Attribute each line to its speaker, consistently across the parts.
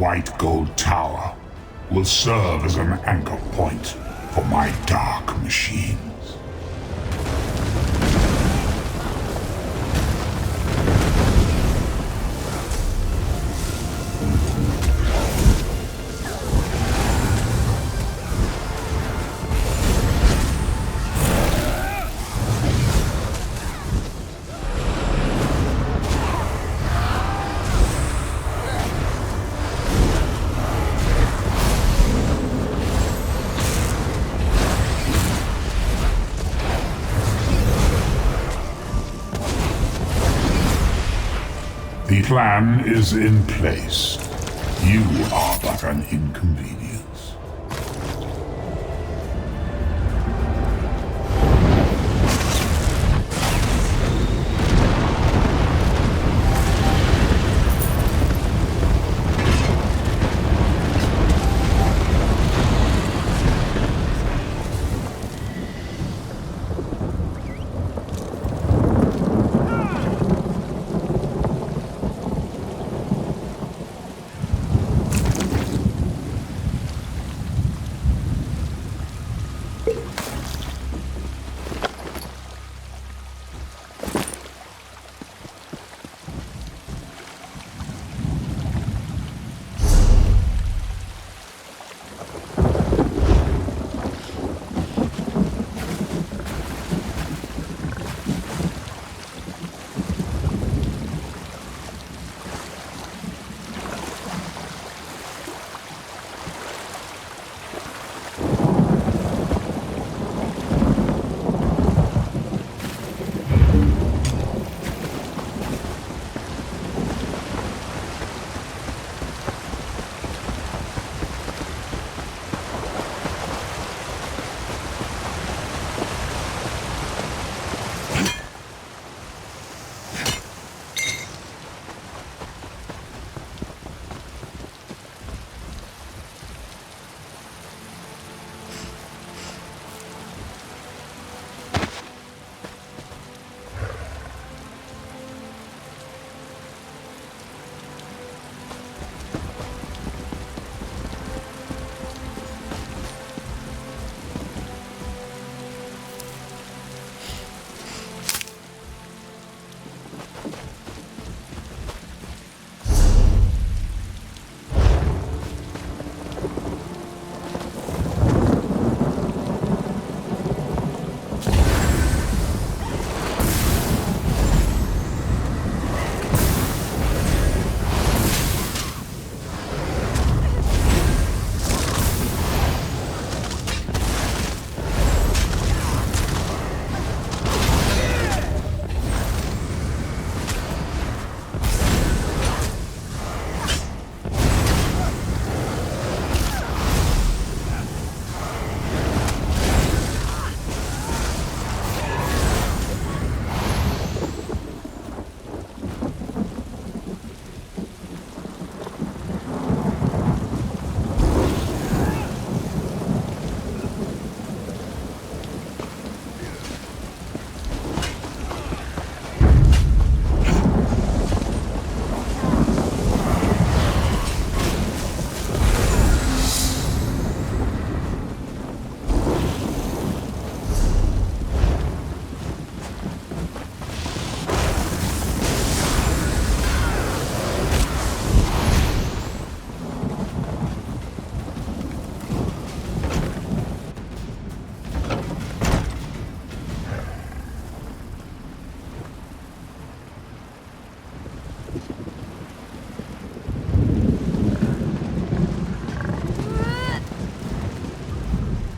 Speaker 1: white gold tower will serve as an anchor point for my dark machines. The plan is in place. You are but an inconvenience.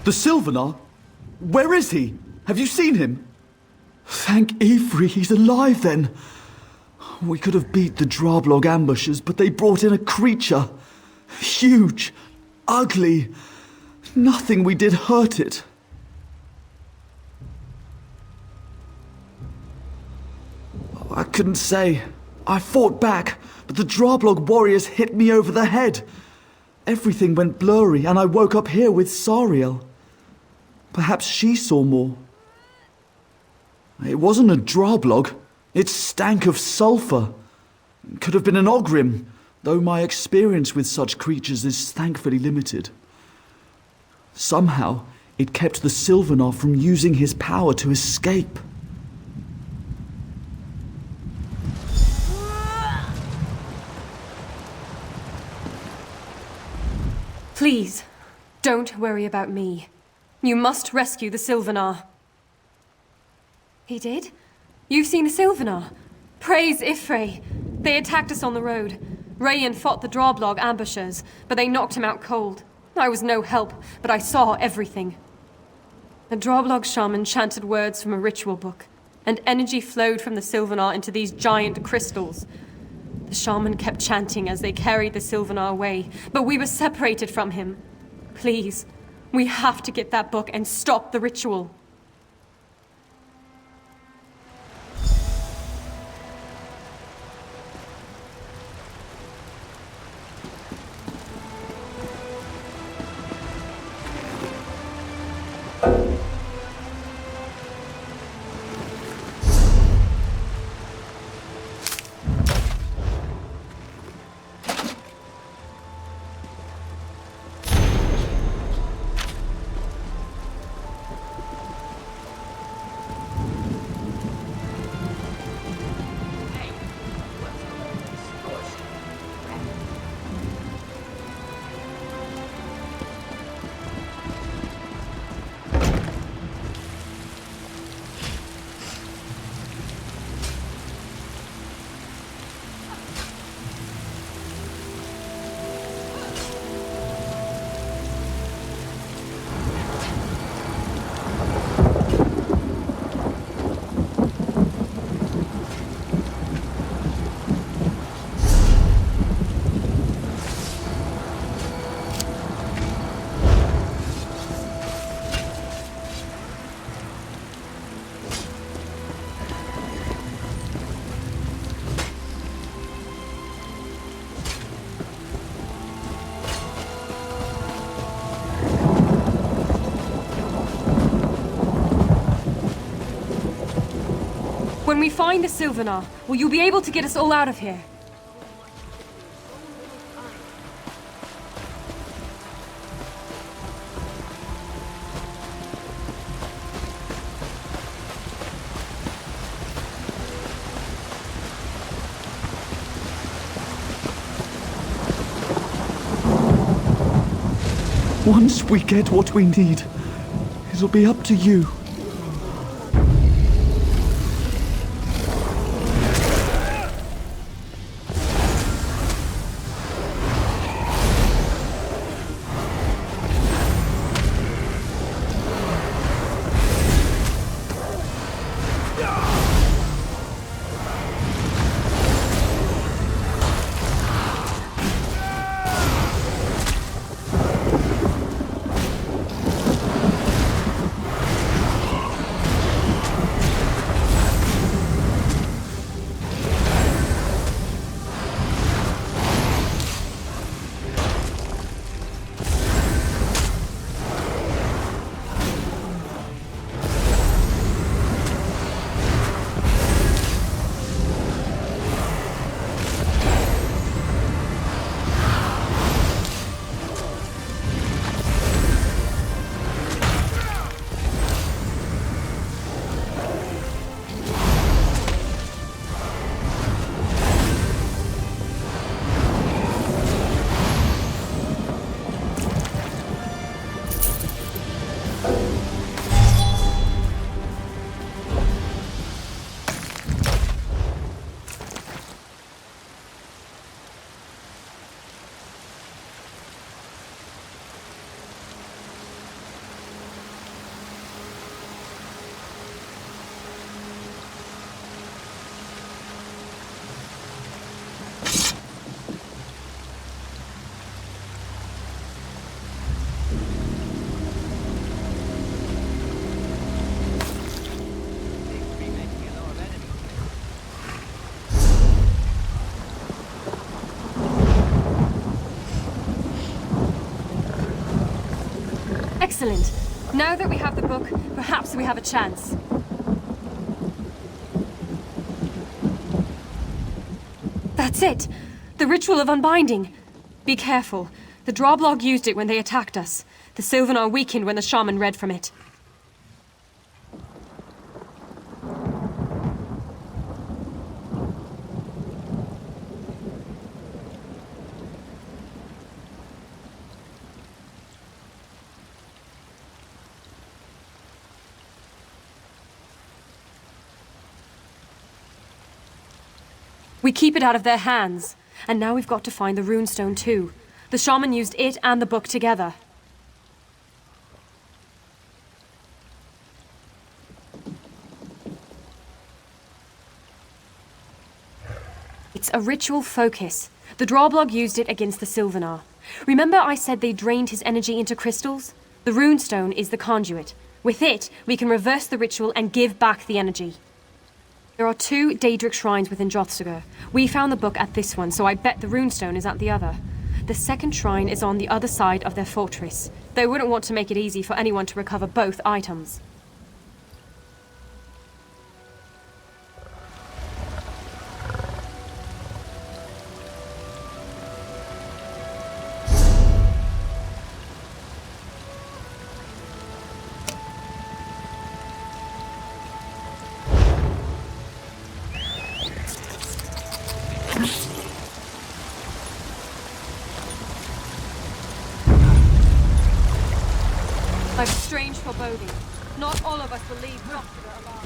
Speaker 2: The Sylvanar? Where is he? Have you seen him? Thank Ifri, he's alive then. We could have beat the Drablog ambushers, but they brought in a creature. Huge. Ugly. Nothing we did hurt it. I couldn't say. I fought back, but the Drablog warriors hit me over the head. Everything went blurry, and I woke up here with Sariel. Perhaps she saw more. It wasn't a Drablog. It stank of sulfur. It could have been an Ogrim, though my experience with such creatures is thankfully limited. Somehow, it kept the Sylvanar from using his power to escape.
Speaker 3: Please, don't worry about me. You must rescue the Sylvanar. He did? You've seen the Sylvanar? Praise Ifrei. They attacked us on the road. Rayan fought the Drawblog ambushers, but they knocked him out cold. I was no help, but I saw everything. The Drawblog shaman chanted words from a ritual book, and energy flowed from the Sylvanar into these giant crystals. The shaman kept chanting as they carried the Sylvanar away, but we were separated from him. Please, we have to get that book and stop the ritual. When we find the Sylvanar, will you be able to get us all out of here?
Speaker 2: Once we get what we need, it'll be up to you.
Speaker 3: Excellent. Now that we have the book, perhaps we have a chance. That's it! The ritual of unbinding. Be careful. The Droblog used it when they attacked us. The Sylvanar weakened when the shaman read from it. We keep it out of their hands. And now we've got to find the runestone too. The shaman used it and the book together. It's a ritual focus. The Droblog used it against the Sylvanar. Remember I said they drained his energy into crystals? The runestone is the conduit. With it, we can reverse the ritual and give back the energy. There are 2 Daedric shrines within Drothsugr. We found the book at this one, so I bet the runestone is at the other. The second shrine is on the other side of their fortress. They wouldn't want to make it easy for anyone to recover both items. I've strange foreboding. Not all of us will leave Drothsugr alive.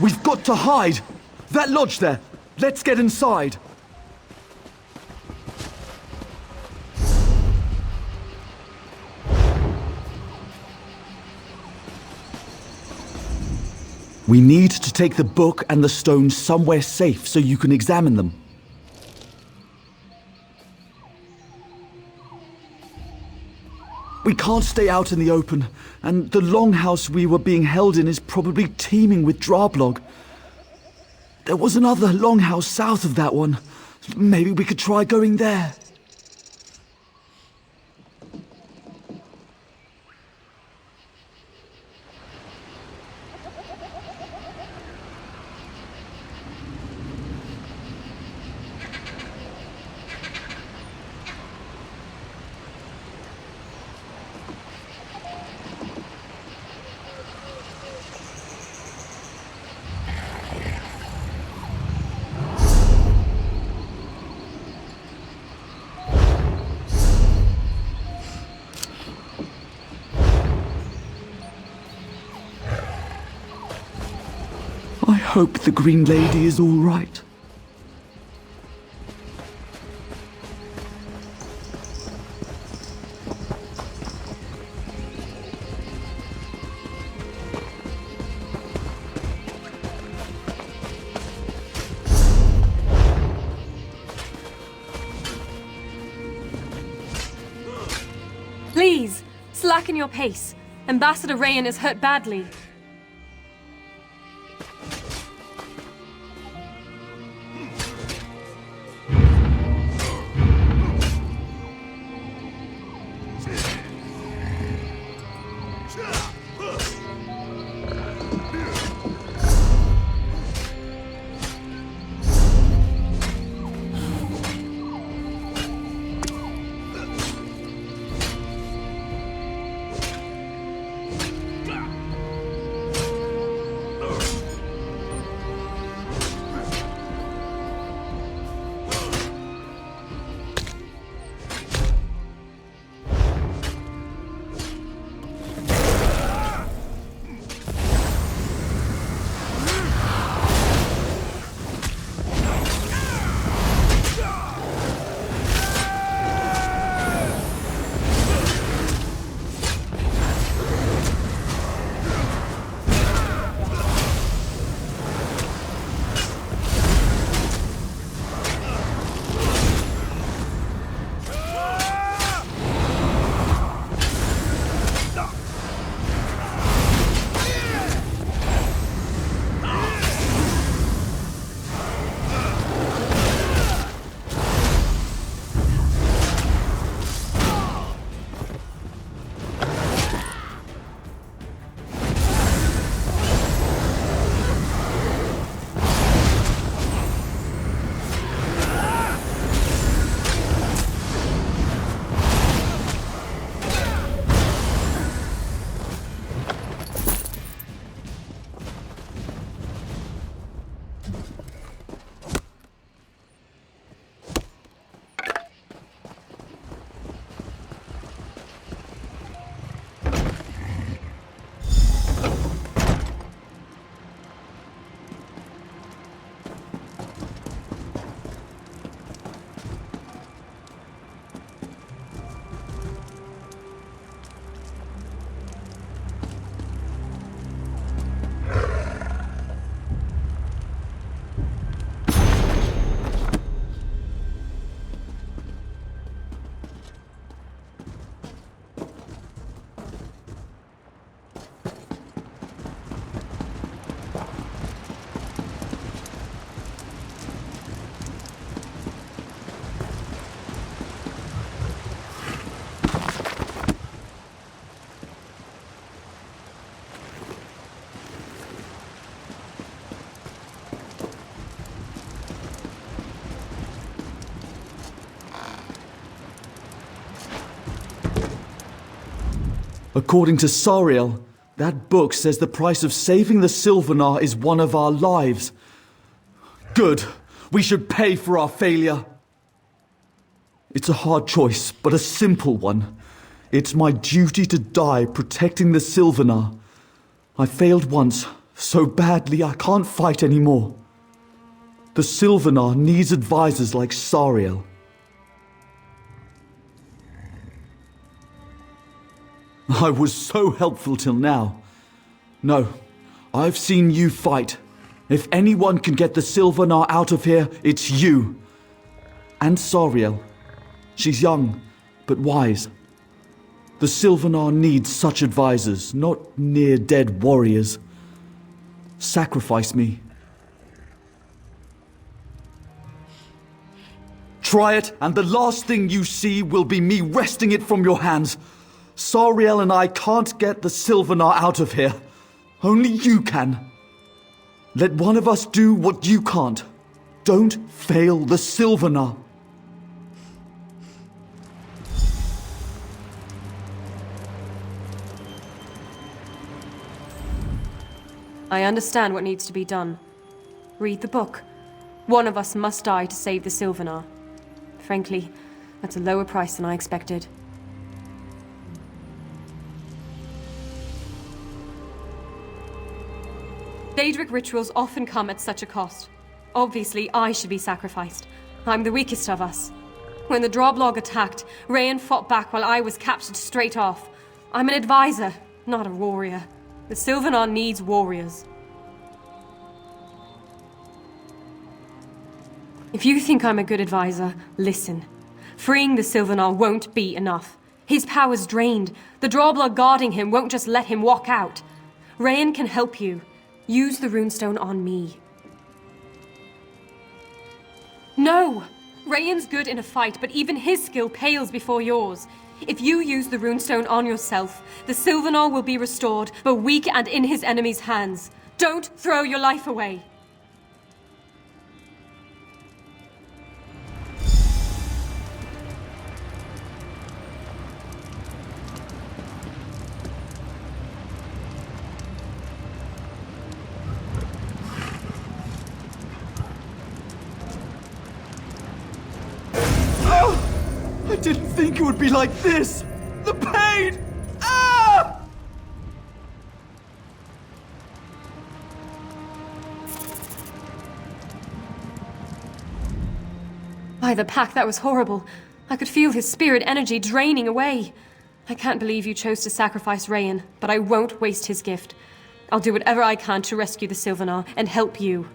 Speaker 2: We've got to hide! That lodge there! Let's get inside! We need to take the book and the stone somewhere safe so you can examine them. We can't stay out in the open, and the longhouse we were being held in is probably teeming with Droblog. There was another longhouse south of that one. Maybe we could try going there. I hope the Green Lady is all right.
Speaker 3: Please, slacken your pace. Ambassador Rayan is hurt badly.
Speaker 2: According to Sariel, that book says the price of saving the Sylvanar is one of our lives. Good. We should pay for our failure. It's a hard choice, but a simple one. It's my duty to die protecting the Sylvanar. I failed once, so badly I can't fight anymore. The Sylvanar needs advisors like Sariel. I was so helpful till now. No, I've seen you fight. If anyone can get the Sylvanar out of here, it's you. And Sariel. She's young, but wise. The Sylvanar needs such advisors, not near-dead warriors. Sacrifice me. Try it, and the last thing you see will be me wresting it from your hands. Sariel and I can't get the Sylvanar out of here. Only you can. Let one of us do what you can't. Don't fail the Sylvanar.
Speaker 3: I understand what needs to be done. Read the book. One of us must die to save the Sylvanar. Frankly, that's a lower price than I expected. Daedric rituals often come at such a cost. Obviously, I should be sacrificed. I'm the weakest of us. When the Droblog attacked, Rayan fought back while I was captured straight off. I'm an advisor, not a warrior. The Sylvanar needs warriors. If you think I'm a good advisor, listen. Freeing the Sylvanar won't be enough. His power's drained. The Drawblog guarding him won't just let him walk out. Rayan can help you. Use the runestone on me. No! Rayan's good in a fight, but even his skill pales before yours. If you use the runestone on yourself, the Sylvanar will be restored, but weak and in his enemy's hands. Don't throw your life away!
Speaker 2: I didn't think it would be like this! The pain! Ah!
Speaker 3: By the pack, that was horrible. I could feel his spirit energy draining away. I can't believe you chose to sacrifice Rayan, but I won't waste his gift. I'll do whatever I can to rescue the Sylvanar and help you.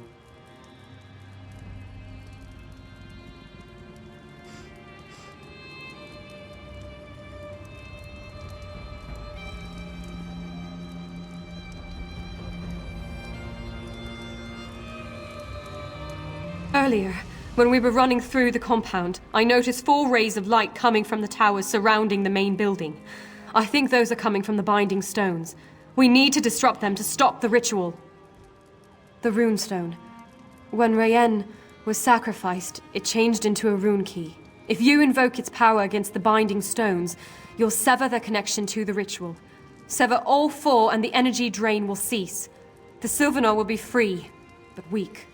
Speaker 3: Earlier, when we were running through the compound, I noticed 4 rays of light coming from the towers surrounding the main building. I think those are coming from the binding stones. We need to disrupt them to stop the ritual. The runestone. When Rayan was sacrificed, it changed into a rune key. If you invoke its power against the binding stones, you'll sever their connection to the ritual. Sever all 4 and the energy drain will cease. The Sylvanar will be free, but weak.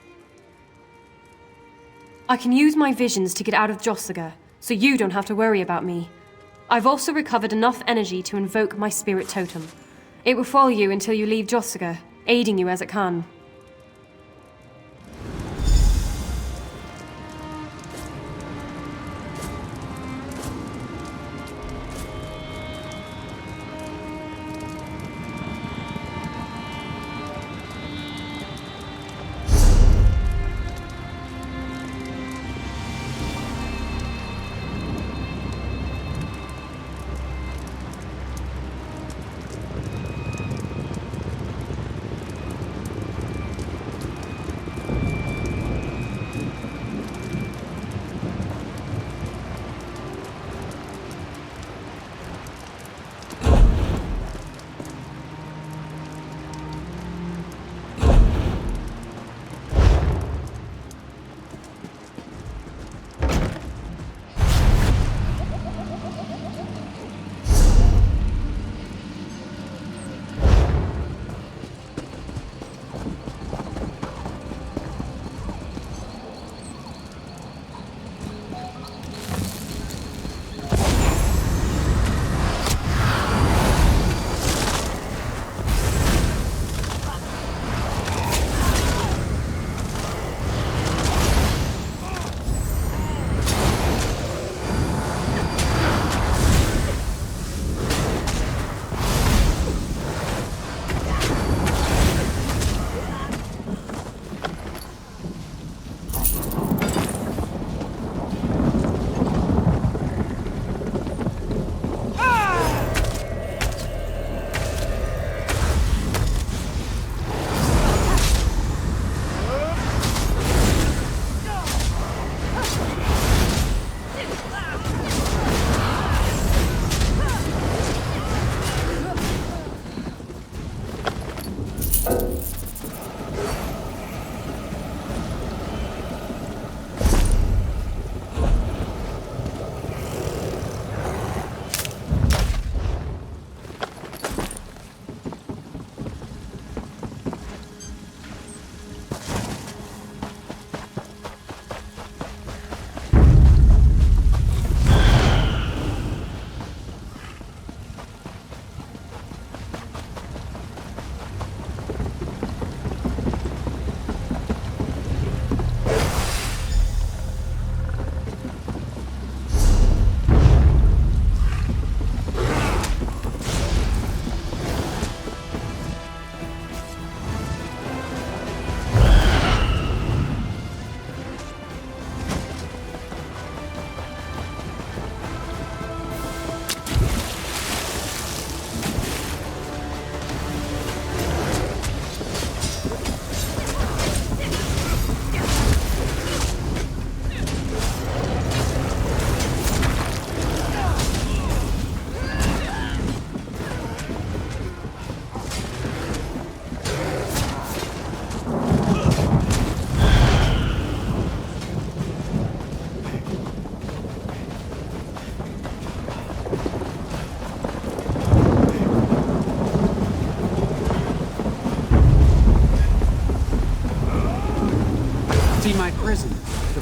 Speaker 3: I can use my visions to get out of Jossiger, so you don't have to worry about me. I've also recovered enough energy to invoke my spirit totem. It will follow you until you leave Jossiger, aiding you as it can.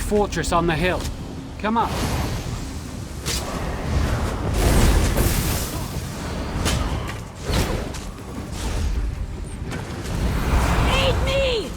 Speaker 4: fortress on the hill. Come up.
Speaker 5: Aid me!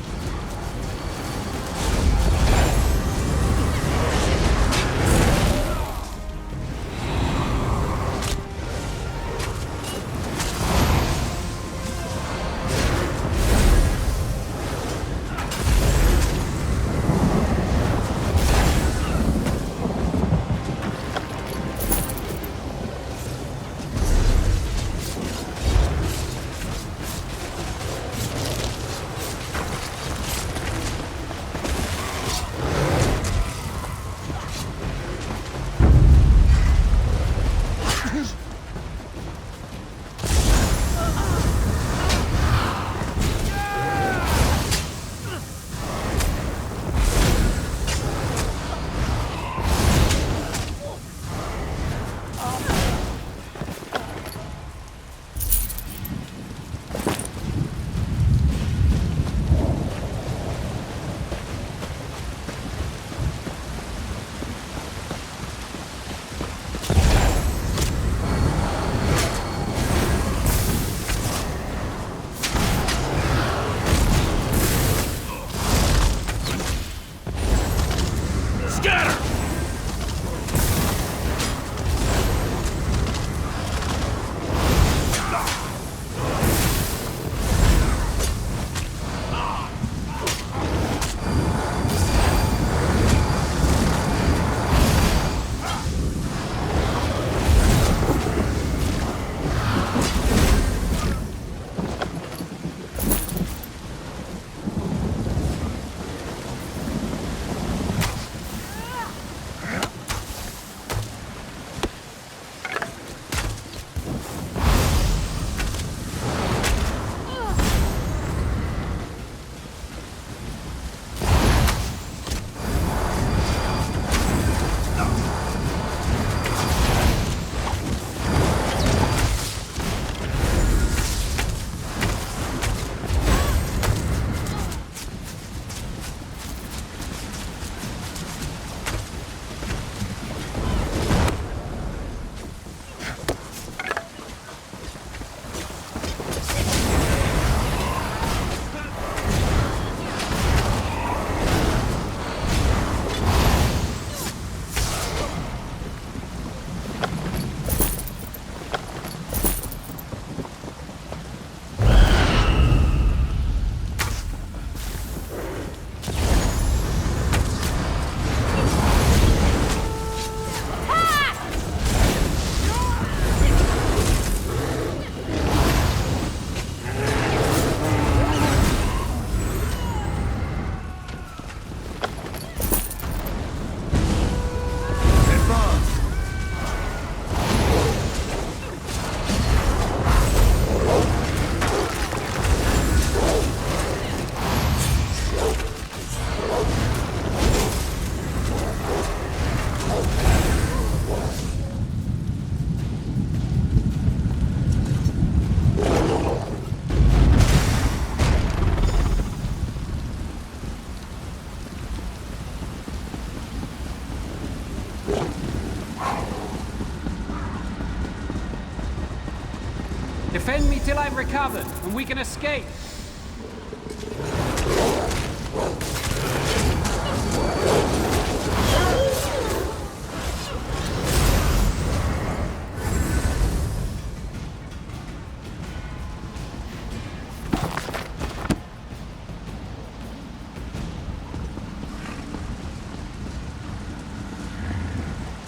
Speaker 4: Defend me till I've recovered, and we can escape.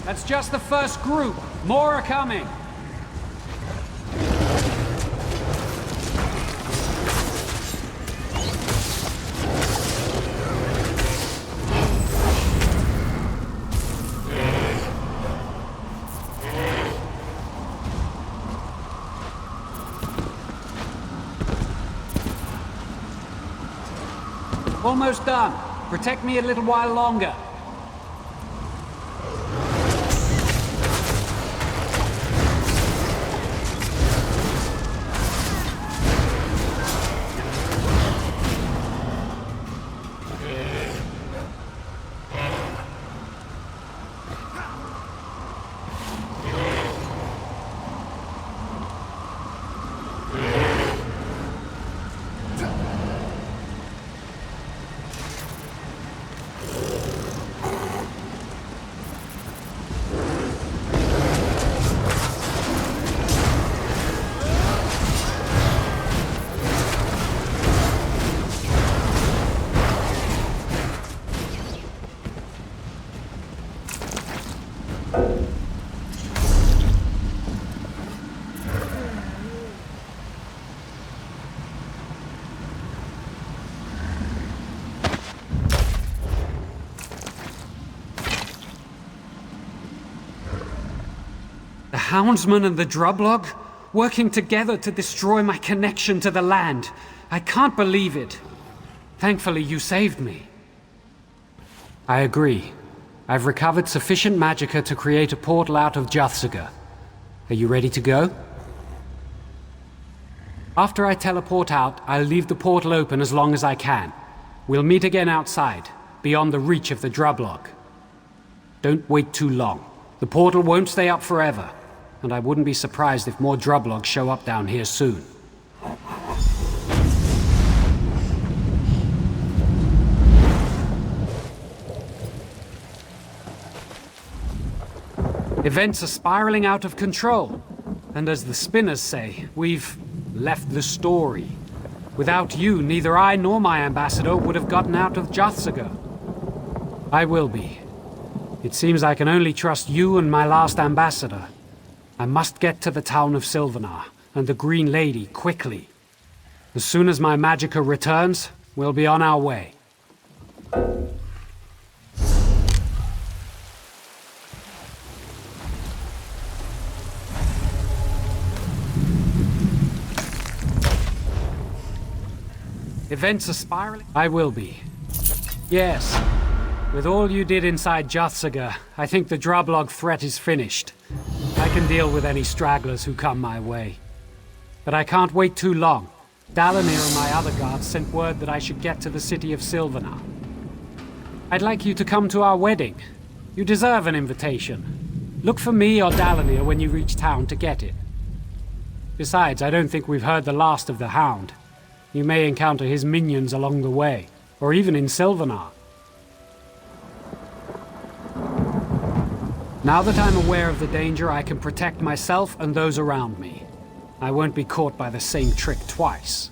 Speaker 4: That's just the first group. More are coming. Almost done. Protect me a little while longer. houndsman and the drublog? Working together to destroy my connection to the land. I can't believe it. Thankfully, you saved me. I agree. I've recovered sufficient magicka to create a portal out of Jathsaga. Are you ready to go? After I teleport out, I'll leave the portal open as long as I can. We'll meet again outside, beyond the reach of the drublog. Don't wait too long. The portal won't stay up forever, and I wouldn't be surprised if more drublogs show up down here soon. Events are spiraling out of control, and as the spinners say, we've left the story. Without you, neither I nor my ambassador would have gotten out of Jathsaga. I will be. It seems I can only trust you and my last ambassador. I must get to the town of Sylvanar and the Green Lady quickly. As soon as my magicka returns, we'll be on our way. Events are spiraling? I will be. Yes. With all you did inside Jathsaga, I think the drublog threat is finished. I can deal with any stragglers who come my way. But I can't wait too long. Dalinir and my other guards sent word that I should get to the city of Sylvanar. I'd like you to come to our wedding. You deserve an invitation. Look for me or Dalinir when you reach town to get it. Besides, I don't think we've heard the last of the Hound. You may encounter his minions along the way, or even in Sylvanar. Now that I'm aware of the danger, I can protect myself and those around me. I won't be caught by the same trick twice.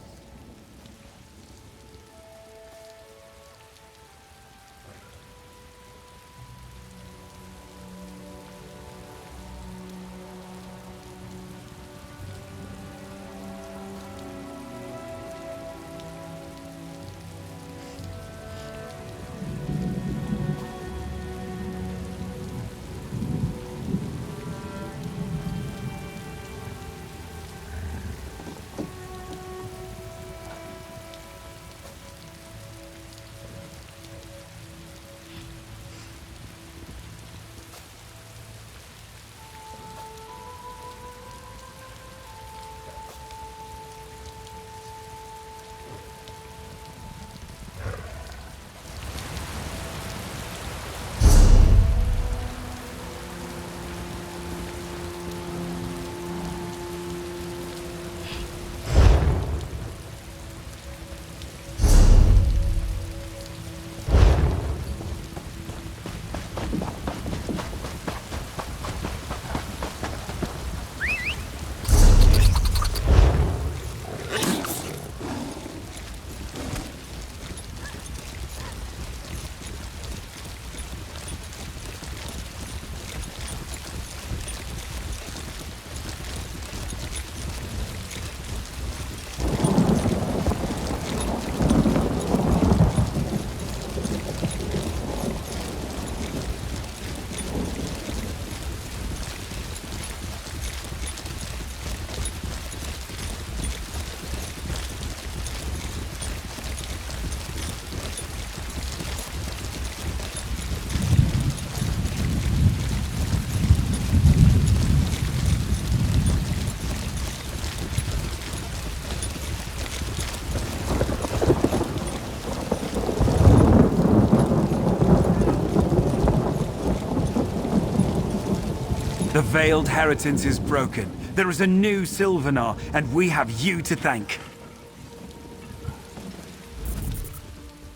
Speaker 6: The Veiled Heritance is broken. There is a new Sylvanar, and we have you to thank.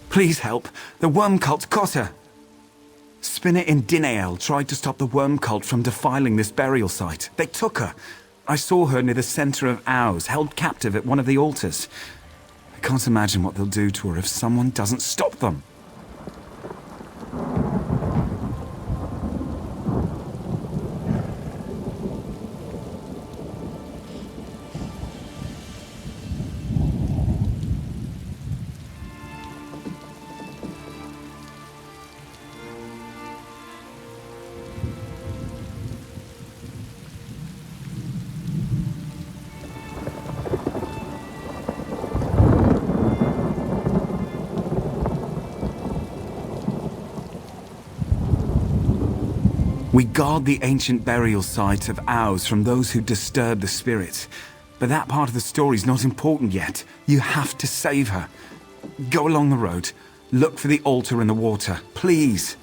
Speaker 6: Please help. The worm cult got her. Spinner in Dinael tried to stop the worm cult from defiling this burial site. They took her. I saw her near the center of Ours, held captive at one of the altars. I can't imagine what they'll do to her if someone doesn't stop them. We guard the ancient burial site of ours from those who disturb the spirit. But that part of the story's not important yet. You have to save her. Go along the road. Look for the altar in the water, please.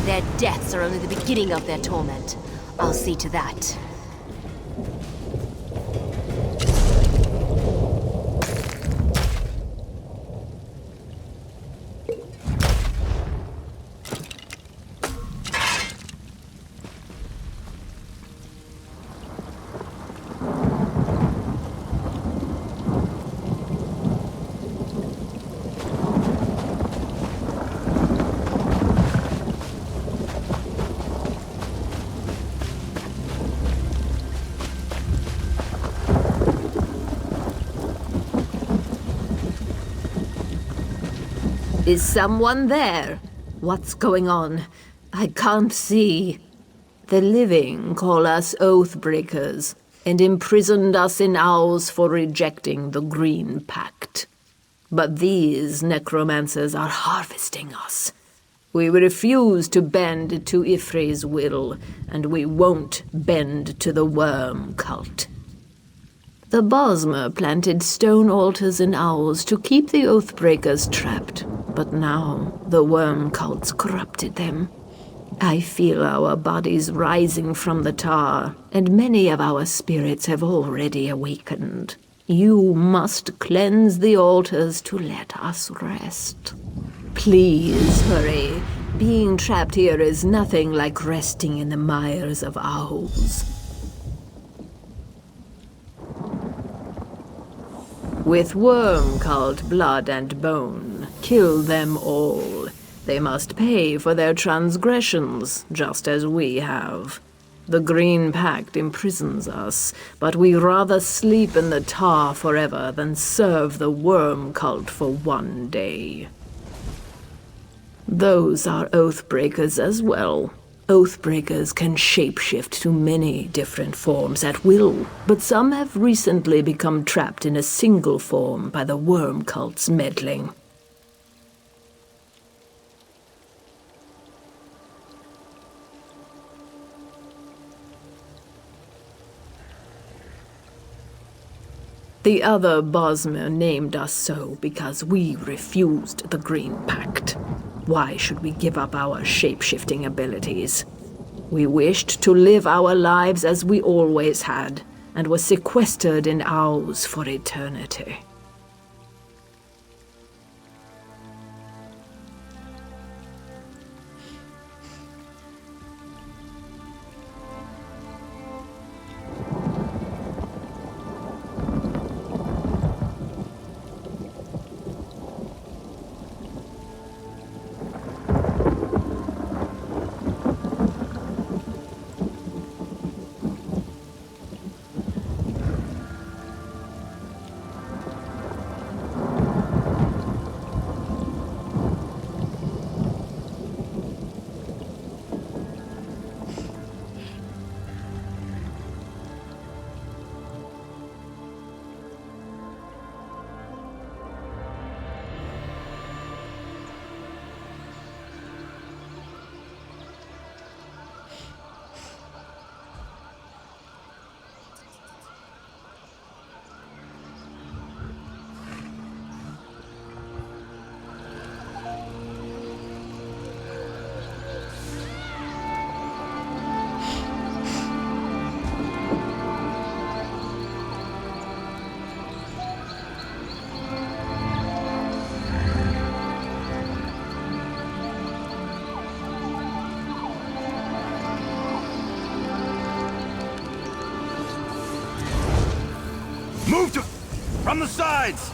Speaker 5: Their deaths are only the beginning of their torment. I'll see to that. Is someone there? What's going on? I can't see. The living call us Oathbreakers, and imprisoned us in owls for rejecting the Green Pact. But these necromancers are harvesting us. We refuse to bend to Ifre's will, and we won't bend to the worm cult. The Bosmer planted stone altars and owls to keep the Oathbreakers trapped, but now the worm cult's corrupted them. I feel our bodies rising from the tar, and many of our spirits have already awakened. You must cleanse the altars to let us rest. Please hurry. Being trapped here is nothing like resting in the mires of owls. With worm cult blood and bone, kill them all. They must pay for their transgressions, just as we have. The Green Pact imprisons us, but we rather sleep in the tar forever than serve the worm cult for one day. Those are Oathbreakers as well. Oathbreakers can shapeshift to many different forms at will, but some have recently become trapped in a single form by the worm cult's meddling. The other Bosmer named us so because we refused the Green Pact. Why should we give up our shape-shifting abilities? We wished to live our lives as we always had, and were sequestered in owls for eternity.
Speaker 6: Move to... from the sides!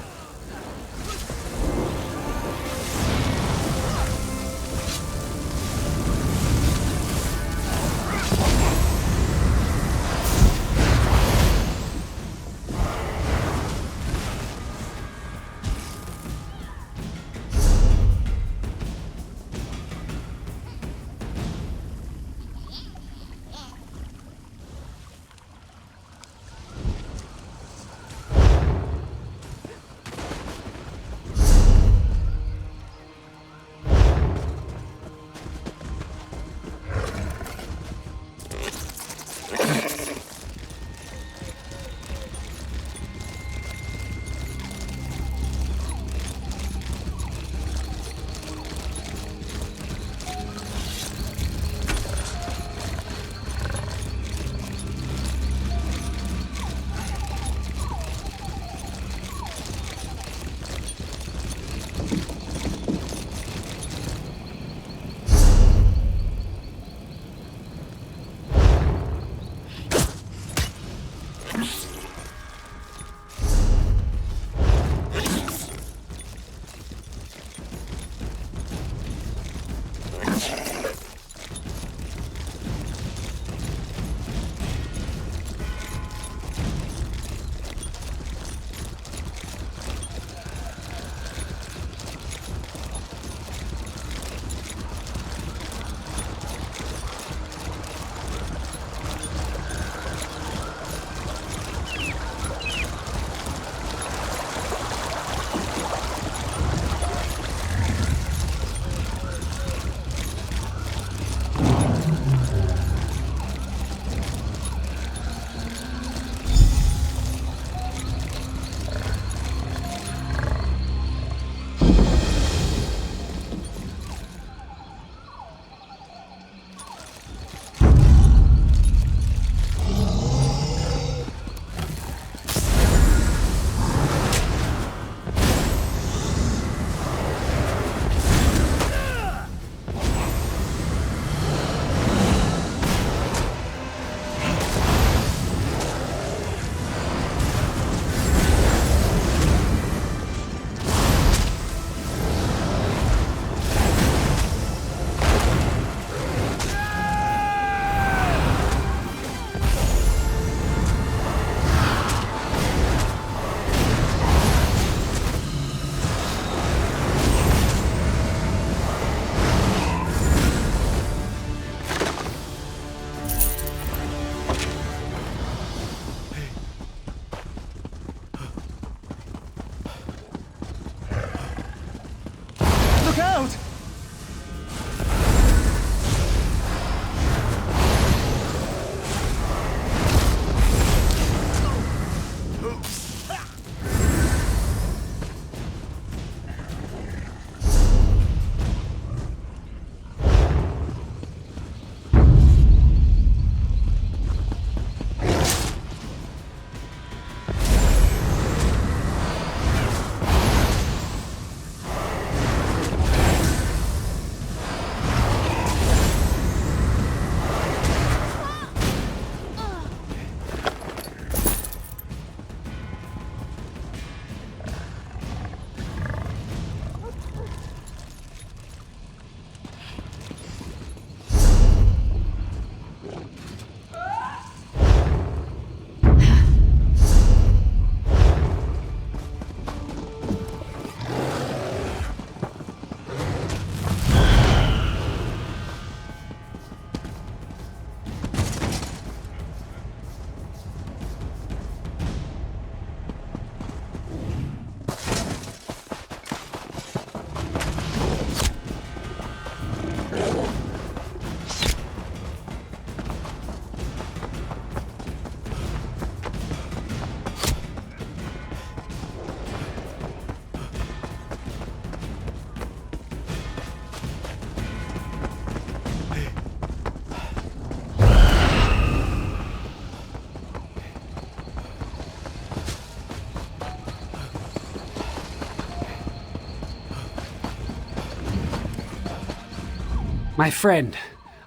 Speaker 4: My friend,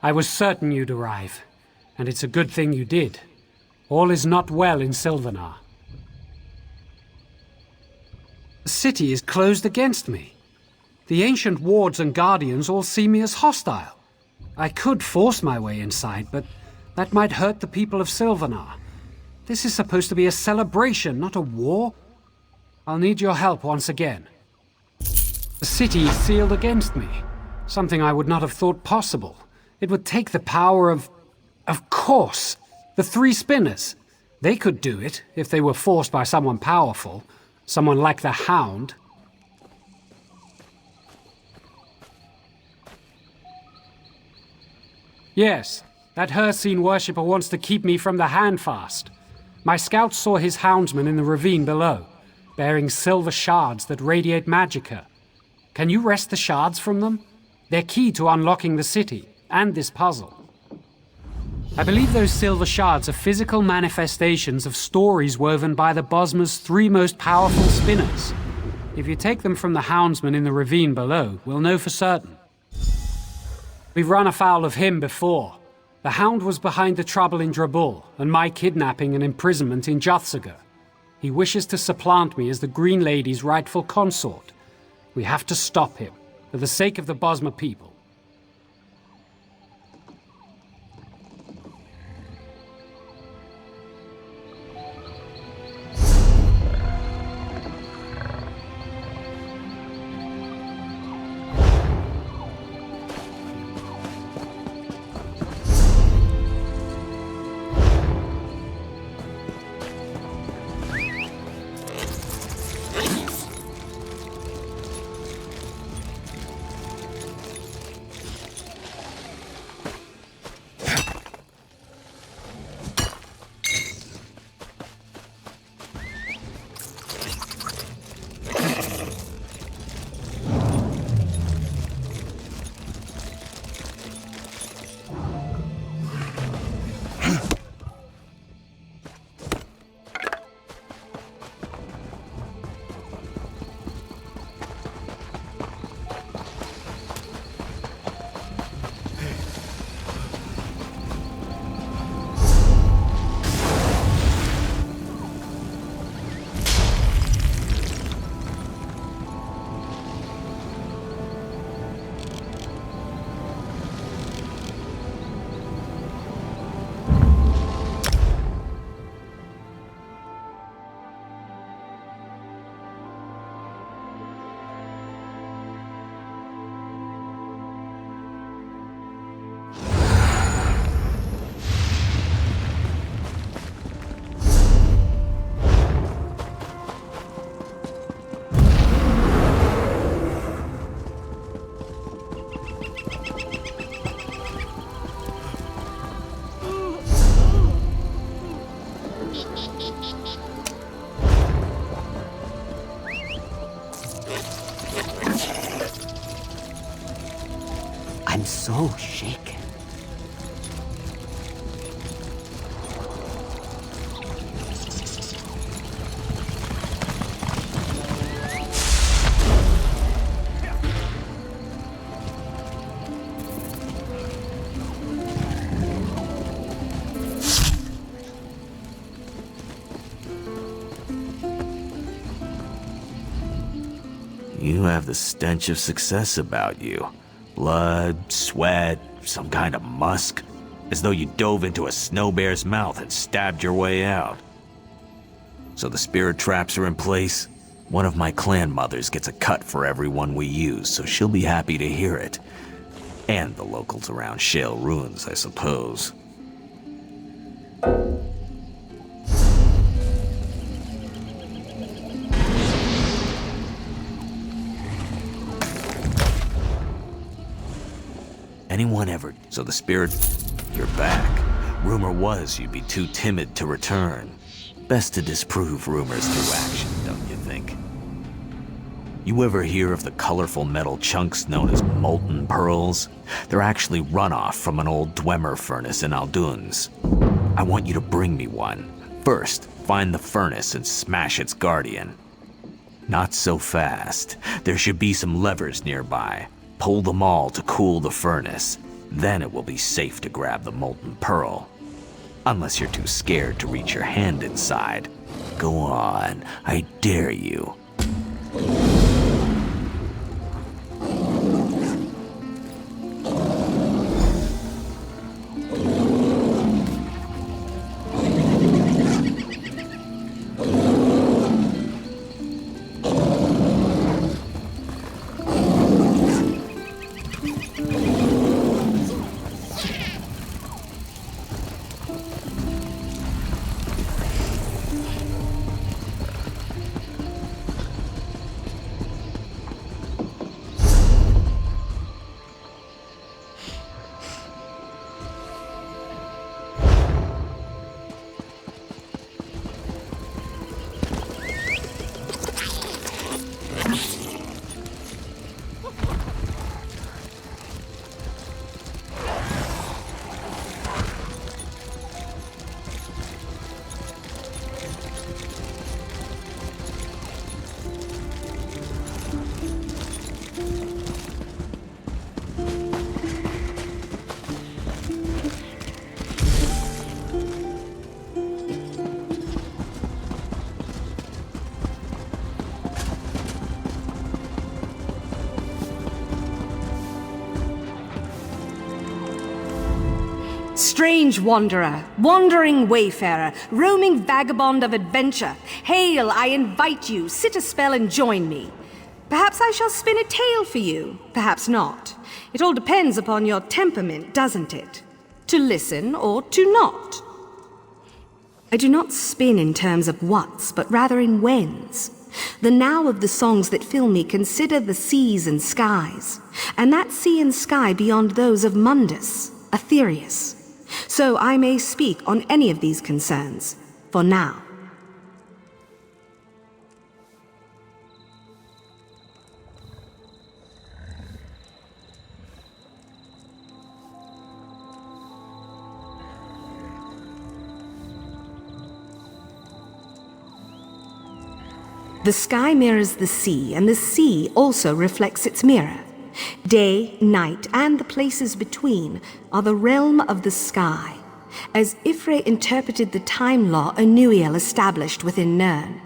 Speaker 4: I was certain you'd arrive, and it's a good thing you did. All is not well in Sylvanar. The city is closed against me. The ancient wards and guardians all see me as hostile. I could force my way inside, but that might hurt the people of Sylvanar. This is supposed to be a celebration, not a war. I'll need your help once again. The city is sealed against me, something I would not have thought possible. It would take the power of course, the Three Spinners. They could do it if they were forced by someone powerful, someone like the Hound. Yes, that Hircine worshipper wants to keep me from the Handfast. My scouts saw his houndsmen in the ravine below, bearing silver shards that radiate magicka. Can you wrest the shards from them? They're key to unlocking the city, and this puzzle. I believe those silver shards are physical manifestations of stories woven by the Bosma's three most powerful spinners. If you take them from the houndsman in the ravine below, we'll know for certain. We've run afoul of him before. The Hound was behind the trouble in Drabul, and my kidnapping and imprisonment in Juthsaga. He wishes to supplant me as the Green Lady's rightful consort. We have to stop him, for the sake of the Bosma people.
Speaker 7: I'm so shaken. You have the stench of success about you. Blood, sweat, some kind of musk. As though you dove into a snow bear's mouth and stabbed your way out. So the spirit traps are in place? One of my clan mothers gets a cut for every one we use, so she'll be happy to hear it. And the locals around Shale Ruins, I suppose. Anyone ever... So the spirit... You're back. Rumor was you'd be too timid to return. Best to disprove rumors through action, don't you think? You ever hear of the colorful metal chunks known as molten pearls? They're actually runoff from an old Dwemer furnace in Alduns. I want you to bring me one. First, find the furnace and smash its guardian. Not so fast. There should be some levers nearby. Pull them all to cool the furnace. Then it will be safe to grab the molten pearl. Unless you're too scared to reach your hand inside. Go on, I dare you.
Speaker 8: Strange wanderer, wandering wayfarer, roaming vagabond of adventure, hail, I invite you, sit a spell and join me. Perhaps I shall spin a tale for you, perhaps not. It all depends upon your temperament, doesn't it? To listen or to not. I do not spin in terms of whats, but rather in whens. The now of the songs that fill me consider the seas and skies, and that sea and sky beyond those of Mundus, Aetherius. So I may speak on any of these concerns, for now. The sky mirrors the sea, and the sea also reflects its mirror. Day, night, and the places between are the realm of the sky, as Ifre interpreted the time law Anuiel established within Nirn.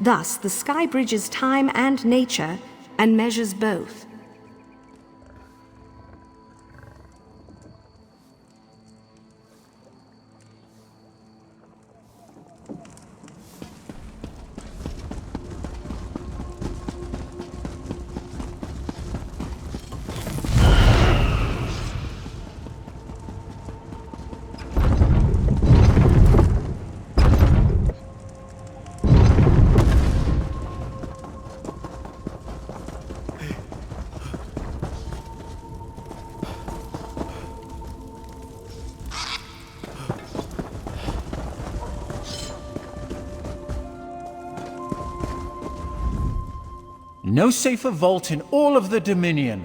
Speaker 8: Thus, the sky bridges time and nature, and measures both.
Speaker 9: No safer vault in all of the Dominion.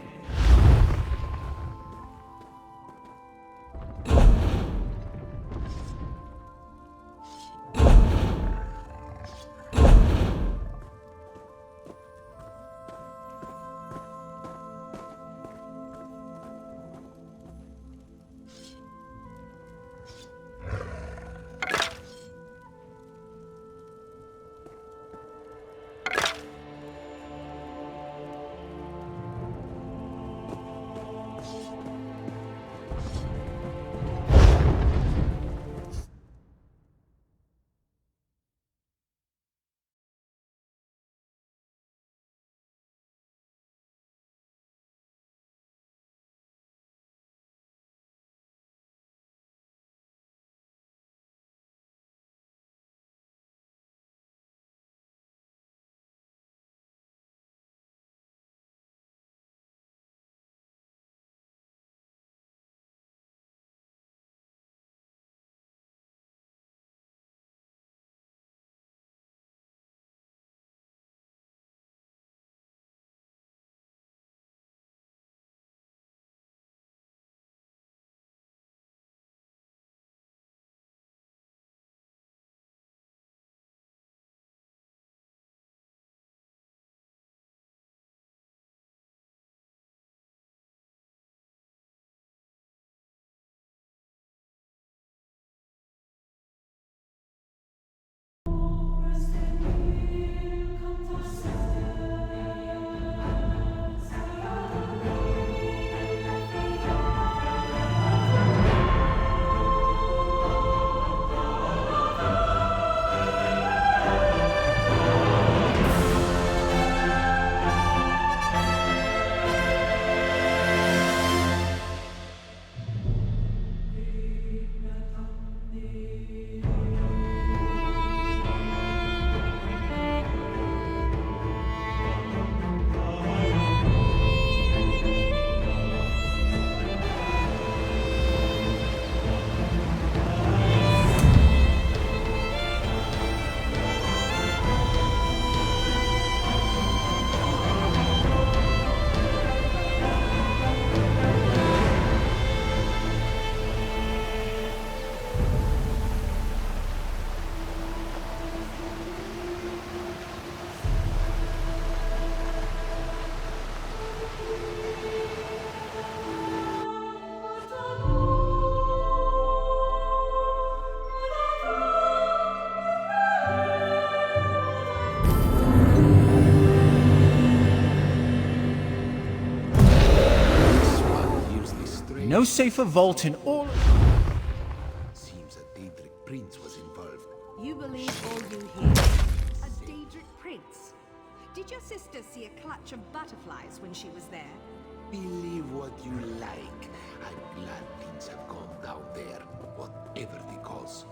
Speaker 9: No safer vault in all...
Speaker 10: Seems a Daedric prince was involved.
Speaker 8: You believe all you hear. A Daedric prince. Did your sister see a clutch of butterflies when she was there?
Speaker 10: Believe what you like. I'm glad things have gone down there, whatever the cause.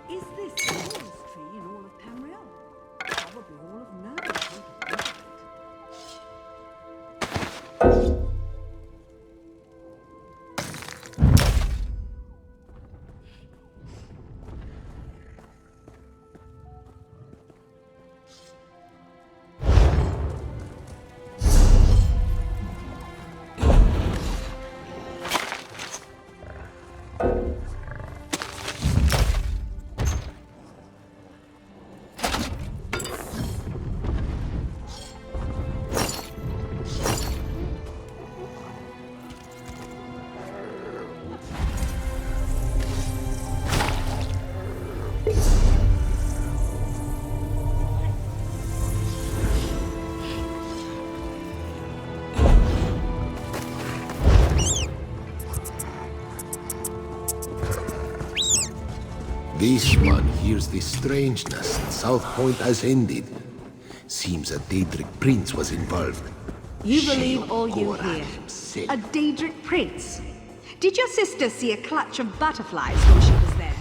Speaker 8: Is this the tallest tree in all of Tamriel? Probably all of Nurgle.
Speaker 10: This one hears the strangeness. South Point has ended. Seems a Daedric prince was involved.
Speaker 8: You believe all you
Speaker 10: Sheol
Speaker 8: hear.
Speaker 10: himself.
Speaker 8: A Daedric prince. Did your sister see a clutch of butterflies when she was there?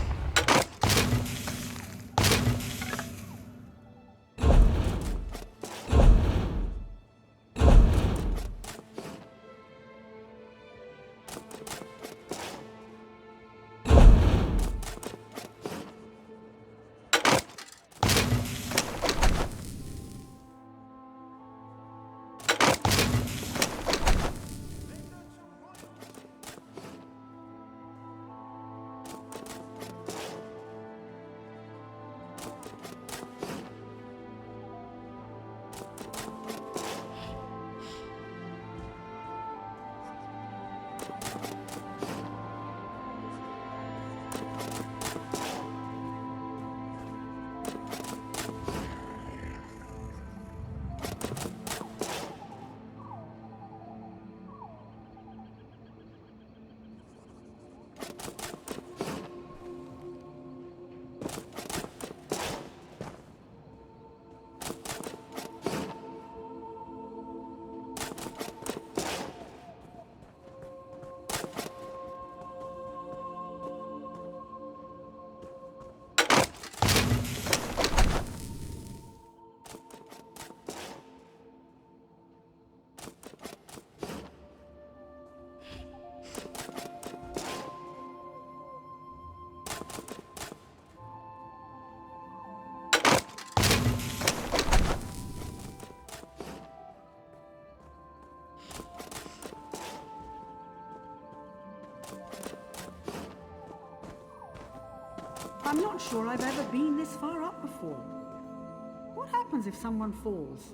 Speaker 8: I'm not sure I've ever been this far up before. What happens if someone falls?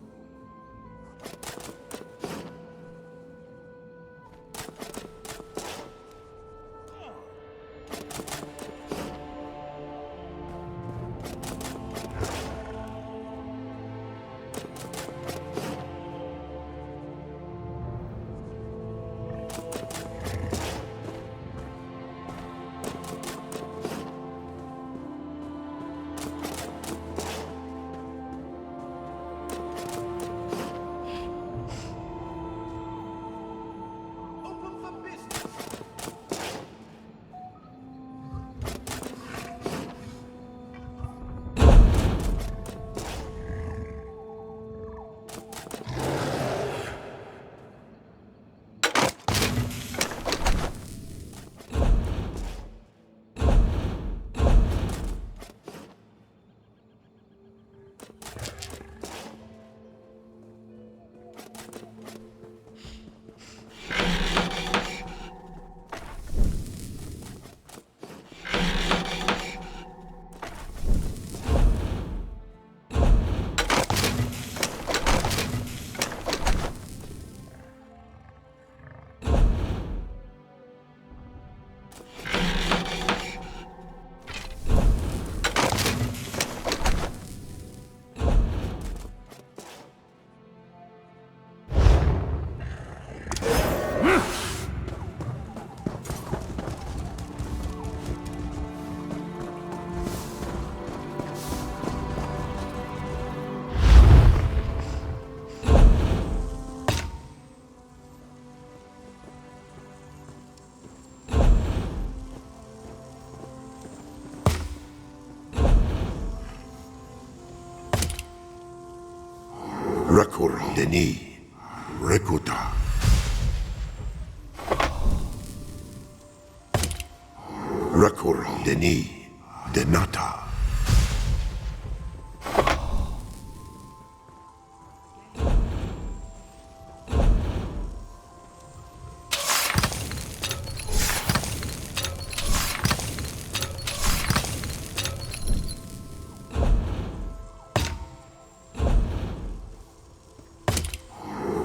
Speaker 10: Rekur Deni, Rekuta. Rekur Deni, Denata.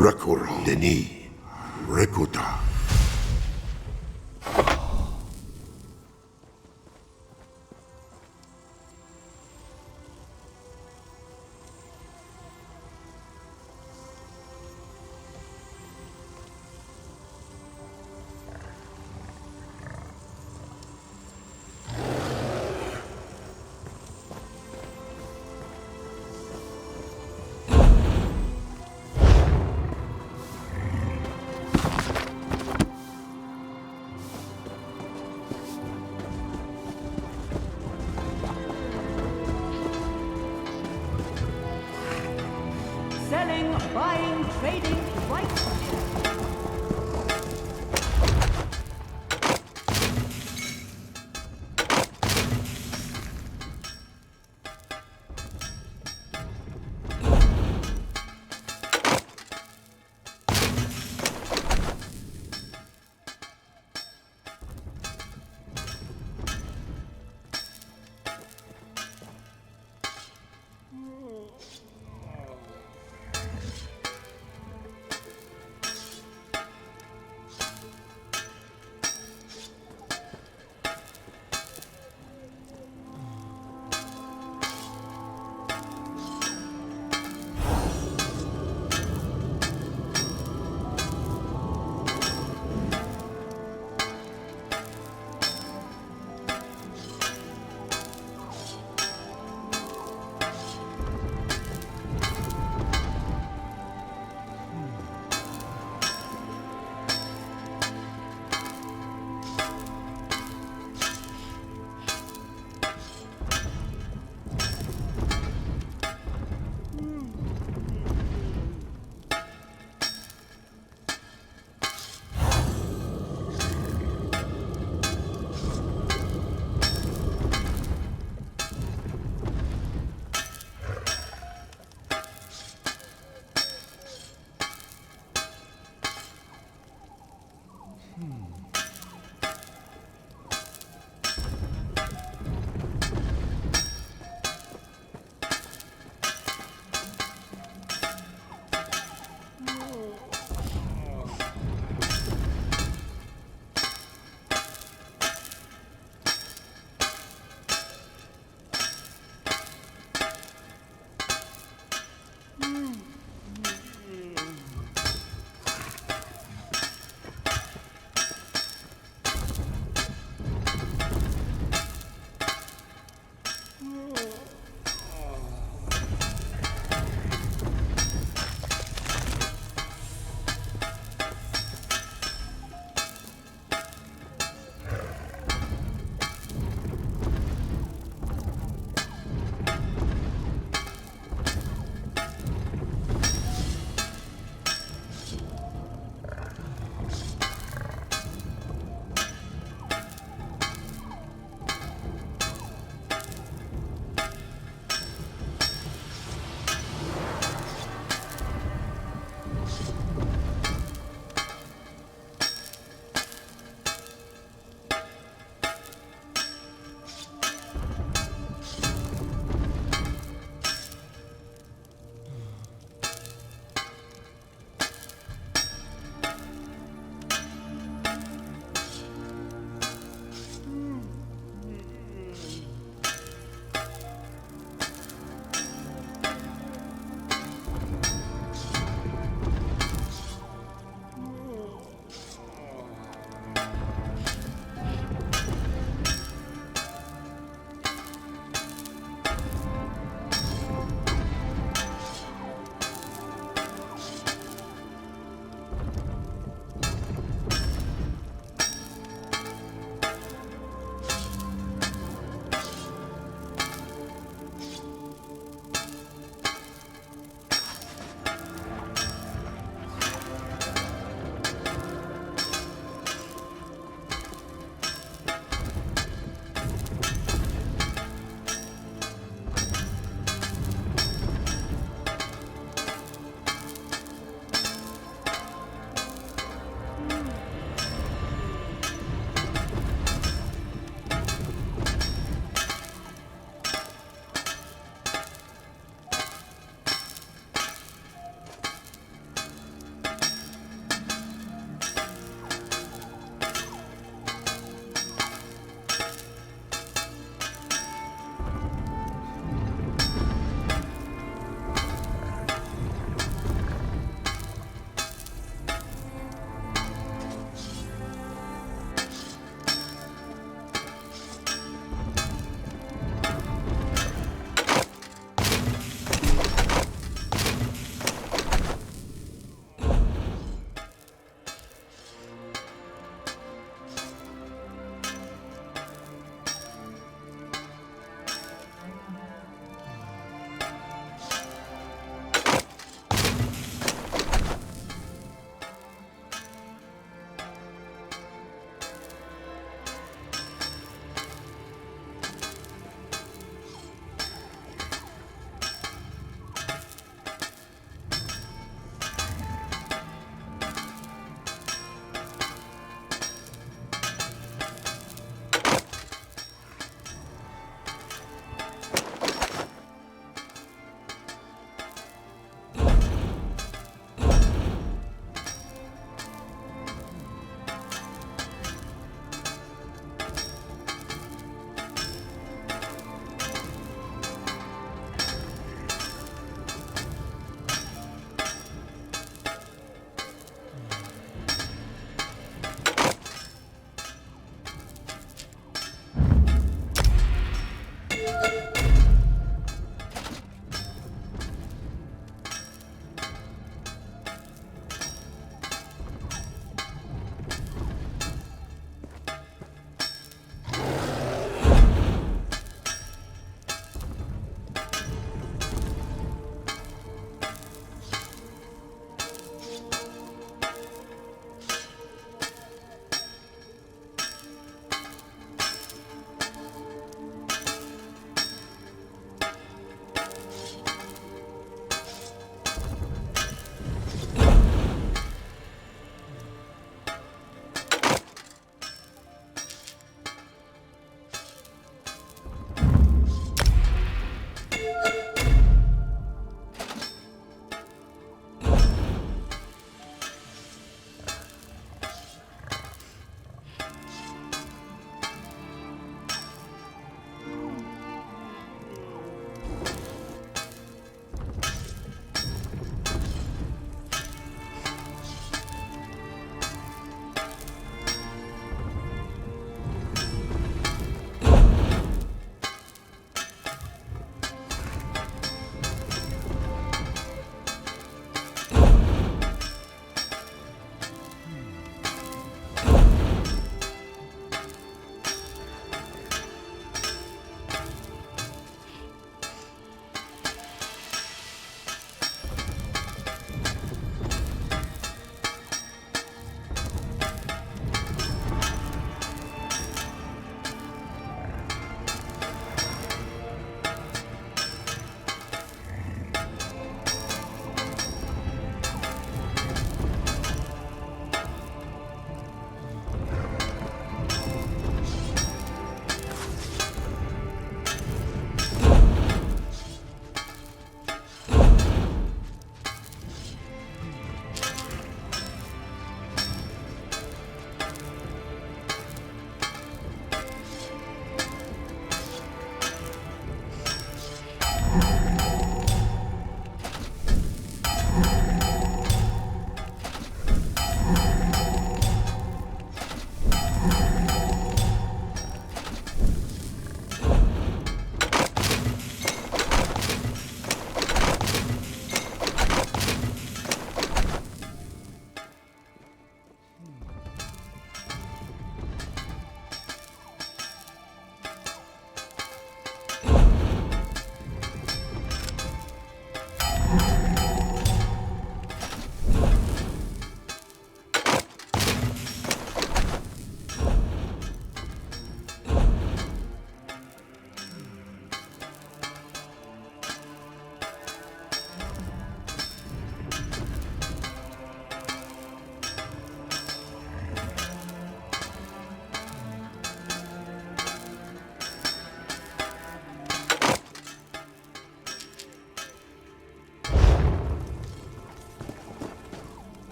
Speaker 10: Rekur Deni, Rekuta.
Speaker 8: Selling, buying, trading, right button.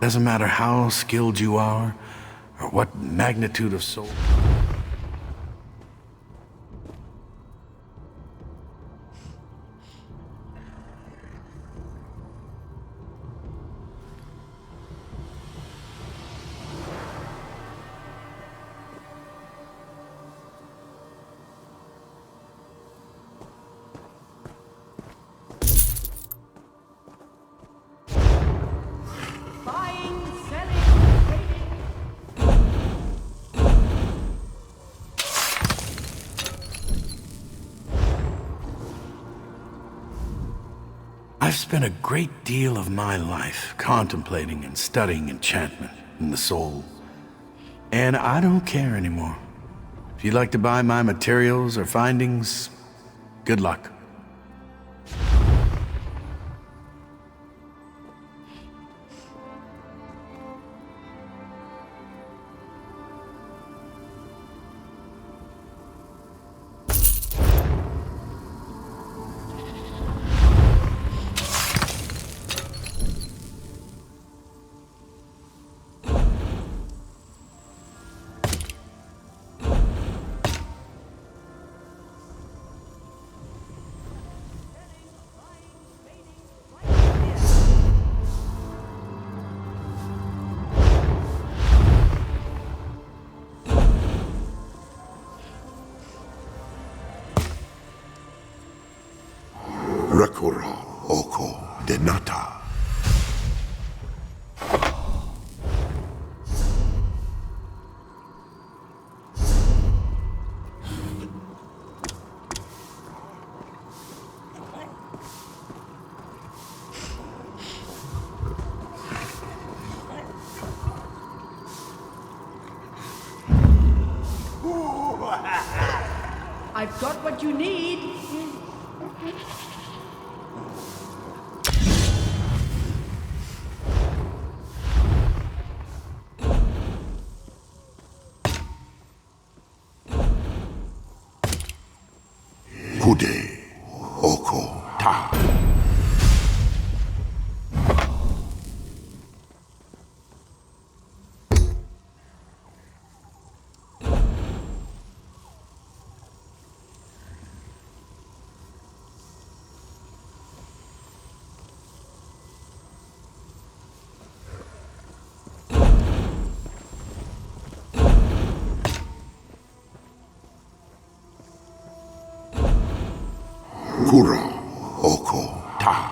Speaker 11: Doesn't matter how skilled you are, or what magnitude of soul. I've spent a great deal of my life contemplating and studying enchantment and the soul. And I don't care anymore. If you'd like to buy my materials or findings, good luck.
Speaker 1: Rekura Oko Denata.
Speaker 8: I've got what you need.
Speaker 1: Kude Oko Ta. Kura Oko Ta.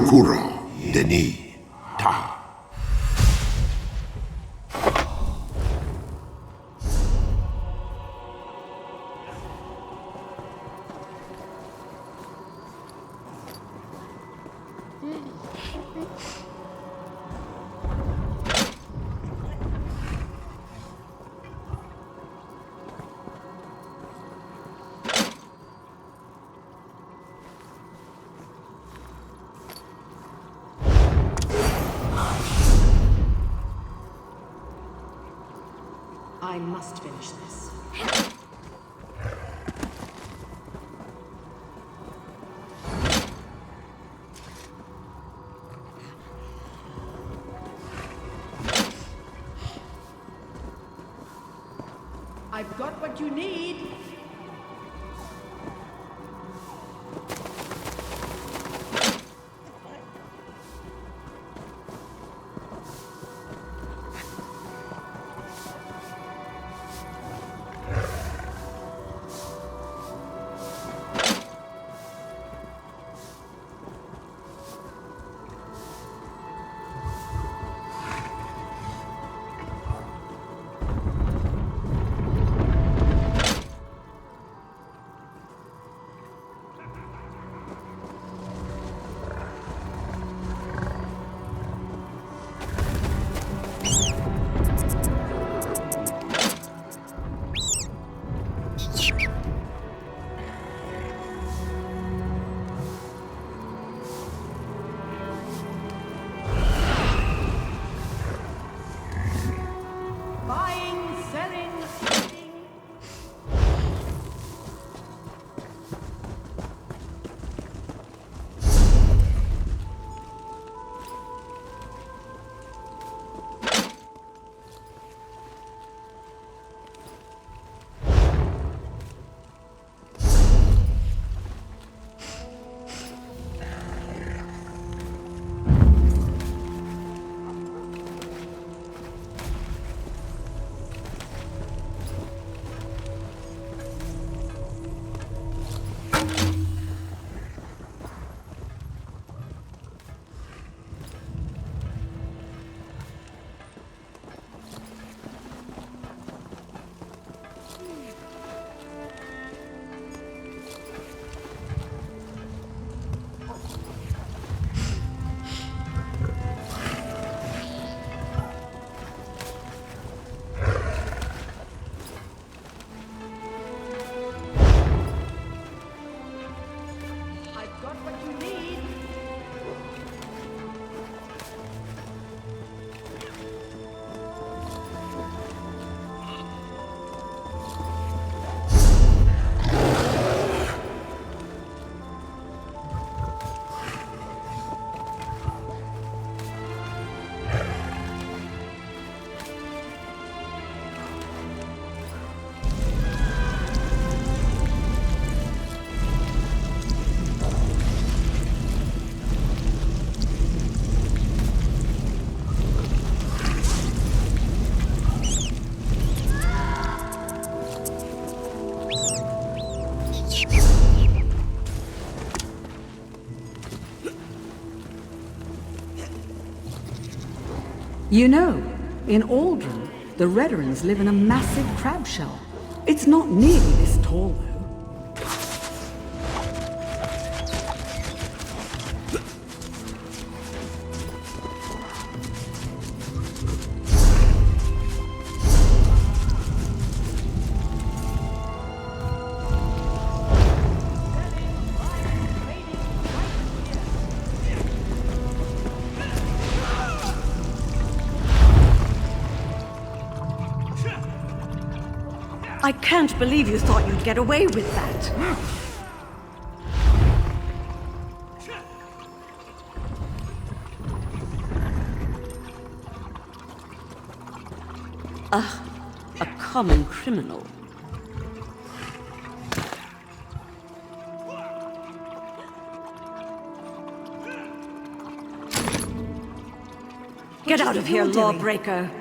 Speaker 1: Kura Deni Ta.
Speaker 8: I must finish this. I've got what you need.
Speaker 12: You know, in Aldrin, the Redderans live in a massive crab shell. It's not nearly this tall, though.
Speaker 8: I can't believe you thought you'd get away with that. A common criminal. Get out of here, lawbreaker.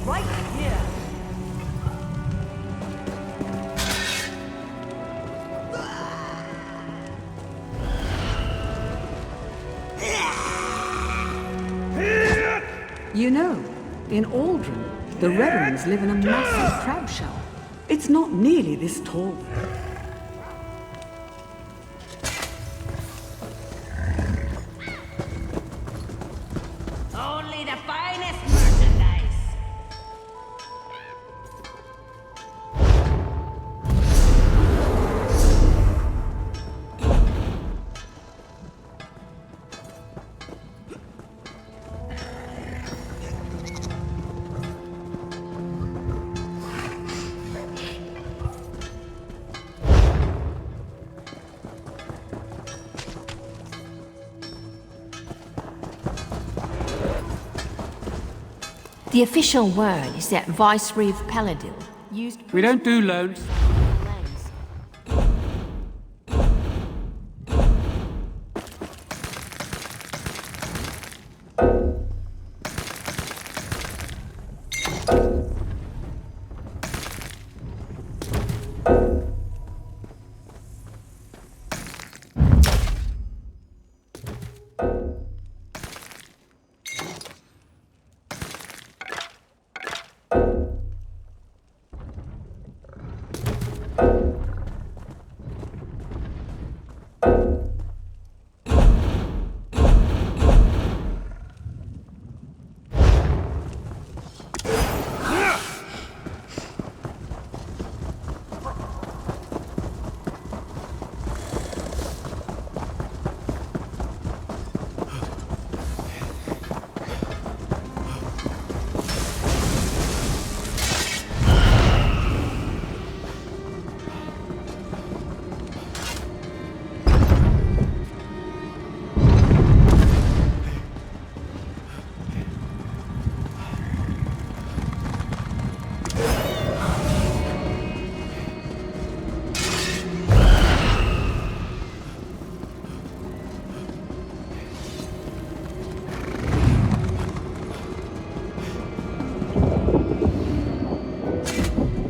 Speaker 12: right here. You know, in Aldrin, the Redderings live in a massive crab shell. It's not nearly this tall.
Speaker 8: Only the finest merchandise.
Speaker 5: The official word is that Viceroy of Paladil used...
Speaker 4: We don't do loans.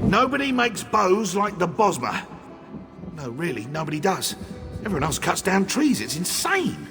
Speaker 13: Nobody makes bows like the Bosma. No, really, nobody does. Everyone else cuts down trees. It's insane.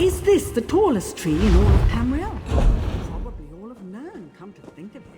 Speaker 12: Is this the tallest tree in all of Tamriel? Probably all of Nern, come to think of it.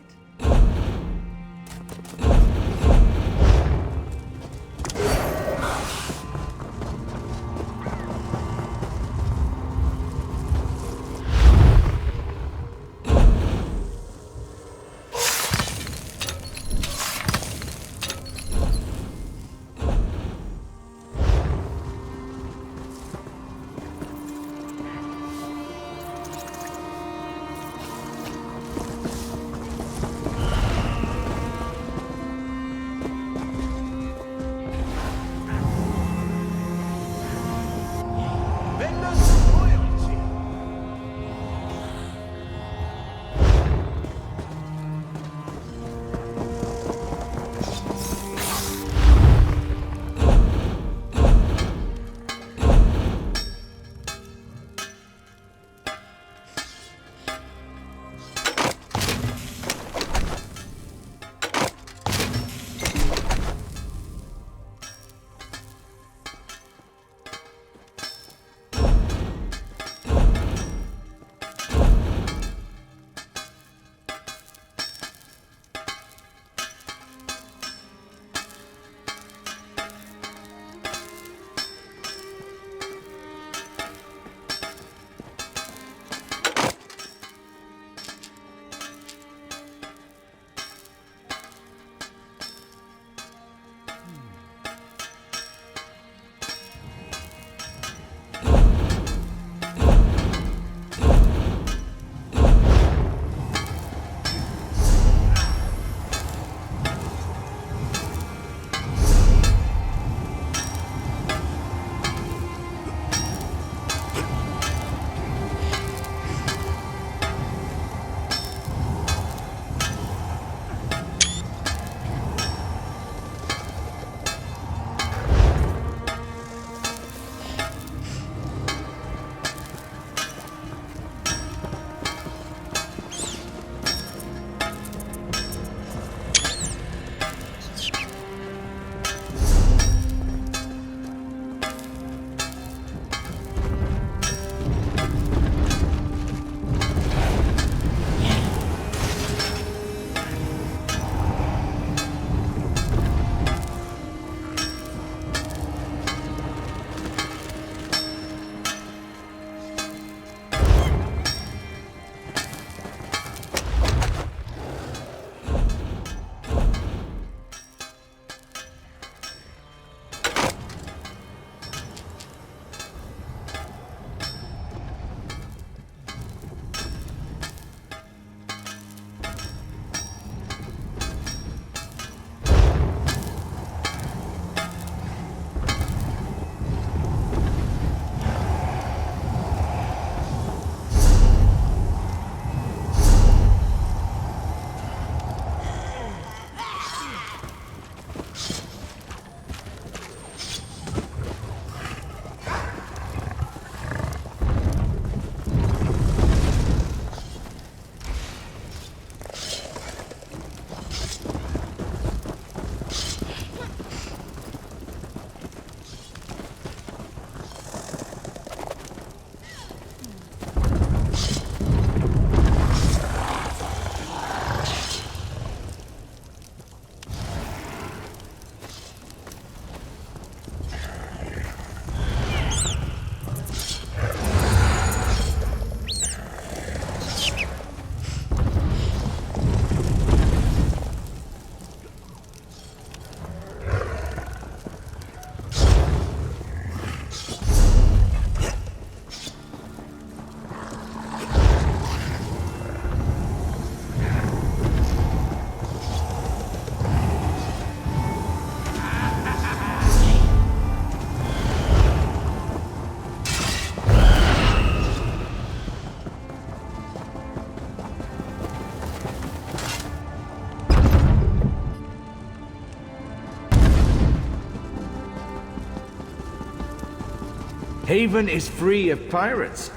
Speaker 14: Haven is free of pirates.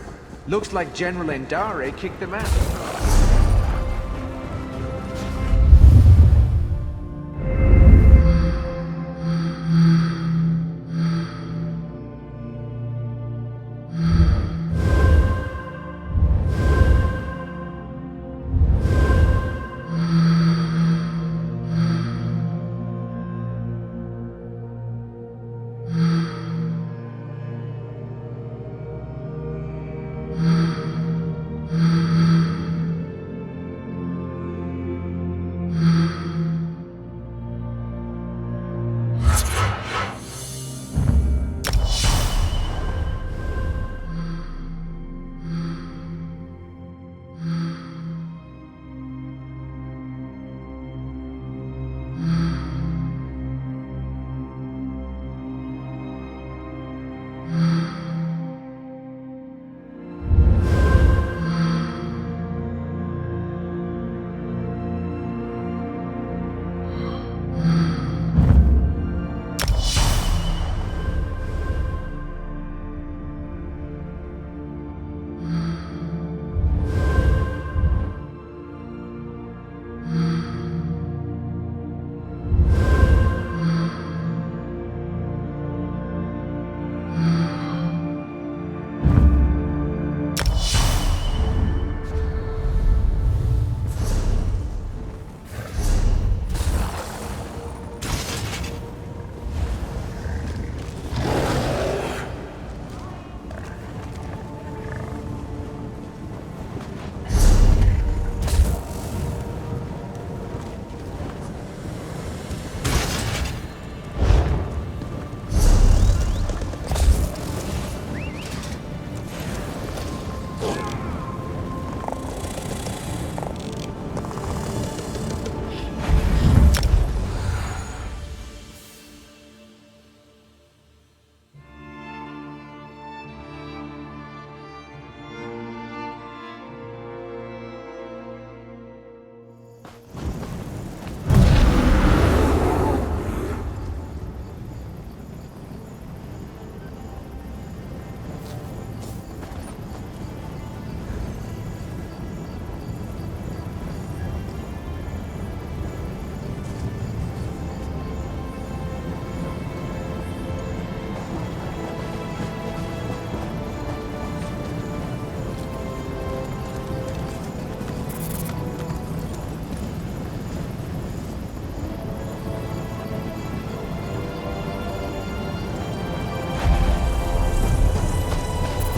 Speaker 14: Looks like General Endare kicked them out.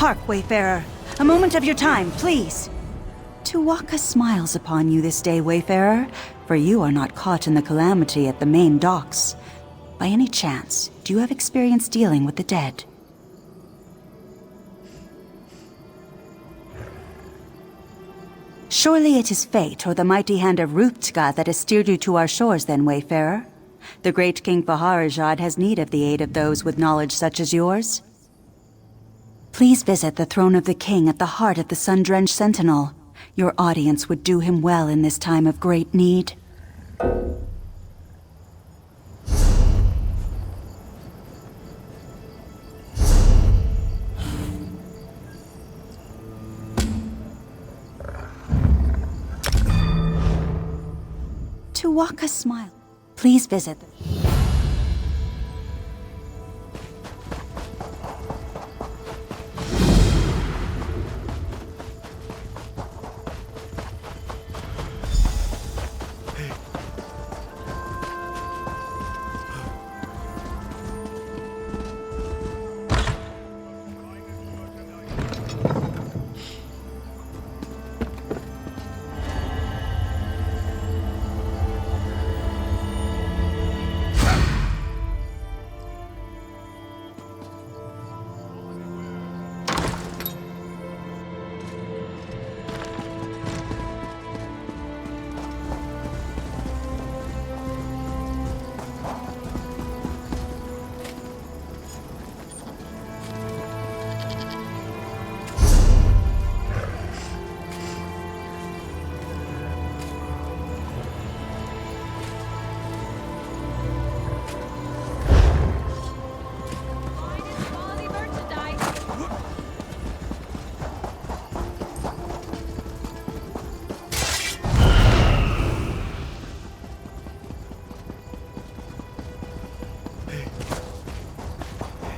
Speaker 15: Hark, Wayfarer. A moment of your time, please. Tuwaka smiles upon you this day, Wayfarer, for you are not caught in the calamity at the main docks. By any chance, do you have experience dealing with the dead? Surely it is fate or the mighty hand of Ruptka that has steered you to our shores then, Wayfarer. The great King Faharajad has need of the aid of those with knowledge such as yours. Please visit the throne of the king at the heart of the sun-drenched Sentinel. Your audience would do him well in this time of great need. Tuwaka smile. Please visit.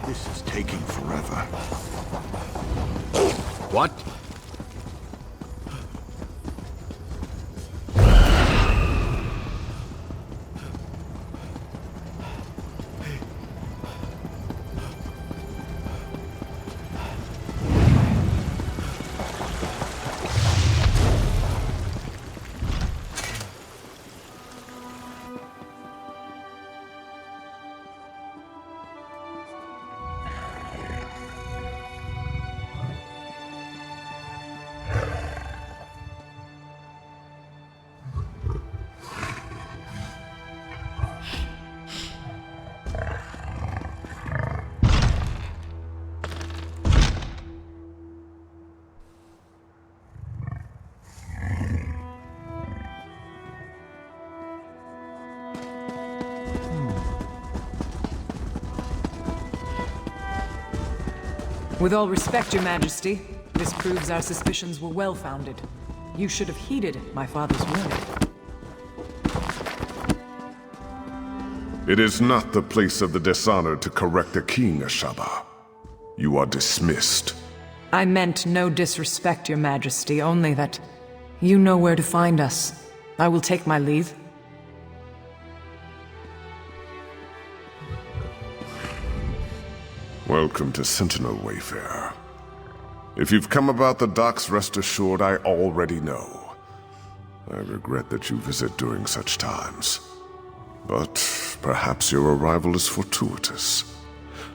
Speaker 13: This is taking forever.
Speaker 10: What?
Speaker 16: With all respect, Your Majesty, this proves our suspicions were well-founded. You should have heeded my father's warning.
Speaker 17: It is not the place of the dishonored to correct a king, Ashaba. You are dismissed.
Speaker 16: I meant no disrespect, Your Majesty, only that you know where to find us. I will take my leave.
Speaker 17: Welcome to Sentinel, Wayfarer. If you've come about the docks, rest assured I already know. I regret that you visit during such times. But perhaps your arrival is fortuitous.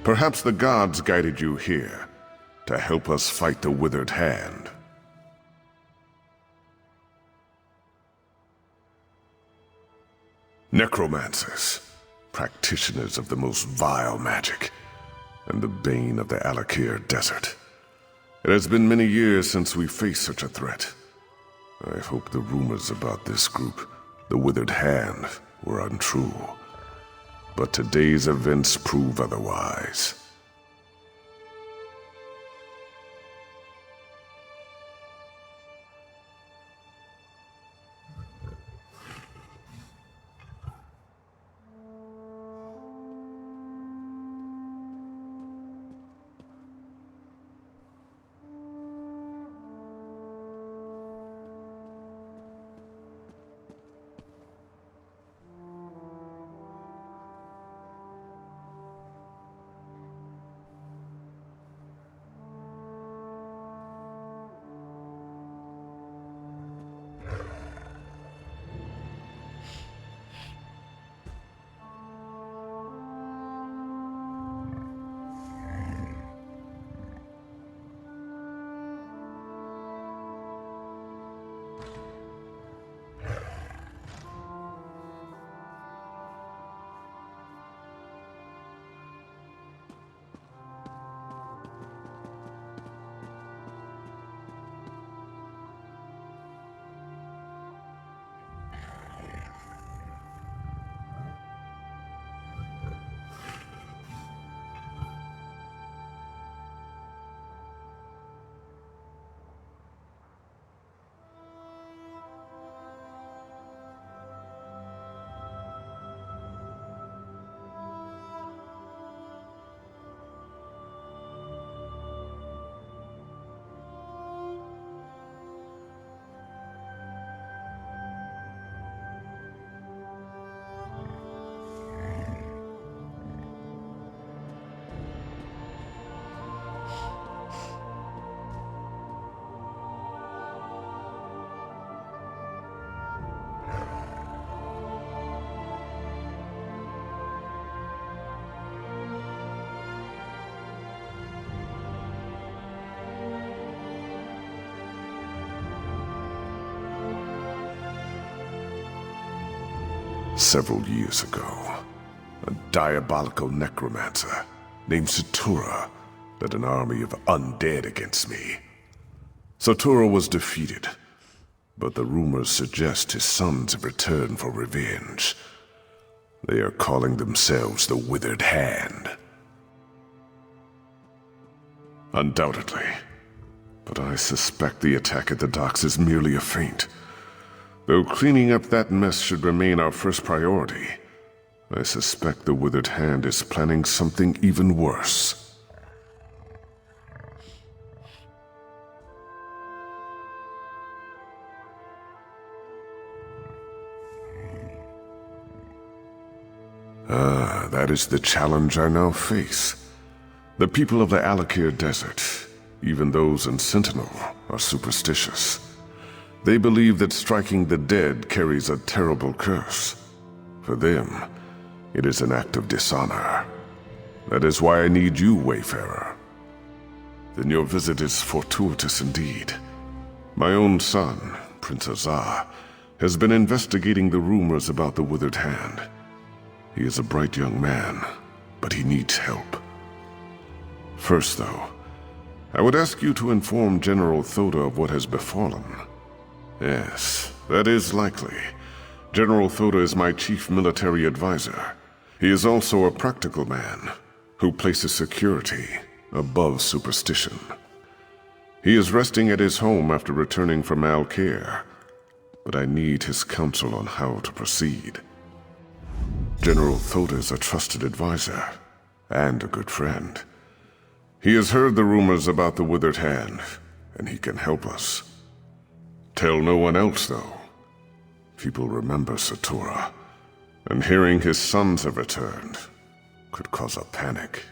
Speaker 17: Perhaps the gods guided you here to help us fight the Withered Hand. Necromancers, practitioners of the most vile magic, and the bane of the Alakir Desert. It has been many years since we faced such a threat. I hope the rumors about this group, the Withered Hand, were untrue. But today's events prove otherwise. Several years ago, a diabolical necromancer named Satura led an army of undead against me. Satura was defeated, but the rumors suggest his sons have returned for revenge. They are calling themselves the Withered Hand. Undoubtedly. But I suspect the attack at the docks is merely a feint. Though cleaning up that mess should remain our first priority, I suspect the Withered Hand is planning something even worse. That is the challenge I now face. The people of the Alakir Desert, even those in Sentinel, are superstitious. They believe that striking the dead carries a terrible curse. For them, it is an act of dishonor. That is why I need you, Wayfarer. Then your visit is fortuitous indeed. My own son, Prince Azar, has been investigating the rumors about the Withered Hand. He is a bright young man, but he needs help. First, though, I would ask you to inform General Thoda of what has befallen. Yes, that is likely. General Thoda is my chief military advisor. He is also a practical man who places security above superstition. He is resting at his home after returning from Alkir, but I need his counsel on how to proceed. General Thoda is a trusted advisor and a good friend. He has heard the rumors about the Withered Hand, and he can help us. Tell no one else, though. People remember Satura, and hearing his sons have returned could cause a panic.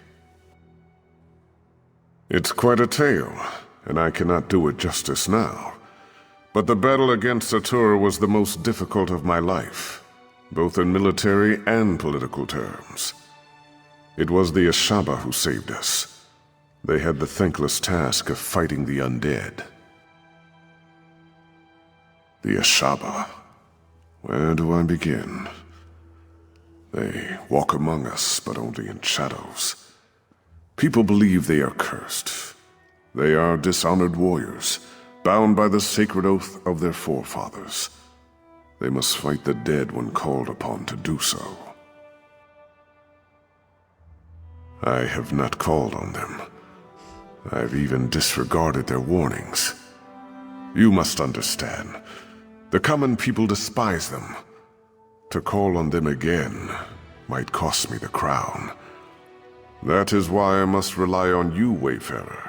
Speaker 17: It's quite a tale, and I cannot do it justice now. But the battle against Satura was the most difficult of my life, both in military and political terms. It was the Ashaba who saved us. They had the thankless task of fighting the undead. The Ashaba. Where do I begin? They walk among us, but only in shadows. People believe they are cursed. They are dishonored warriors, bound by the sacred oath of their forefathers. They must fight the dead when called upon to do so. I have not called on them. I've even disregarded their warnings. You must understand, the common people despise them. To call on them again might cost me the crown. That is why I must rely on you, Wayfarer.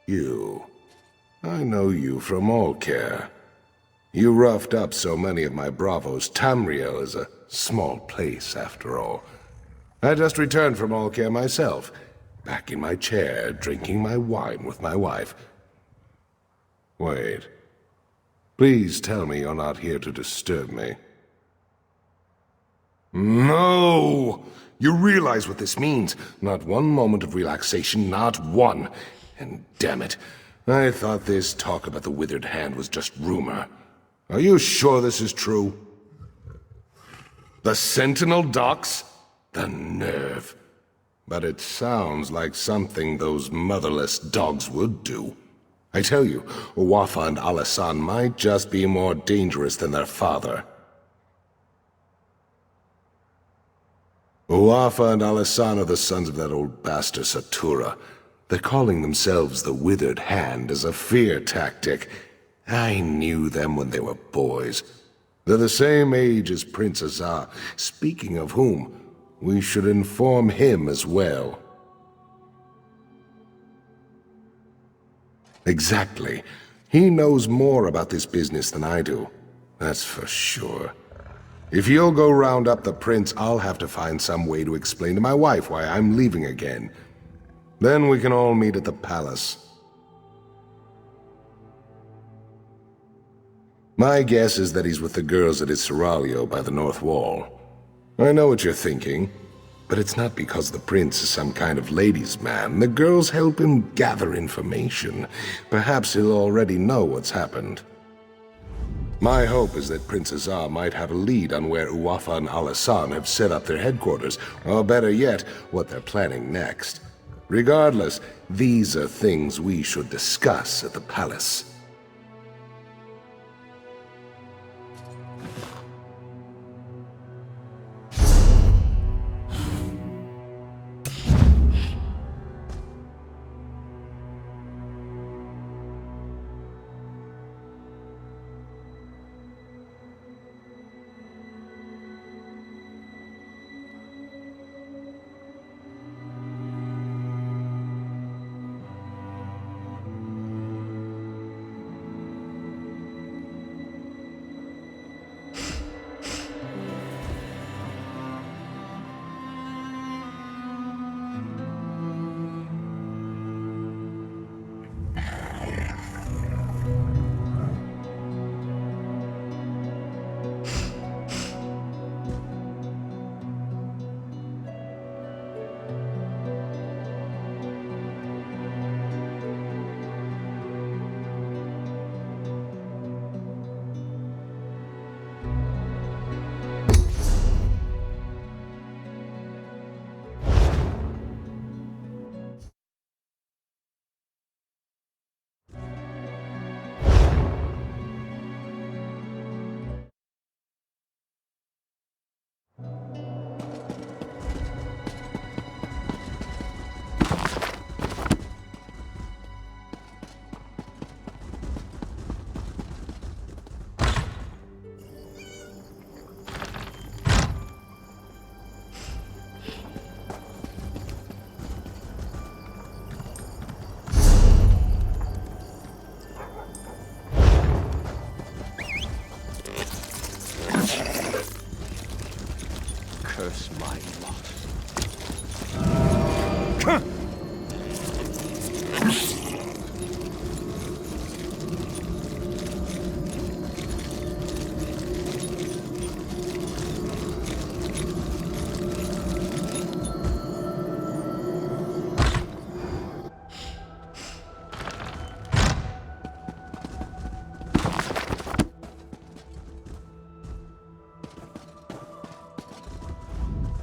Speaker 10: You. I know you from Alkir. You roughed up so many of my bravos. Tamriel is a small place, after all. I just returned from Alkir myself, back in my chair, drinking my wine with my wife. Wait. Please tell me you're not here to disturb me. No! You realize what this means. Not one moment of relaxation, not one. And damn it, I thought this talk about the Withered Hand was just rumor. Are you sure this is true? The Sentinel docks? The nerve. But it sounds like something those motherless dogs would do. I tell you, Wafa and Alasan might just be more dangerous than their father. Uafa and Alasan are the sons of that old bastard Satura. They're calling themselves the Withered Hand as a fear tactic. I knew them when they were boys. They're the same age as Prince Azar. Speaking of whom, we should inform him as well. Exactly. He knows more about this business than I do. That's for sure. If you'll go round up the prince, I'll have to find some way to explain to my wife why I'm leaving again. Then we can all meet at the palace. My guess is that he's with the girls at his seraglio by the north wall. I know what you're thinking, but it's not because the prince is some kind of ladies' man. The girls help him gather information. Perhaps he'll already know what's happened. My hope is that Prince Azar might have a lead on where Uafa and Alasan have set up their headquarters, or better yet, what they're planning next. Regardless, these are things we should discuss at the palace.
Speaker 18: Curse my lot.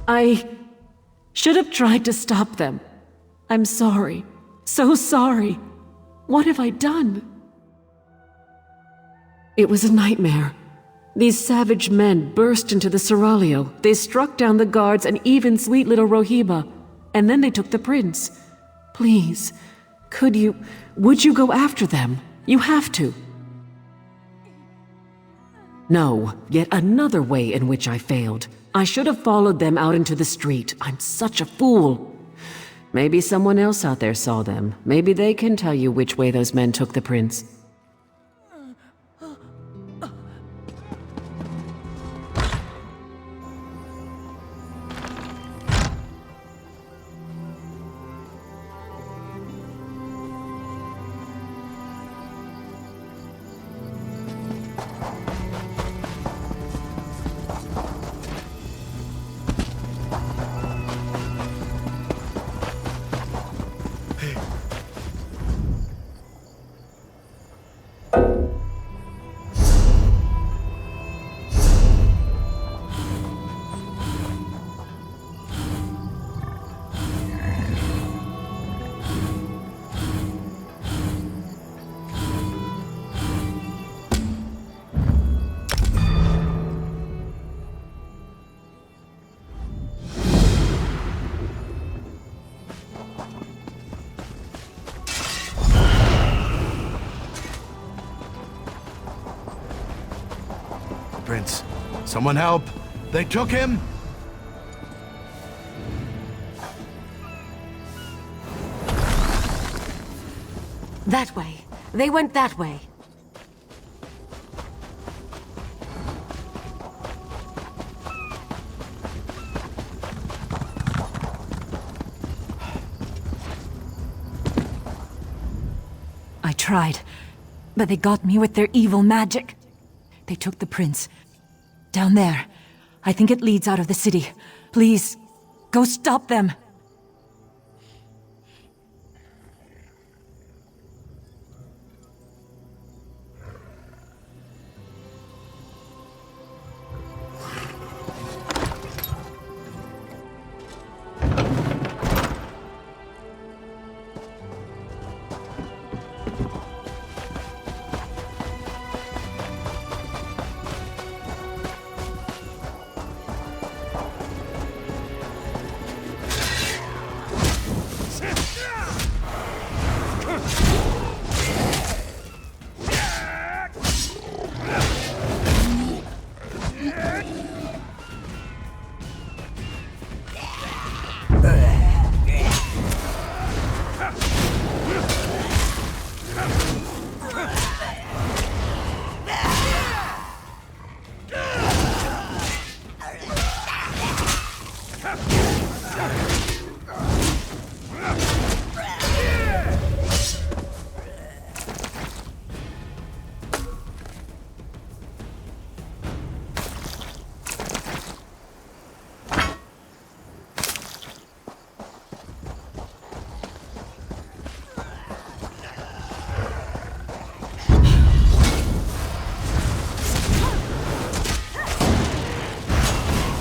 Speaker 19: I should have tried to stop them. I'm sorry. So sorry. What have I done? It was a nightmare. These savage men burst into the seraglio. They struck down the guards and even sweet little Rohiba. And then they took the prince. Please, would you go after them? You have to. No, yet another way in which I failed. I should have followed them out into the street. I'm such a fool. Maybe someone else out there saw them. Maybe they can tell you which way those men took the prince.
Speaker 11: Someone help! They took him!
Speaker 20: That way. They went that way.
Speaker 21: I tried, but they got me with their evil magic. They took the prince. Down there. I think it leads out of the city. Please, go stop them.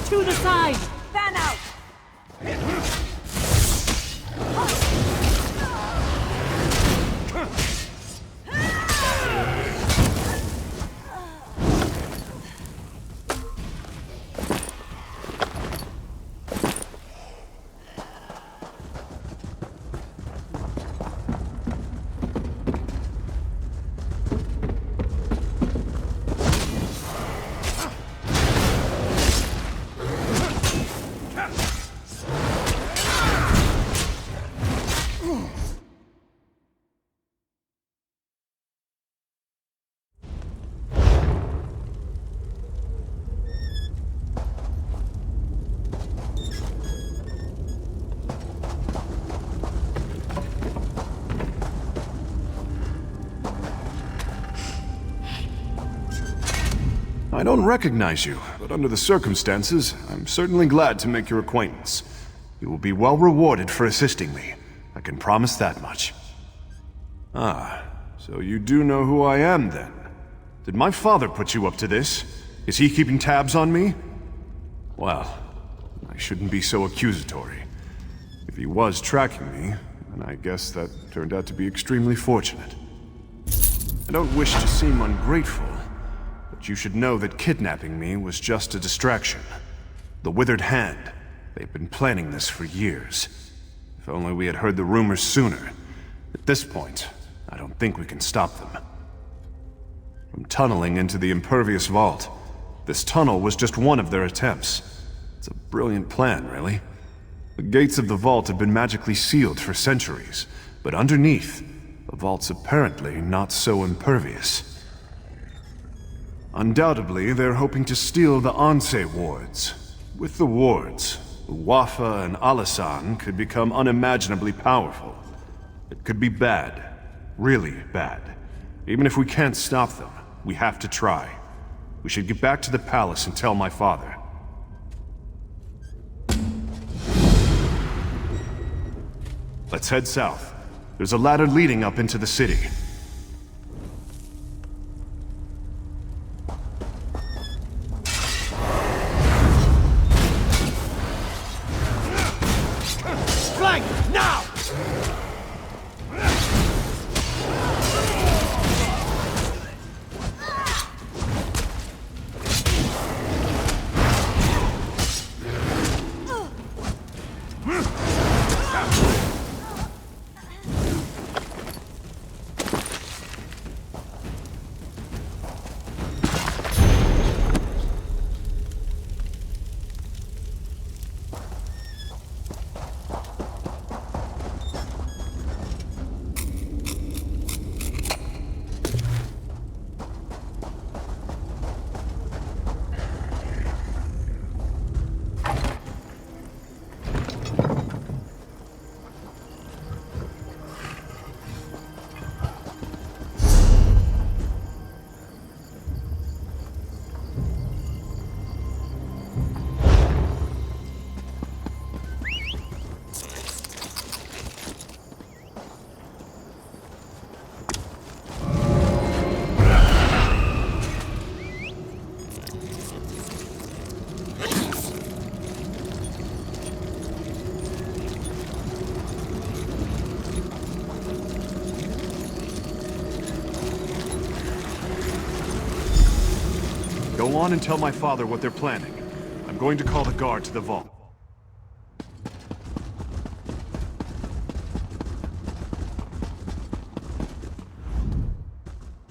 Speaker 20: To the side! Fan out!
Speaker 22: I don't recognize you, but under the circumstances, I'm certainly glad to make your acquaintance. You will be well rewarded for assisting me. I can promise that much. Ah, so you do know who I am, then? Did my father put you up to this? Is he keeping tabs on me? Well, I shouldn't be so accusatory. If he was tracking me, then I guess that turned out to be extremely fortunate. I don't wish to seem ungrateful, but you should know that kidnapping me was just a distraction. The Withered Hand. They've been planning this for years. If only we had heard the rumors sooner. At this point, I don't think we can stop them. From tunneling into the impervious vault, this tunnel was just one of their attempts. It's a brilliant plan, really. The gates of the vault have been magically sealed for centuries, but underneath, the vault's apparently not so impervious. Undoubtedly, they're hoping to steal the Anse wards. With the wards, Wafa and Alasan could become unimaginably powerful. It could be bad. Really bad. Even if we can't stop them, we have to try. We should get back to the palace and tell my father. Let's head south. There's a ladder leading up into the city.
Speaker 13: Flank, now!
Speaker 22: Go on and tell my father what they're planning. I'm going to call the guard to the vault.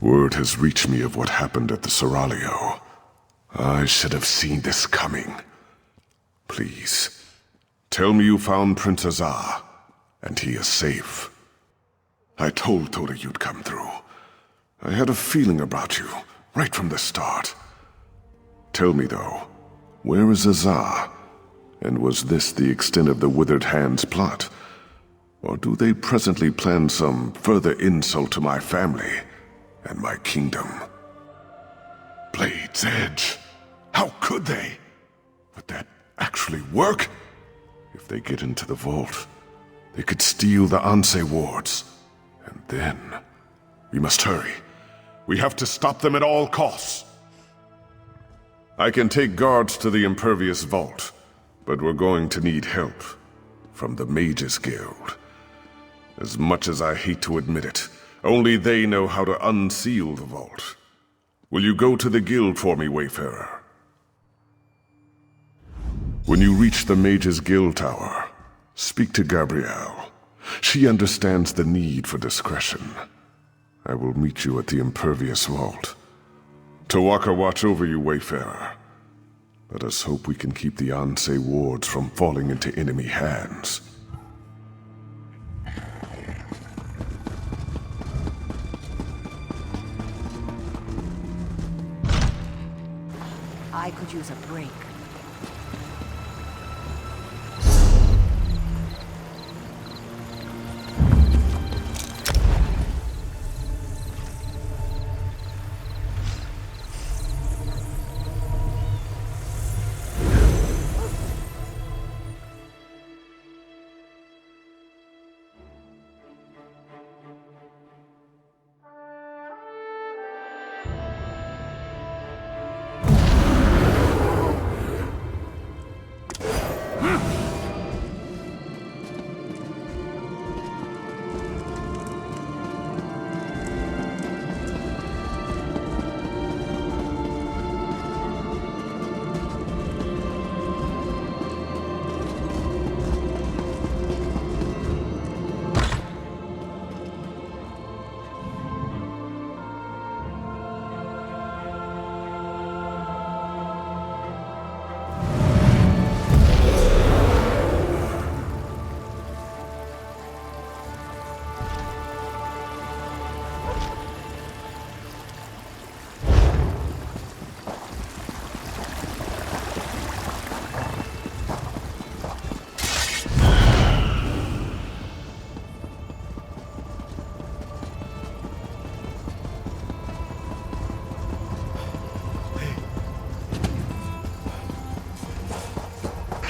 Speaker 17: Word has reached me of what happened at the Seraglio. I should have seen this coming. Please, tell me you found Prince Azar, and he is safe. I told Toda you'd come through. I had a feeling about you, right from the start. Tell me though, where is Azar? And was this the extent of the Withered Hand's plot? Or do they presently plan some further insult to my family and my kingdom? Blade's Edge. How could they? Would that actually work? If they get into the vault, they could steal the Anse wards. And then... we must hurry. We have to stop them at all costs. I can take guards to the Impervious Vault, but we're going to need help from the Mages Guild. As much as I hate to admit it, only they know how to unseal the vault. Will you go to the guild for me, Wayfarer? When you reach the Mages Guild Tower, speak to Gabrielle. She understands the need for discretion. I will meet you at the Impervious Vault. Tawaka watch over you, Wayfarer. Let us hope we can keep the Anse wards from falling into enemy hands.
Speaker 21: I could use a break.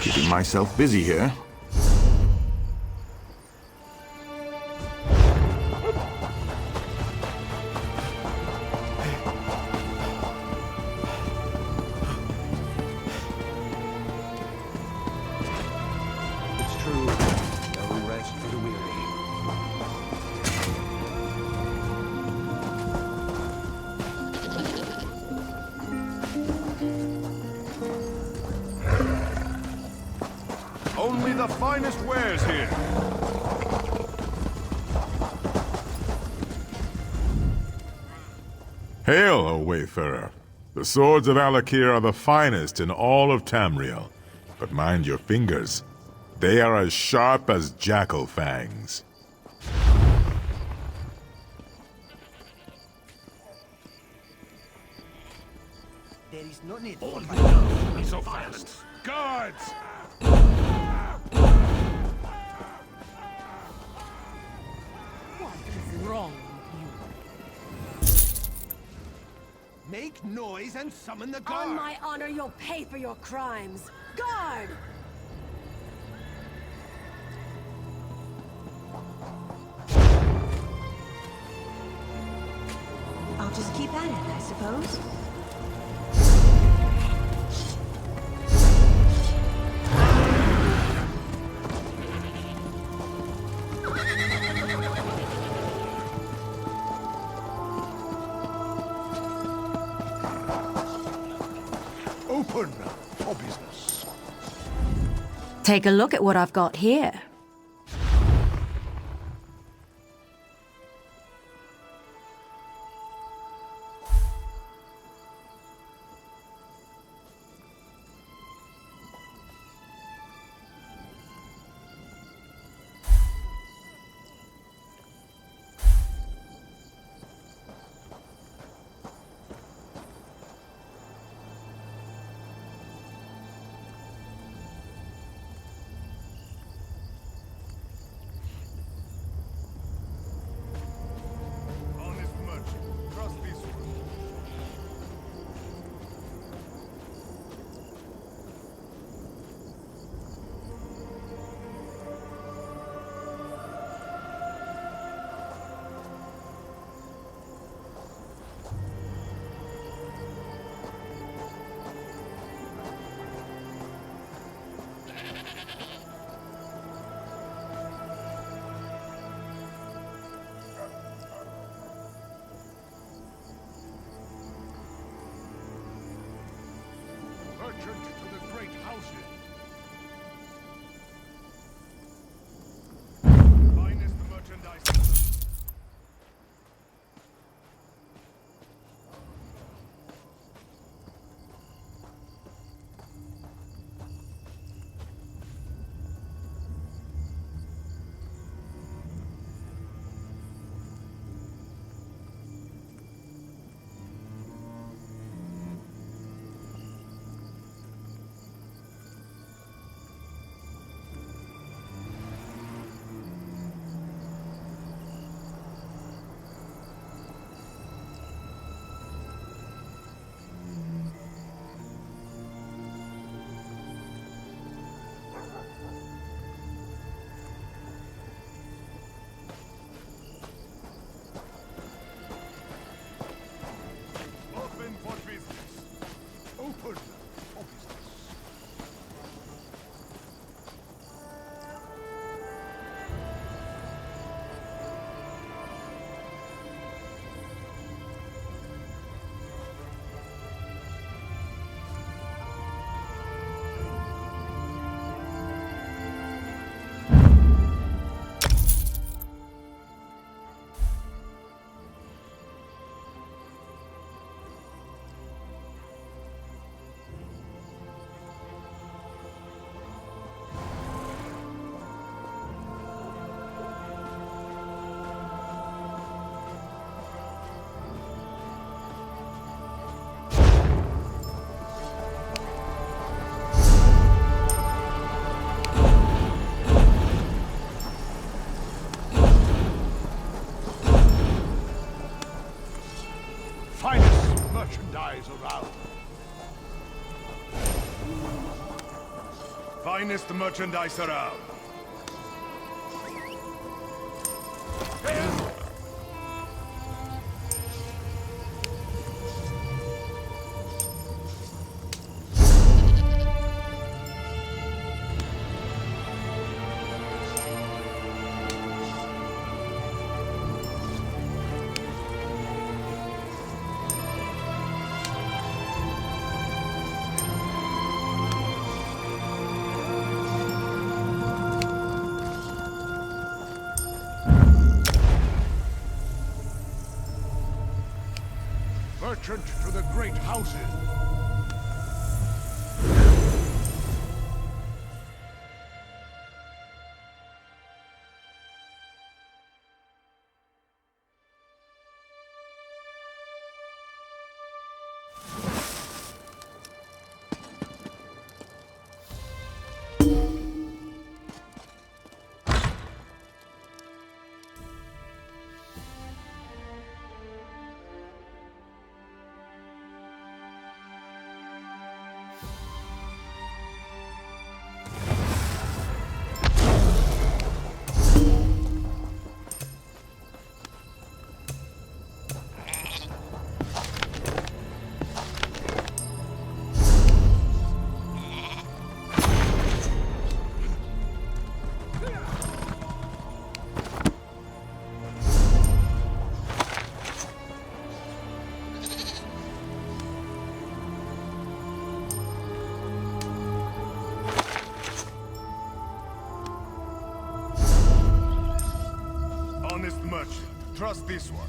Speaker 2: Keeping myself busy here.
Speaker 18: It's true. No rest for the weary.
Speaker 22: Only the finest wares here.
Speaker 3: Hail, O Wayfarer. The swords of Alakir are the finest in all of Tamriel. But mind your fingers. They are as sharp as jackal fangs.
Speaker 13: There is no need for
Speaker 10: So fast. Guards!
Speaker 20: What is wrong with you?
Speaker 13: Make noise and summon the guard.
Speaker 20: On my honor, you'll pay for your crimes. Guard!
Speaker 15: I'll just keep at it, I suppose.
Speaker 21: Take a look at what I've got here.
Speaker 1: Merchant to the great houses. Finest merchandise. Open for business. Open for business. Finest merchandise around. Finest merchandise around. Merchant to the great houses.
Speaker 2: merchant. Trust this one.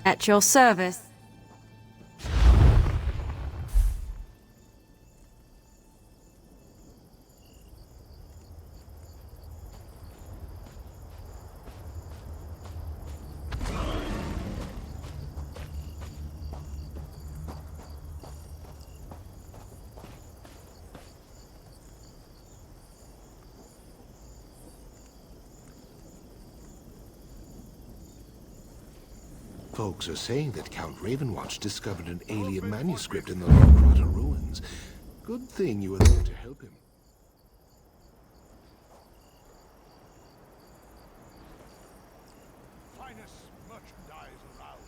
Speaker 21: At your service.
Speaker 10: Folks are saying that Count Ravenwatch discovered an alien manuscript in the Lokrata ruins. Good thing you were there to help him.
Speaker 2: Finest merchandise around.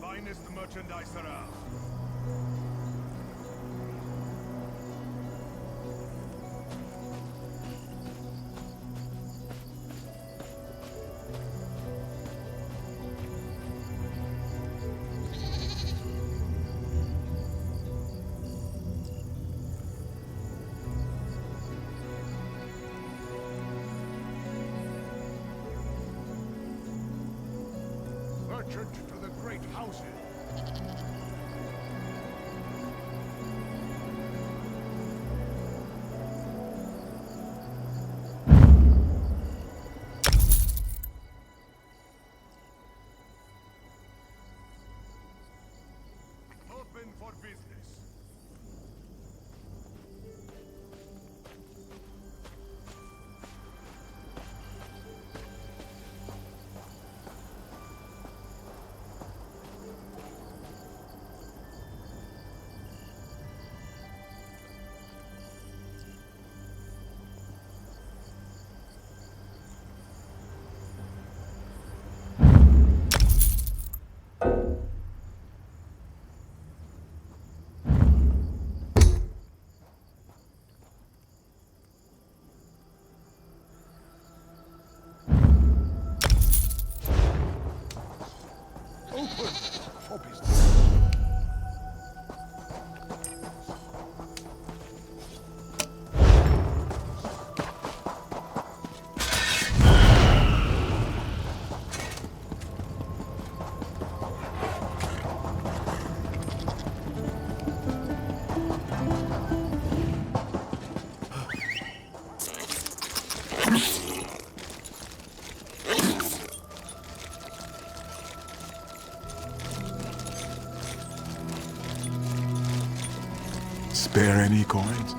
Speaker 2: Finest merchandise around. Merchant to the great houses. Open for business. Open for business.
Speaker 3: Spare any coins?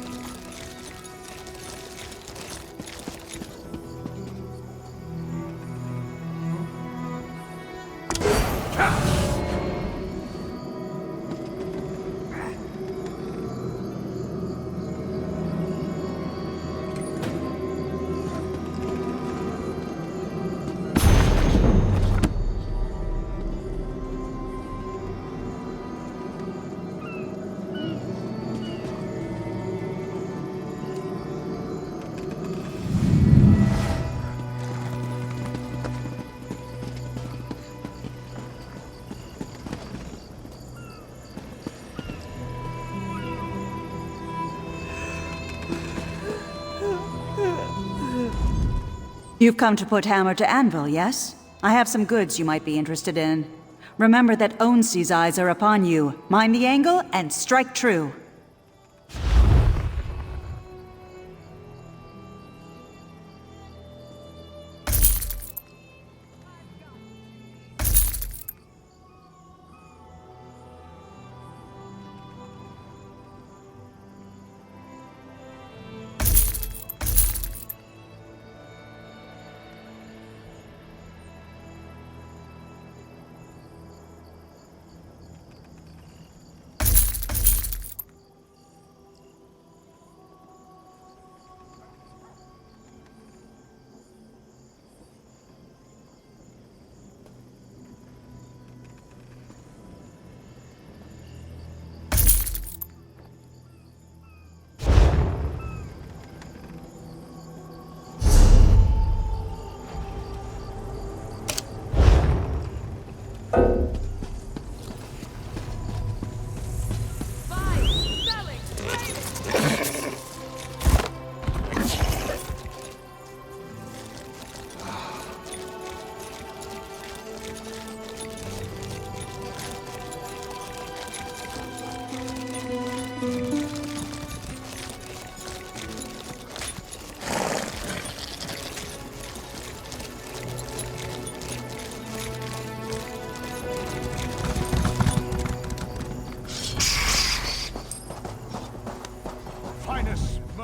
Speaker 15: You've come to put hammer to anvil, yes? I have some goods you might be interested in. Remember that Onsi's eyes are upon you. Mind the angle and strike true.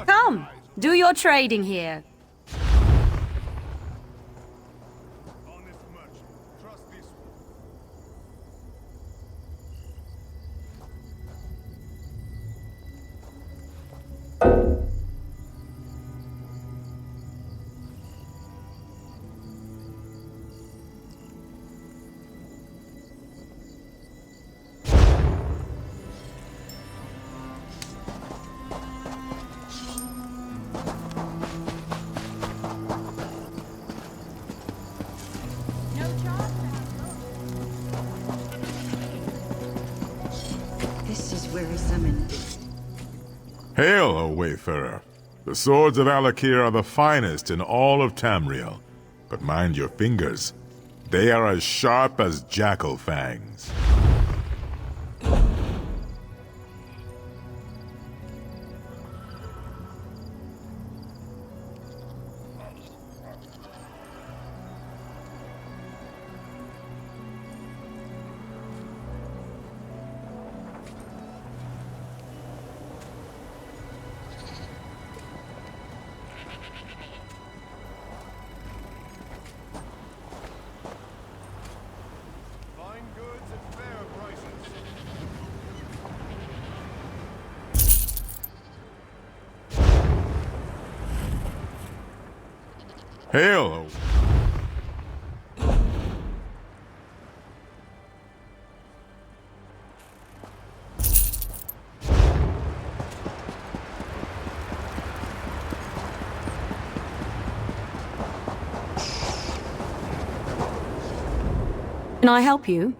Speaker 8: Come, do your trading here.
Speaker 15: This is where he summoned.
Speaker 3: Hail, O Wayfarer! The swords of Alakir are the finest in all of Tamriel. But mind your fingers. They are as sharp as jackal fangs. Hail!
Speaker 8: Can I help you?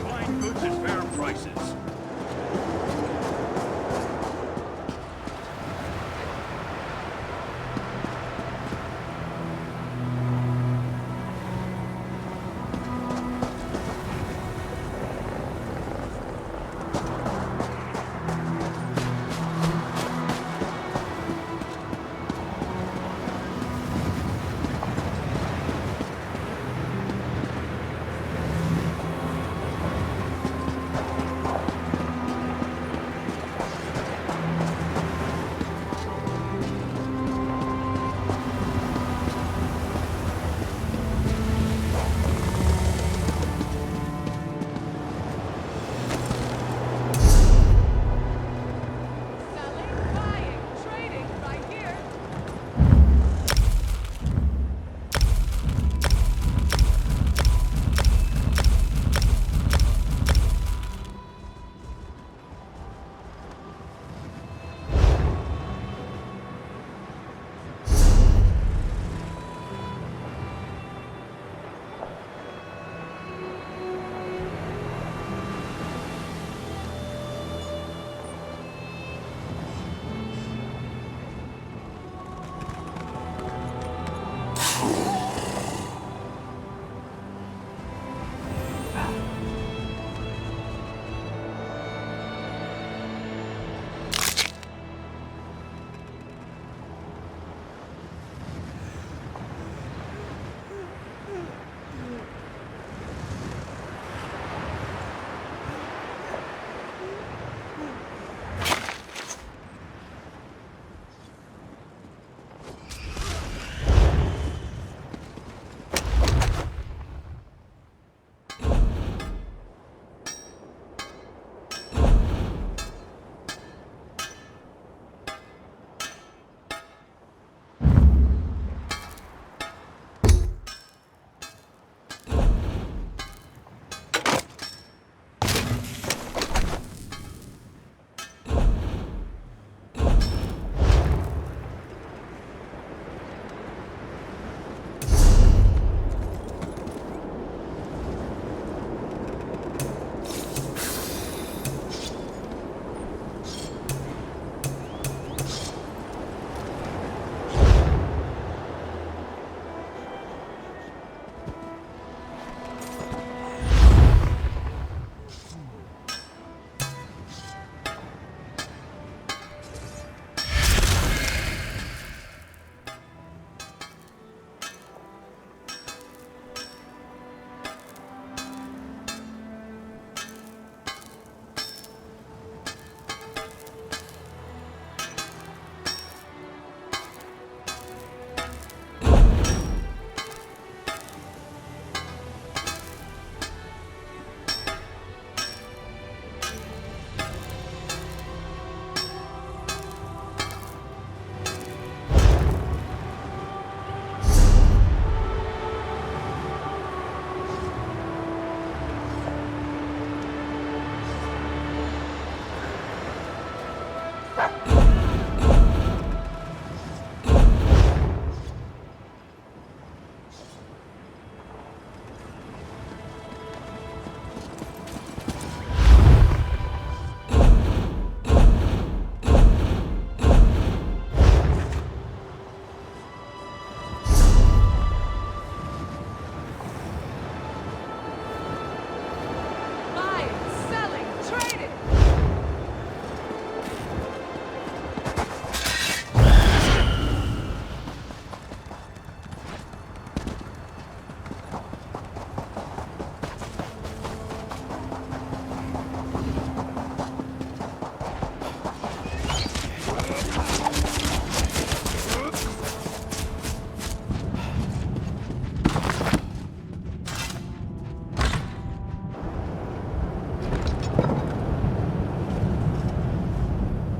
Speaker 2: Fine goods at fair prices.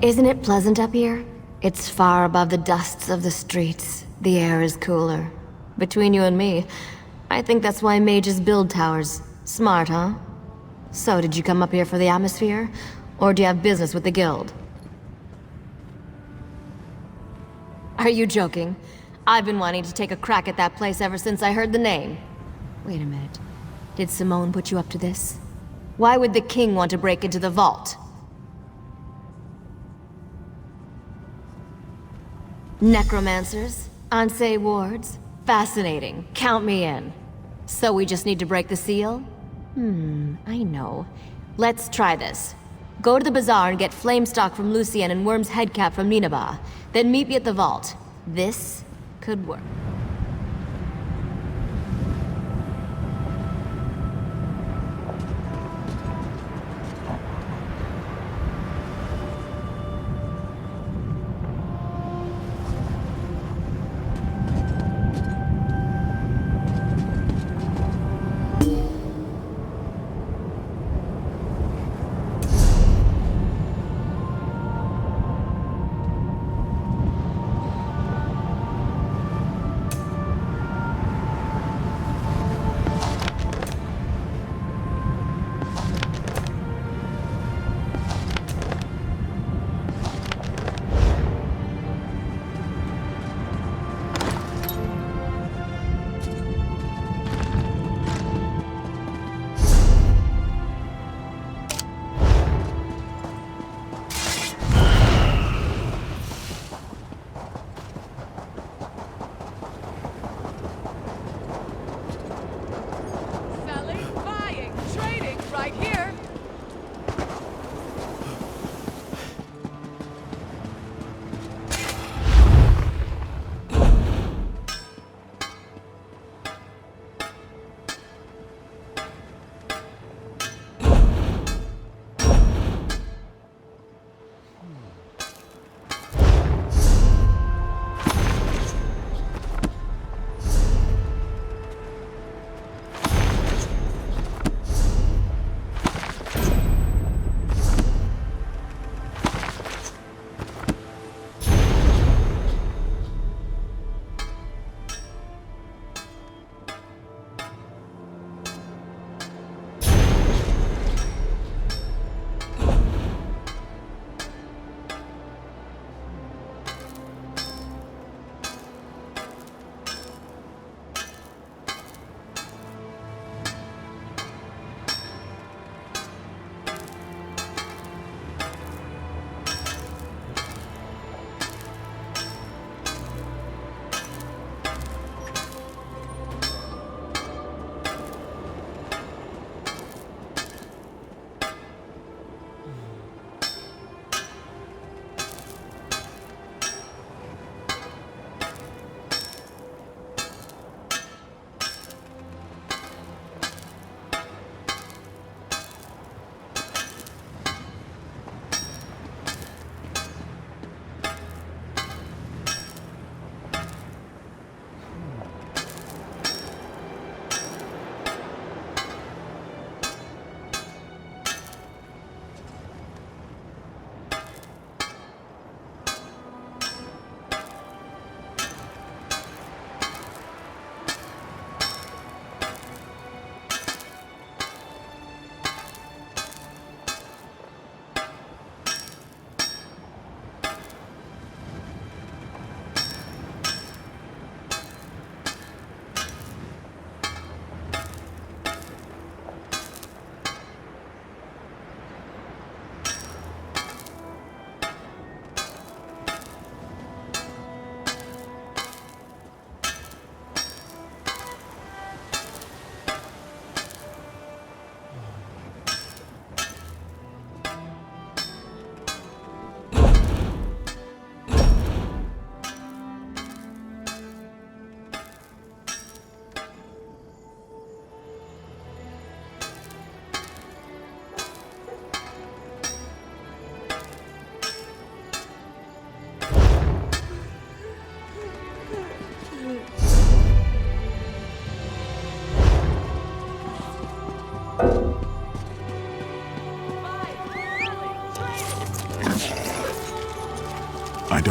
Speaker 6: Isn't it pleasant up here? It's far above the dusts of the streets. The air is cooler. Between you and me, I think that's why mages build towers. Smart, huh? So, did you come up here for the atmosphere? Or do you have business with the guild? Are you joking? I've been wanting to take a crack at that place ever since I heard the name. Wait a minute. Did Simone put you up to this? Why would the king want to break into the vault? Necromancers? Ansei wards? Fascinating. Count me in. So we just need to break the seal? I know. Let's try this. Go to the bazaar and get flamestock from Lucien and Worm's headcap from Nineveh. Then meet me at the vault. This could work.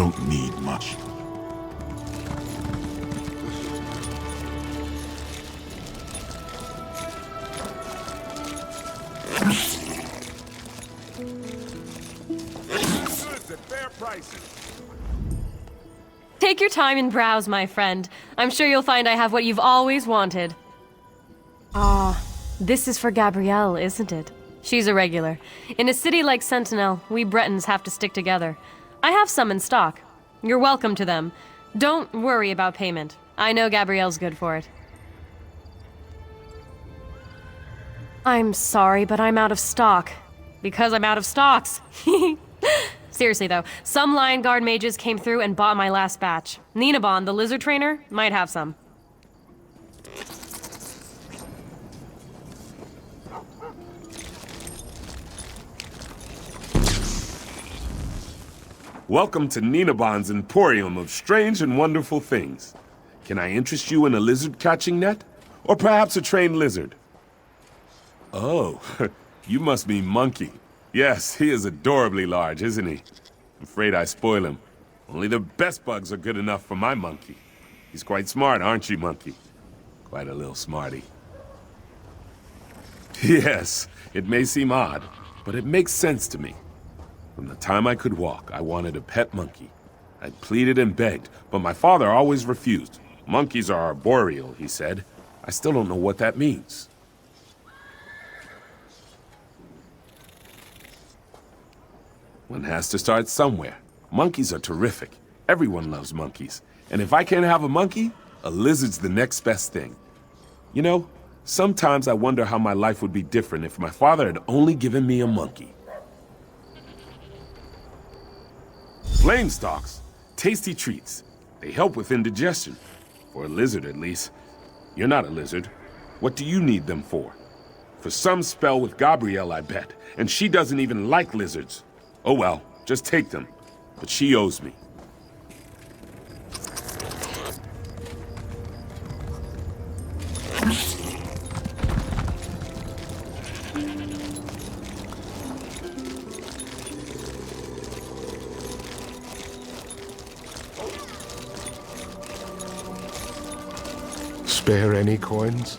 Speaker 3: don't need much.
Speaker 2: Goods at fair prices.
Speaker 7: Take your time and browse, my friend. I'm sure you'll find I have what you've always wanted. Ah, this is for Gabrielle, isn't it? She's a regular. In a city like Sentinel, we Bretons have to stick together. I have some in stock. You're welcome to them. Don't worry about payment. I know Gabrielle's good for it. I'm sorry, but I'm out of stock. Because I'm out of stocks. Seriously though, some Lion Guard mages came through and bought my last batch. Ninabon, the lizard trainer, might have some.
Speaker 9: Welcome to Ninabon's Emporium of strange and wonderful things. Can I interest you in a lizard catching net? Or perhaps a trained lizard? Oh, you must mean Monkey. Yes, he is adorably large, isn't he? I'm afraid I spoil him. Only the best bugs are good enough for my Monkey. He's quite smart, aren't you, Monkey? Quite a little smarty. Yes, it may seem odd, but it makes sense to me. From the time I could walk, I wanted a pet monkey. I pleaded and begged, but my father always refused. Monkeys are arboreal, he said. I still don't know what that means. One has to start somewhere. Monkeys are terrific. Everyone loves monkeys. And if I can't have a monkey, a lizard's the next best thing. You know, sometimes I wonder how my life would be different if my father had only given me a monkey. Flame stalks. Tasty treats. They help with indigestion. For a lizard, at least. You're not a lizard. What do you need them for? For some spell with Gabrielle, I bet. And she doesn't even like lizards. Oh well, just take them. But she owes me.
Speaker 10: Spare any coins?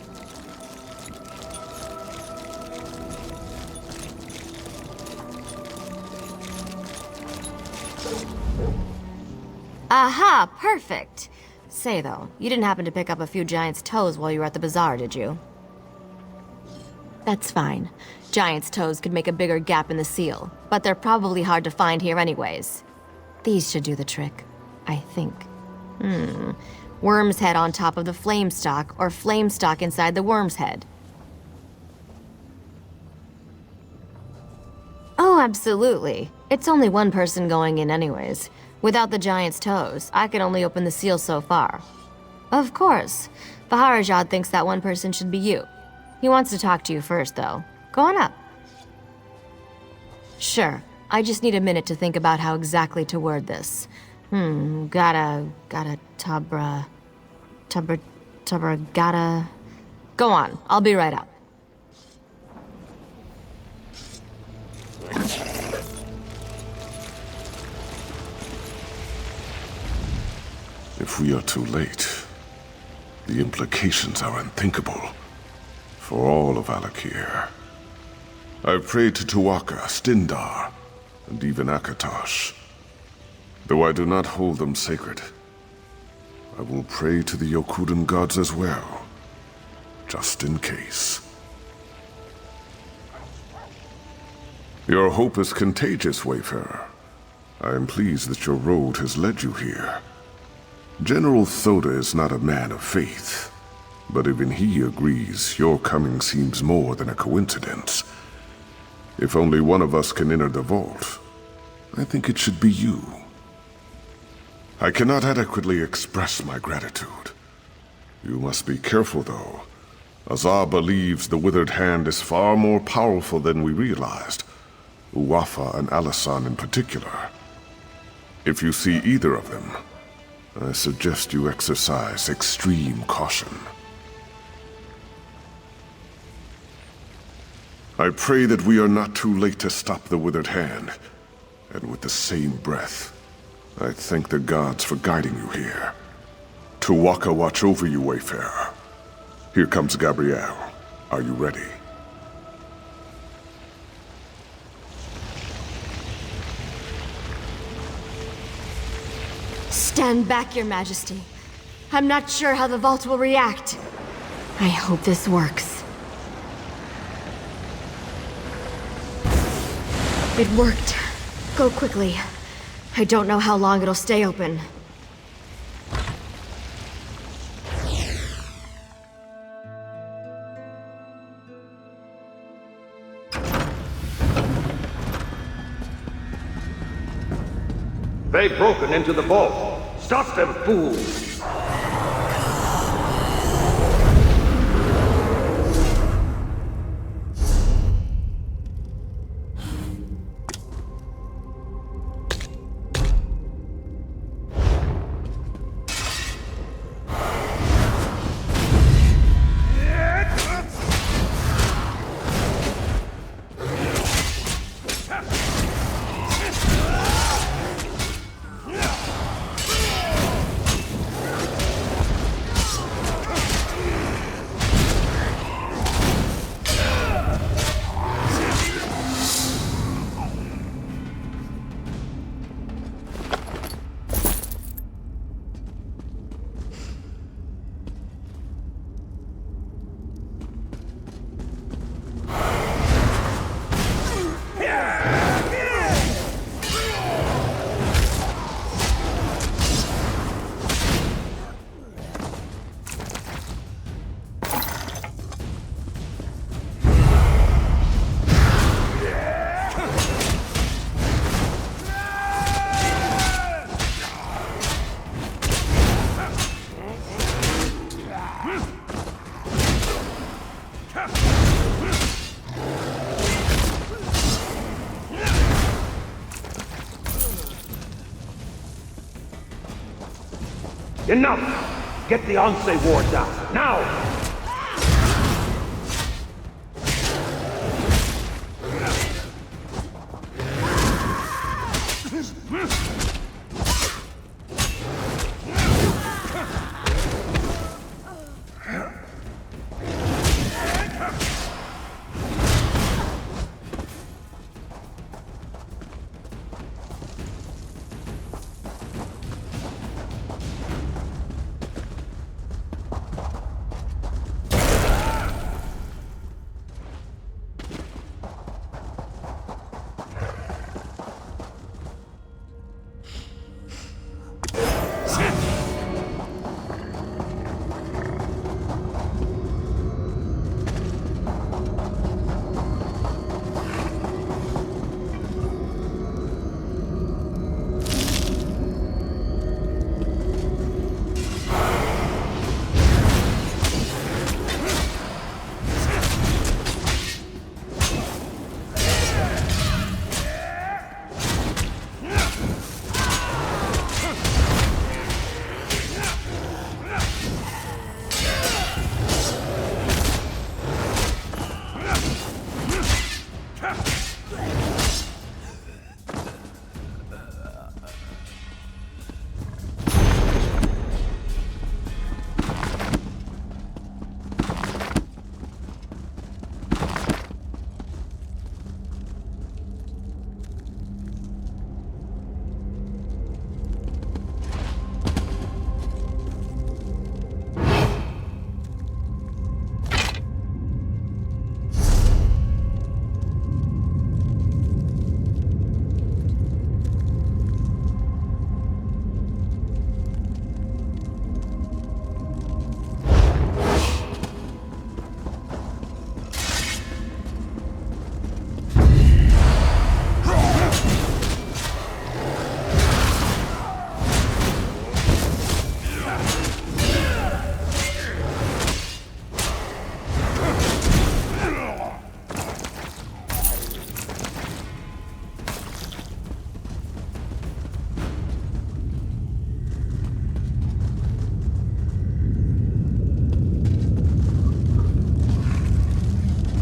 Speaker 6: Aha, perfect. Say though, you didn't happen to pick up a few giant's toes while you were at the bazaar, did you? That's fine. Giant's toes could make a bigger gap in the seal, but they're probably hard to find here anyways. These should do the trick, I think. Worm's head on top of the flame stalk, or flame stalk inside the worm's head. Oh, absolutely. It's only one person going in anyways. Without the giant's toes, I could only open the seal so far. Of course. Baharajad thinks that one person should be you. He wants to talk to you first, though. Go on up. Sure. I just need a minute to think about how exactly to word this. Gotta, gotta. Go on, I'll be right up.
Speaker 17: If we are too late, the implications are unthinkable for all of Alakir. I've prayed to Tuaka, Stindar, and even Akatosh. Though I do not hold them sacred, I will pray to the Yokudan gods as well, just in case. Your hope is contagious, Wayfarer. I am pleased that your road has led you here. General Thoda is not a man of faith, but even he agrees your coming seems more than a coincidence. If only one of us can enter the vault, I think it should be you. I cannot adequately express my gratitude. You must be careful, though. Azar believes the Withered Hand is far more powerful than we realized. Uwafa and Alasan in particular. If you see either of them, I suggest you exercise extreme caution. I pray that we are not too late to stop the Withered Hand, and with the same breath, I thank the gods for guiding you here. Tuwaka watch over you, Wayfarer. Here comes Gabrielle. Are you ready?
Speaker 6: Stand back, Your Majesty. I'm not sure how the vault will react. I hope this works. It worked. Go quickly. I don't know how long it'll stay open.
Speaker 18: They've broken into the vault. Stop them, fools! Enough! Get the Onse wards out, now!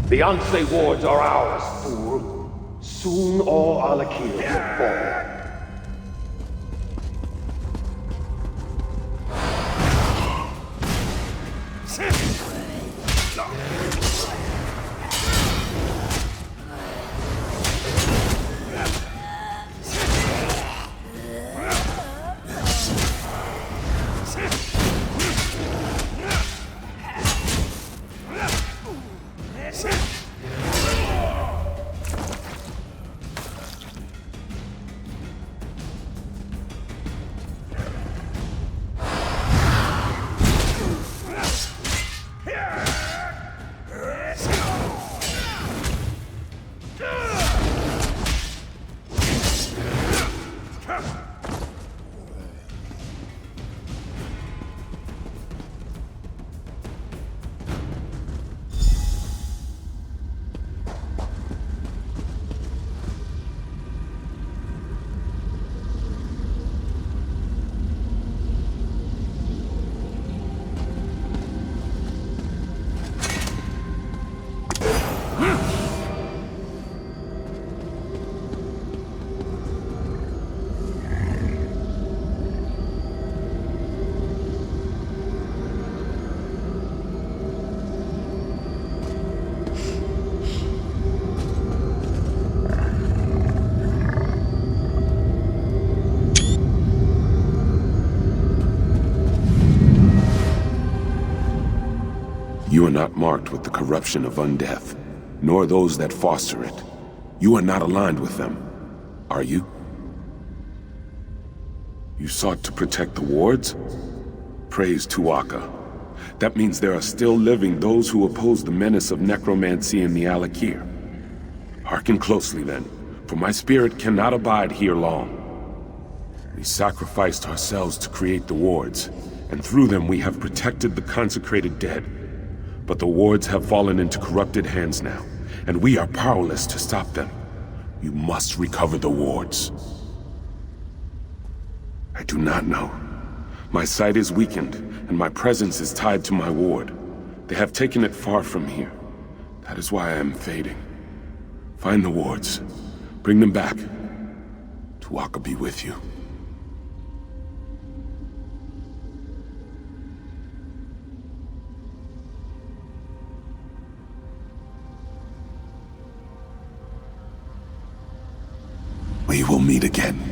Speaker 18: The Onse wards are ours, fool. Soon all Alakir will fall.
Speaker 9: You are not marked with the corruption of undeath, nor those that foster it. You are not aligned with them, are you? You sought to protect the wards? Praise Tuaka. That means there are still living those who oppose the menace of necromancy in the Alakir. Hearken closely then, for my spirit cannot abide here long. We sacrificed ourselves to create the wards, and through them we have protected the consecrated dead. But the wards have fallen into corrupted hands now, and we are powerless to stop them. You must recover the wards. I do not know. My sight is weakened, and my presence is tied to my ward. They have taken it far from here. That is why I am fading. Find the wards. Bring them back. Tuaka be with you. We will meet again.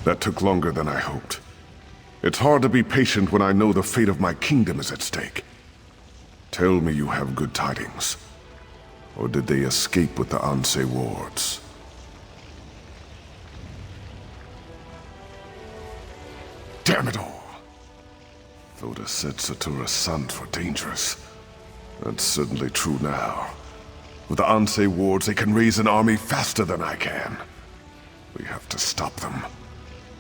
Speaker 17: That took longer than I hoped. It's hard to be patient when I know the fate of my kingdom is at stake. Tell me you have good tidings. Or did they escape with the Anse wards? Damn it all! Thoda said Satura's sons were dangerous. That's certainly true now. With the Anse wards, they can raise an army faster than I can. We have to stop them.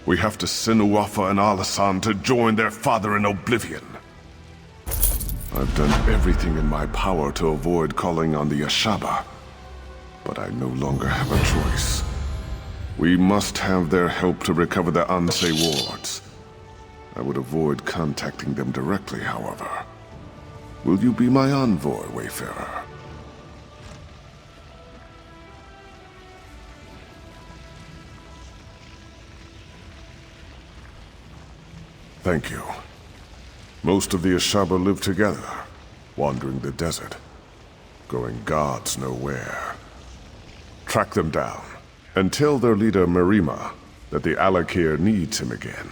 Speaker 17: We have to send Uwafa and Alasan to join their father in oblivion. I've done everything in my power to avoid calling on the Ashaba, but I no longer have a choice. We must have their help to recover the Anse wards. I would avoid contacting them directly, however. Will you be my envoy, Wayfarer? Thank you. Most of the Ashaba live together, wandering the desert, going gods know where. Track them down, and tell their leader Marima that the Alakir needs him again.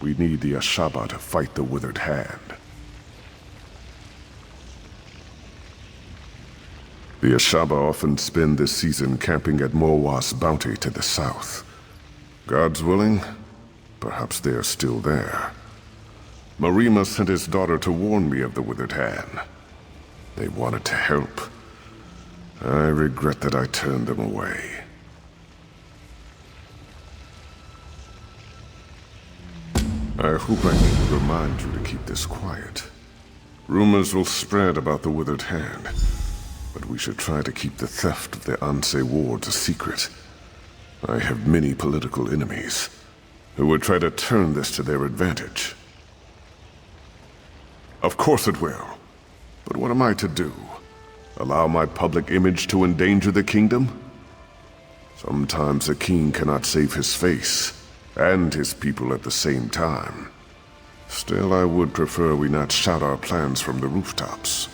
Speaker 17: We need the Ashaba to fight the Withered Hand. The Ashaba often spend this season camping at Morwa's bounty to the south. God's willing, perhaps they are still there. Marima sent his daughter to warn me of the Withered Hand. They wanted to help. I regret that I turned them away. I hope I need to remind you to keep this quiet. Rumors will spread about the Withered Hand, but we should try to keep the theft of the Anse wards a secret. I have many political enemies who would try to turn this to their advantage. Of course it will. But what am I to do? Allow my public image to endanger the kingdom? Sometimes a king cannot save his face and his people at the same time. Still, I would prefer we not shout our plans from the rooftops.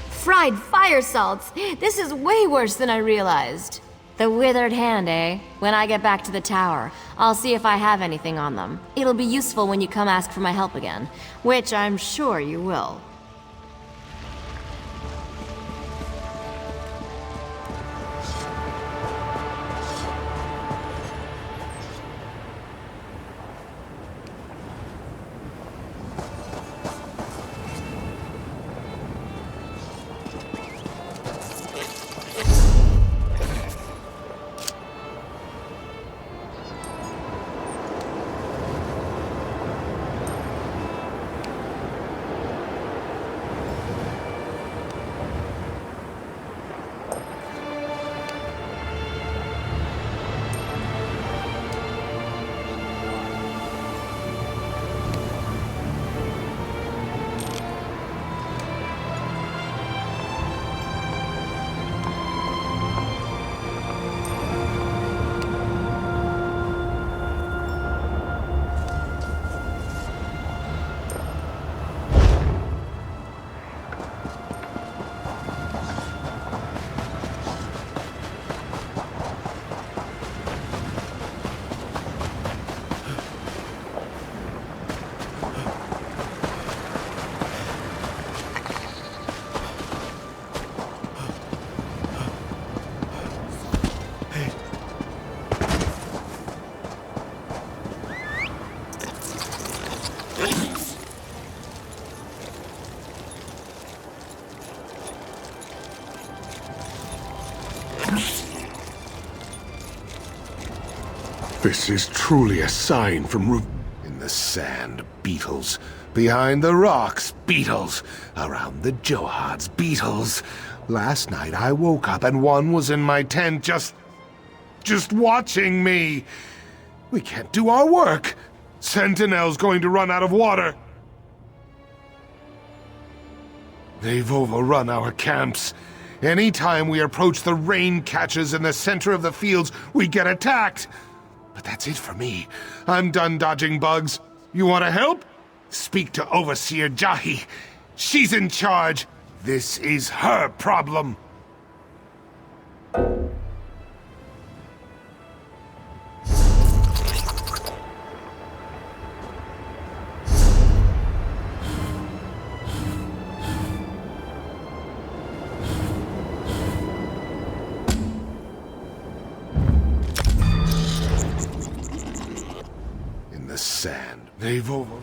Speaker 6: Fried fire salts! This is way worse than I realized. The Withered Hand, eh? When I get back to the tower, I'll see if I have anything on them. It'll be useful when you come ask for my help again, which I'm sure you will.
Speaker 10: This is truly a sign from roof. In the sand, beetles. Behind the rocks, beetles. Around the Johads, beetles. Last night I woke up and one was in my tent just watching me. We can't do our work. Sentinel's going to run out of water. They've overrun our camps. Anytime we approach the rain catches in the center of the fields, we get attacked. But that's it for me. I'm done dodging bugs. You want to help? Speak to Overseer Jahi. She's in charge. This is her problem. In the sand, they've over...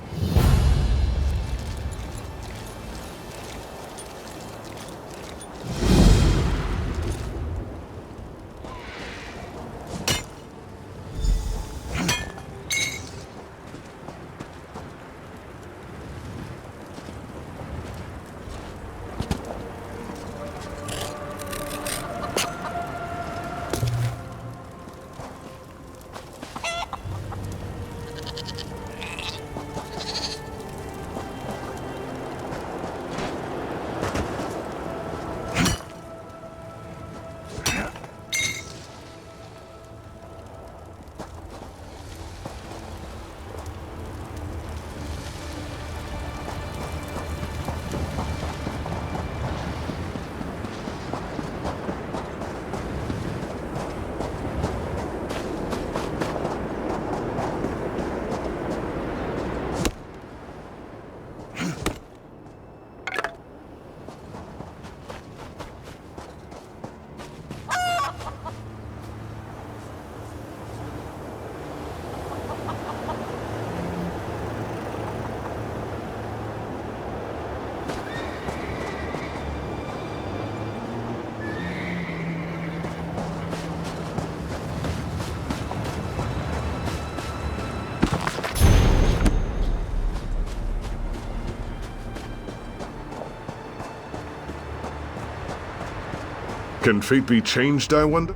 Speaker 17: Can fate be changed, I wonder?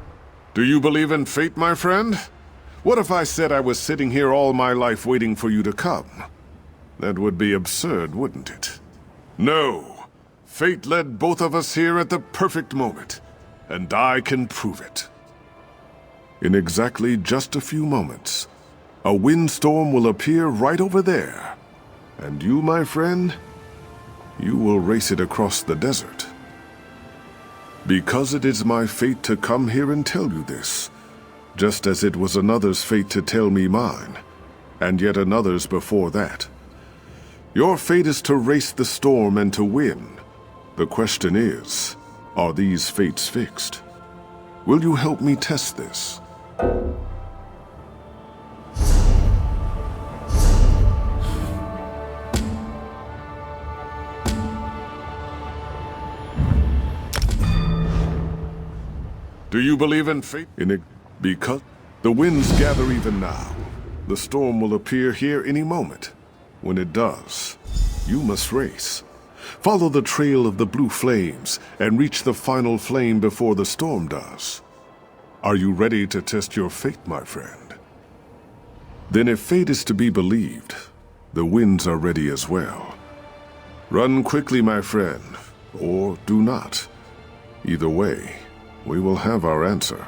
Speaker 17: Do you believe in fate, my friend? What if I said I was sitting here all my life waiting for you to come? That would be absurd, wouldn't it? No. Fate led both of us here at the perfect moment, and I can prove it. In exactly just a few moments, a windstorm will appear right over there. And you, my friend, you will race it across the desert. Because it is my fate to come here and tell you this, just as it was another's fate to tell me mine, and yet another's before that. Your fate is to race the storm and to win. The question is, are these fates fixed? Will you help me test this? Do you believe in fate? Because the winds gather even now. The storm will appear here any moment. When it does, you must race. Follow the trail of the blue flames and reach the final flame before the storm does. Are you ready to test your fate, my friend? Then if fate is to be believed, the winds are ready as well. Run quickly, my friend, or do not. Either way, we will have our answer.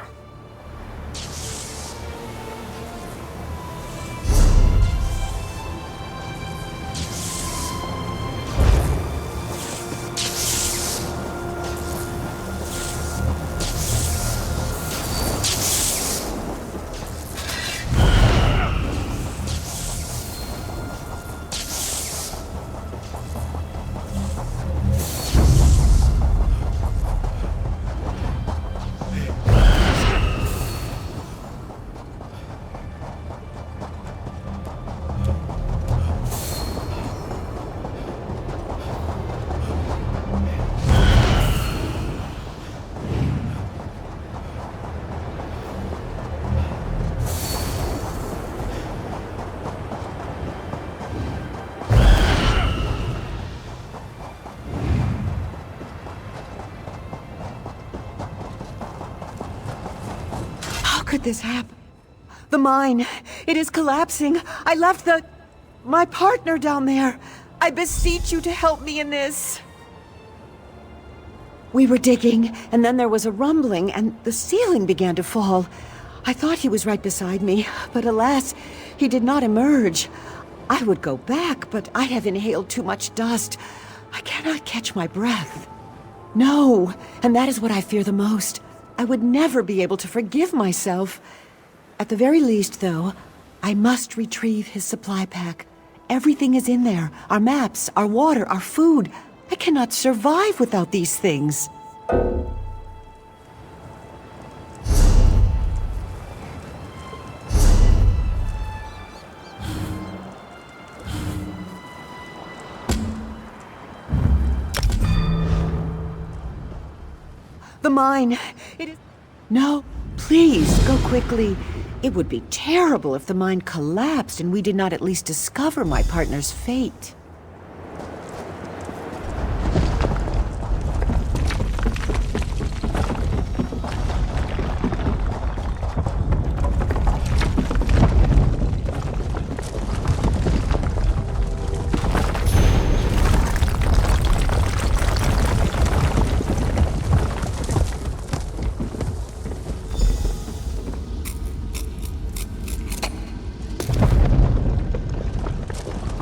Speaker 4: How could this happen? The mine, it is collapsing. I left my partner down there. I beseech you to help me in this. We were digging, and then there was a rumbling, and the ceiling began to fall. I thought he was right beside me, but alas, he did not emerge. I would go back, but I have inhaled too much dust. I cannot catch my breath. No, and that is what I fear the most. I would never be able to forgive myself. At the very least, though, I must retrieve his supply pack. Everything is in there. Our maps, our water, our food. I cannot survive without these things. The mine. It is... No, please, go quickly. It would be terrible if the mine collapsed and we did not at least discover my partner's fate.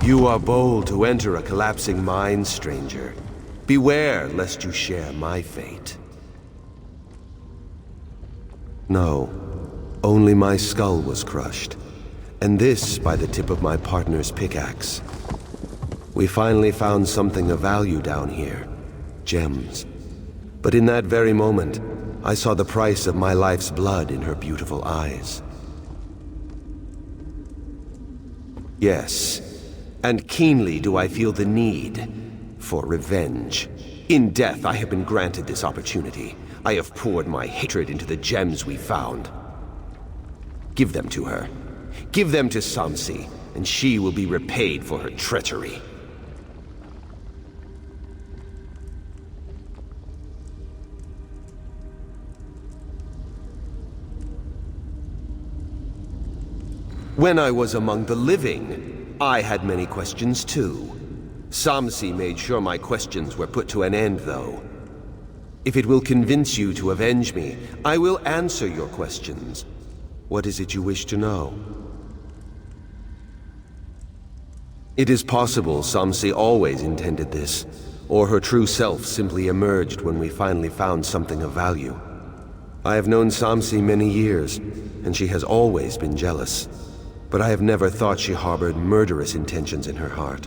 Speaker 5: You are bold to enter a collapsing mine, stranger. Beware lest you share my fate. No, only my skull was crushed, and this by the tip of my partner's pickaxe. We finally found something of value down here, gems. But in that very moment, I saw the price of my life's blood in her beautiful eyes. Yes. And keenly do I feel the need for revenge. In death, I have been granted this opportunity. I have poured my hatred into the gems we found. Give them to her. Give them to Samsi, and she will be repaid for her treachery. When I was among the living, I had many questions too. Samsi made sure my questions were put to an end, though. If it will convince you to avenge me, I will answer your questions. What is it you wish to know? It is possible Samsi always intended this, or her true self simply emerged when we finally found something of value. I have known Samsi many years, and she has always been jealous. But I have never thought she harbored murderous intentions in her heart.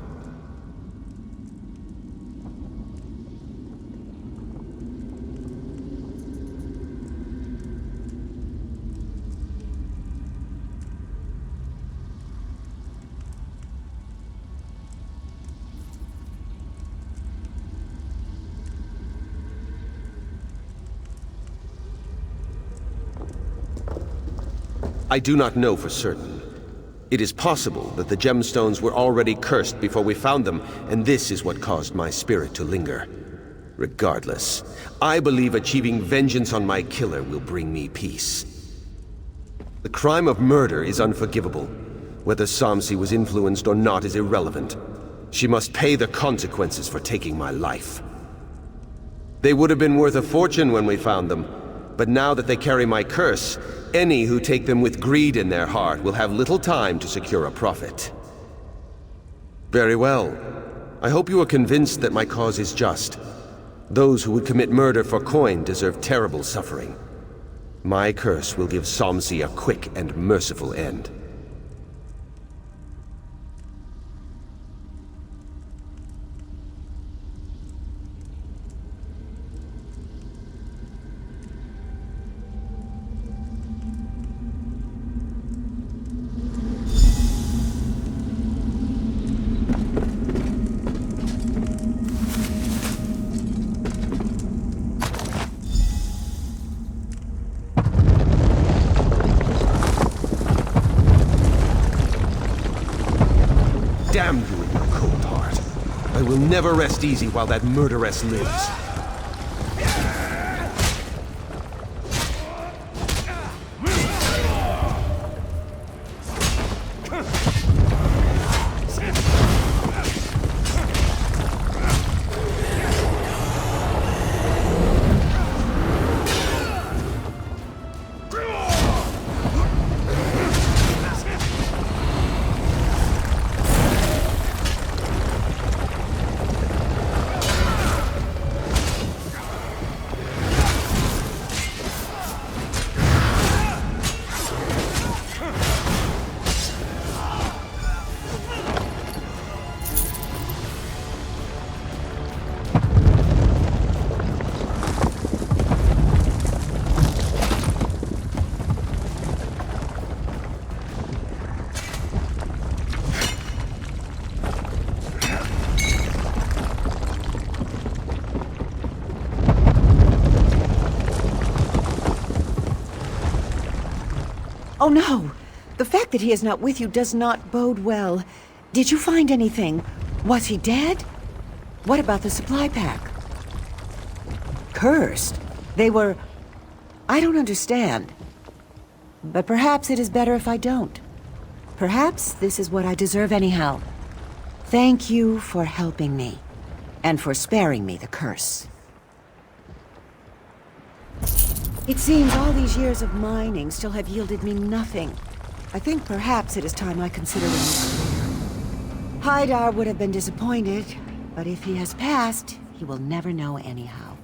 Speaker 5: I do not know for certain. It is possible that the gemstones were already cursed before we found them, and this is what caused my spirit to linger. Regardless, I believe achieving vengeance on my killer will bring me peace. The crime of murder is unforgivable. Whether Samsi was influenced or not is irrelevant. She must pay the consequences for taking my life. They would have been worth a fortune when we found them, but now that they carry my curse, any who take them with greed in their heart will have little time to secure a profit. Very well. I hope you are convinced that my cause is just. Those who would commit murder for coin deserve terrible suffering. My curse will give Samsi a quick and merciful end. Damn you and your cold heart. I will never rest easy while that murderess lives.
Speaker 4: Oh no! The fact that he is not with you does not bode well. Did you find anything? Was he dead? What about the supply pack? Cursed? They were... I don't understand. But perhaps it is better if I don't. Perhaps this is what I deserve anyhow. Thank you for helping me, and for sparing me the curse. It seems all these years of mining still have yielded me nothing. I think perhaps it is time I consider a new career. Haidar would have been disappointed, but if he has passed, he will never know anyhow.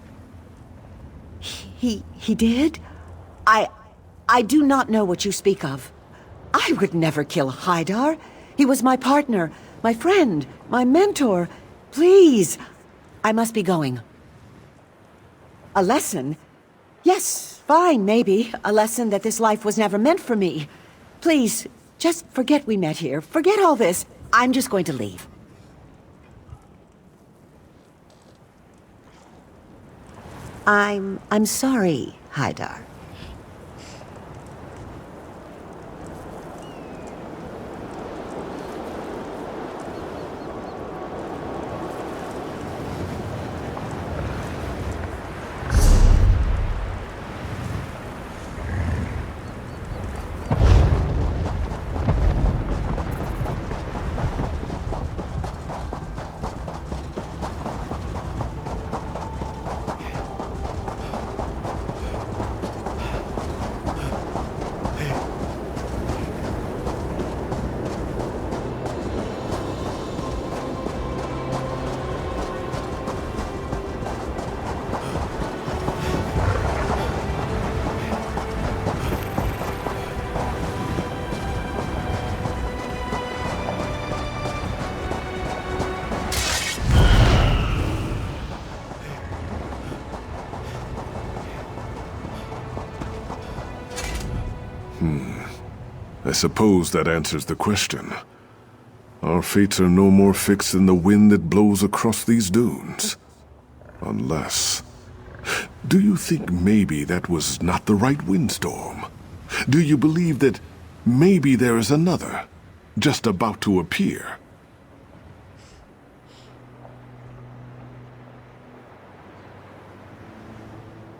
Speaker 4: He did? I do not know what you speak of. I would never kill Haidar. He was my partner, my friend, my mentor. Please, I must be going. A lesson? Yes, fine, maybe. A lesson that this life was never meant for me. Please, just forget we met here. Forget all this. I'm just going to leave. I'm sorry, Haidar.
Speaker 17: I suppose that answers the question. Our fates are no more fixed than the wind that blows across these dunes. Unless... Do you think maybe that was not the right windstorm? Do you believe that maybe there is another, just about to appear?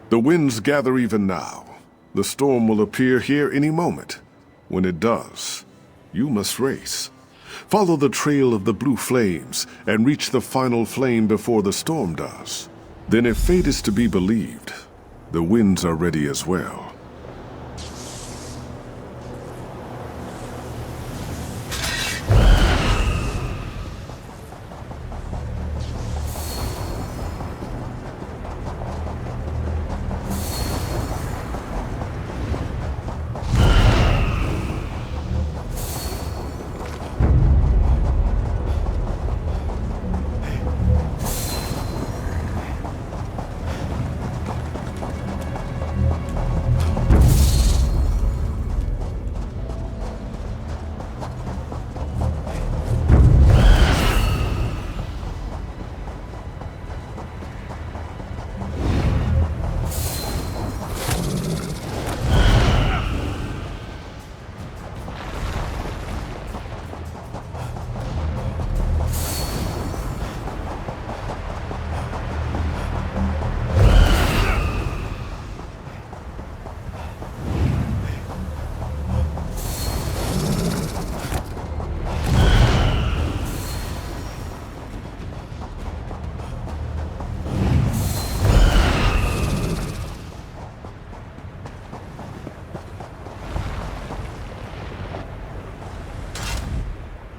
Speaker 17: The winds gather even now. The storm will appear here any moment. When it does, you must race. Follow the trail of the blue flames and reach the final flame before the storm does. Then if fate is to be believed, the winds are ready as well.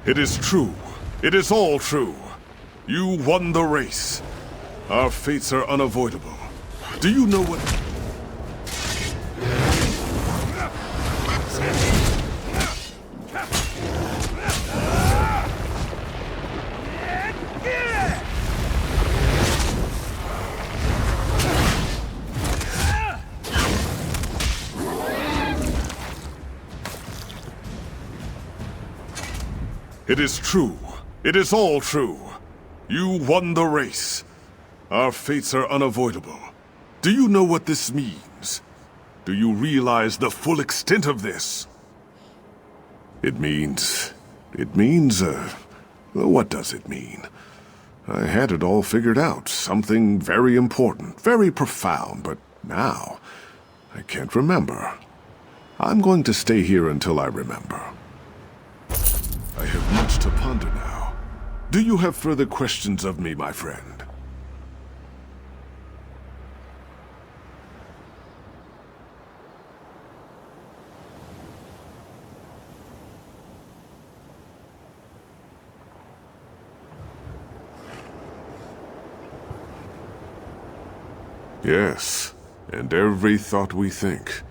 Speaker 17: It is true. It is all true. You won the race. Our fates are unavoidable. Do you know what... It is true. It is all true. You won the race. Our fates are unavoidable. Do you know what this means? Do you realize the full extent of this? It means... what does it mean? I had it all figured out. Something very important, very profound, but now... I can't remember. I'm going to stay here until I remember. I have much to ponder now. Do you have further questions of me, my friend? Yes, and every thought we think.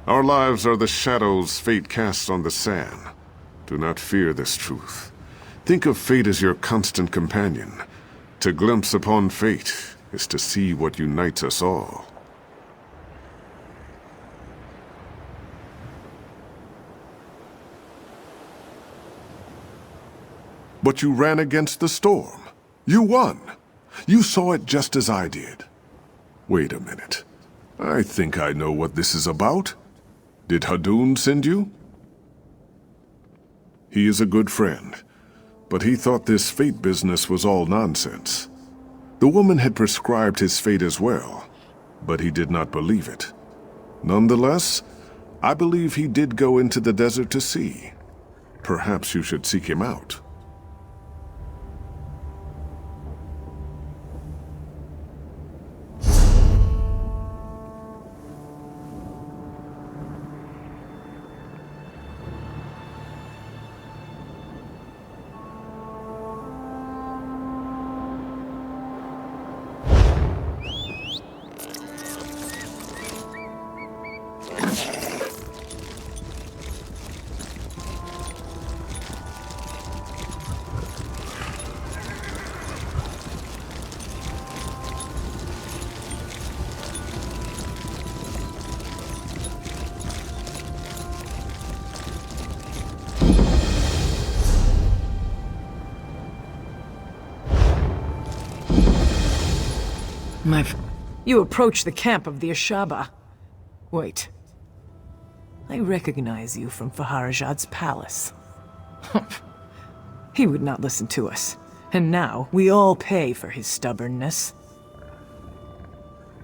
Speaker 17: Our lives are the shadows fate casts on the sand. Do not fear this truth. Think of fate as your constant companion. To glimpse upon fate is to see what unites us all. But you ran against the storm. You won. You saw it just as I did. Wait a minute. I think I know what this is about. Did Hadun send you? He is a good friend, but he thought this fate business was all nonsense. The woman had prescribed his fate as well, but he did not believe it. Nonetheless, I believe he did go into the desert to see. Perhaps you should seek him out.
Speaker 16: You approach the camp of the Ashaba. Wait. I recognize you from Faharajad's palace. He would not listen to us. And now, we all pay for his stubbornness.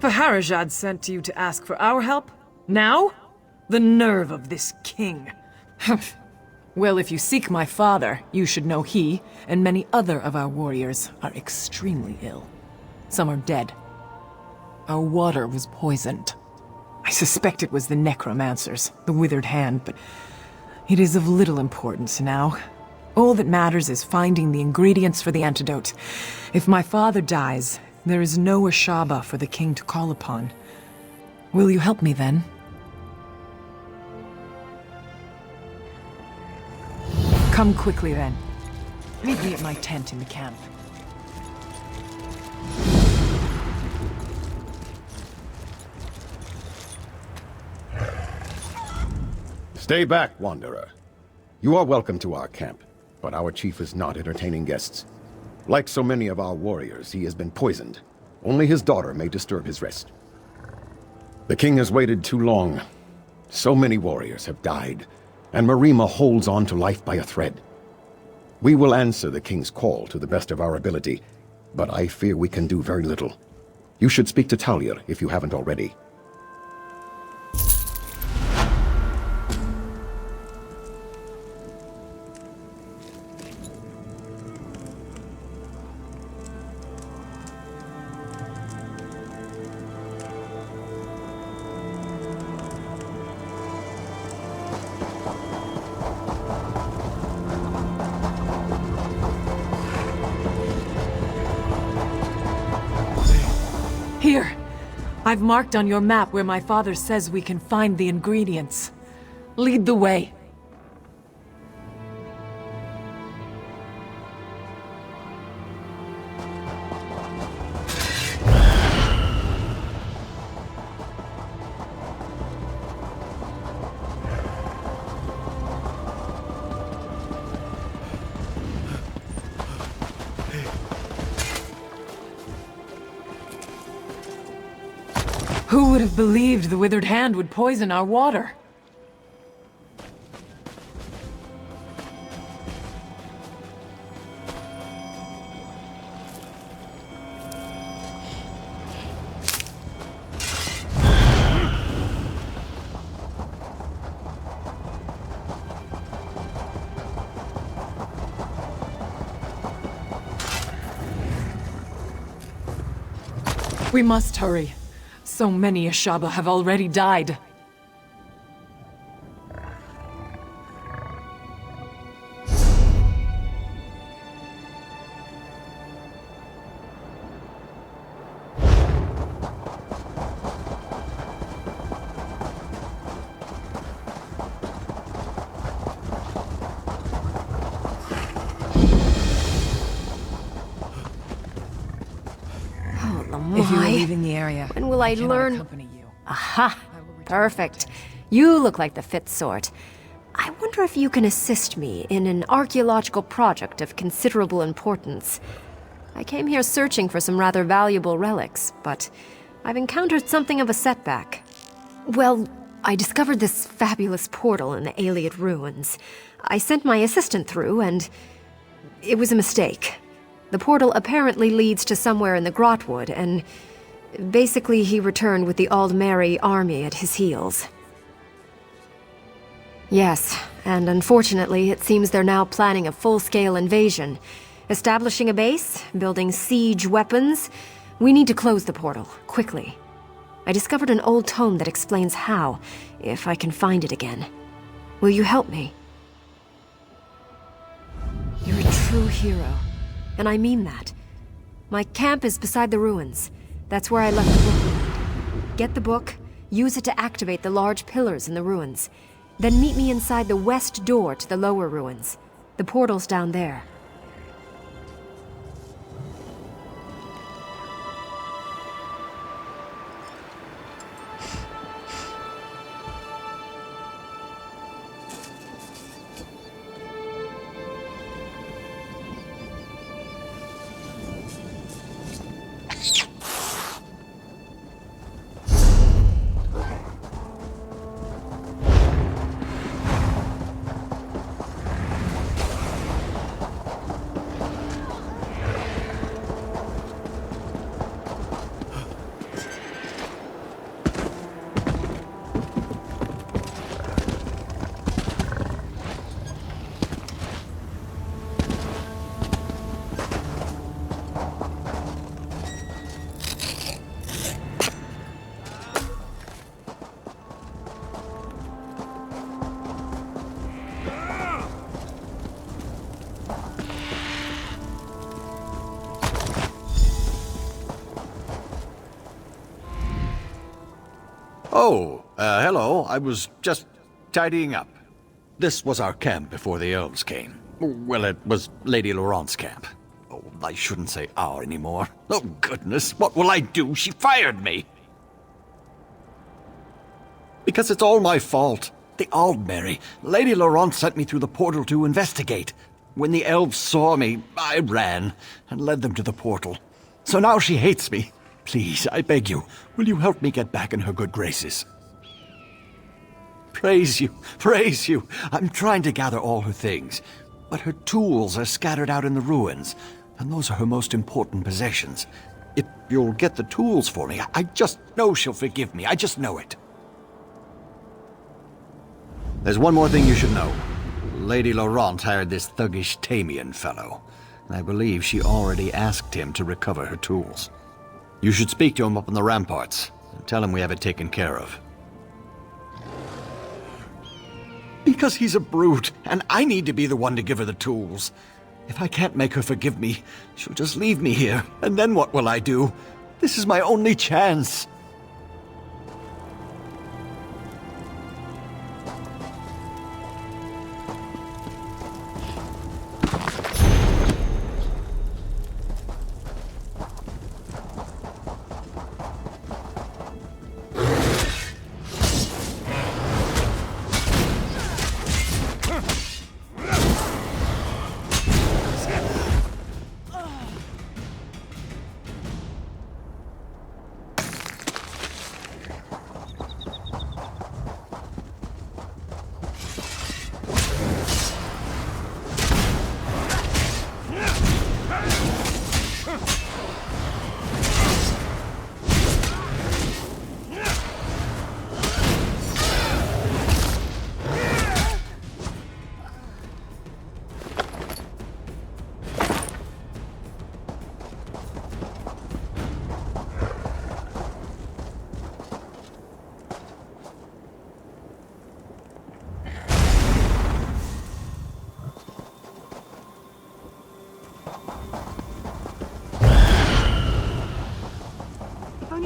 Speaker 16: Faharajad sent you to ask for our help? Now? The nerve of this king. Well, if you seek my father, you should know he, and many other of our warriors, are extremely ill. Some are dead. Our water was poisoned. I suspect it was the necromancers, the withered hand, but it is of little importance now. All that matters is finding the ingredients for the antidote. If my father dies, there is no Ashaba for the king to call upon. Will you help me then? Come quickly then. Meet me at my tent in the camp.
Speaker 18: Stay back, Wanderer. You are welcome to our camp, but our chief is not entertaining guests. Like so many of our warriors, he has been poisoned. Only his daughter may disturb his rest. The king has waited too long. So many warriors have died, and Marima holds on to life by a thread. We will answer the king's call to the best of our ability, but I fear we can do very little. You should speak to Talir if you haven't already.
Speaker 16: Here! I've marked on your map where my father says we can find the ingredients. Lead the way. Who would have believed the withered hand would poison our water? We must hurry. So many Ashaba have already died. If you are leaving the area,
Speaker 6: when will I
Speaker 16: cannot
Speaker 6: learn?
Speaker 16: accompany you.
Speaker 6: Aha! Perfect. You look like the fit sort. I wonder if you can assist me in an archaeological project of considerable importance. I came here searching for some rather valuable relics, but I've encountered something of a setback. Well, I discovered this fabulous portal in the Ayleid ruins. I sent my assistant through, and it was a mistake. The portal apparently leads to somewhere in the Grotwood, and basically he returned with the Aldmeri army at his heels. Yes, and unfortunately it seems they're now planning a full-scale invasion. Establishing a base, building siege weapons. We need to close the portal, quickly. I discovered an old tome that explains how, if I can find it again. Will you help me? You're a true hero. And I mean that. My camp is beside the ruins. That's where I left the book behind. Get the book, use it to activate the large pillars in the ruins. Then meet me inside the west door to the lower ruins. The portal's down there.
Speaker 12: Oh, hello. I was just tidying up. This was our camp before the elves came. Well, it was Lady Laurent's camp. Oh, I shouldn't say our anymore. Oh, goodness, what will I do? She fired me! Because it's all my fault. The Aldmeri. Lady Laurent sent me through the portal to investigate. When the elves saw me, I ran and led them to the portal. So now she hates me. Please, I beg you, will you help me get back in her good graces? Praise you, praise you. I'm trying to gather all her things, but her tools are scattered out in the ruins, and those are her most important possessions. If you'll get the tools for me, I just know she'll forgive me. I just know it. There's one more thing you should know. Lady Laurent hired this thuggish Tamian fellow. I believe she already asked him to recover her tools. You should speak to him up on the ramparts and tell him we have it taken care of. Because he's a brute, and I need to be the one to give her the tools. If I can't make her forgive me, she'll just leave me here, and then what will I do? This is my only chance.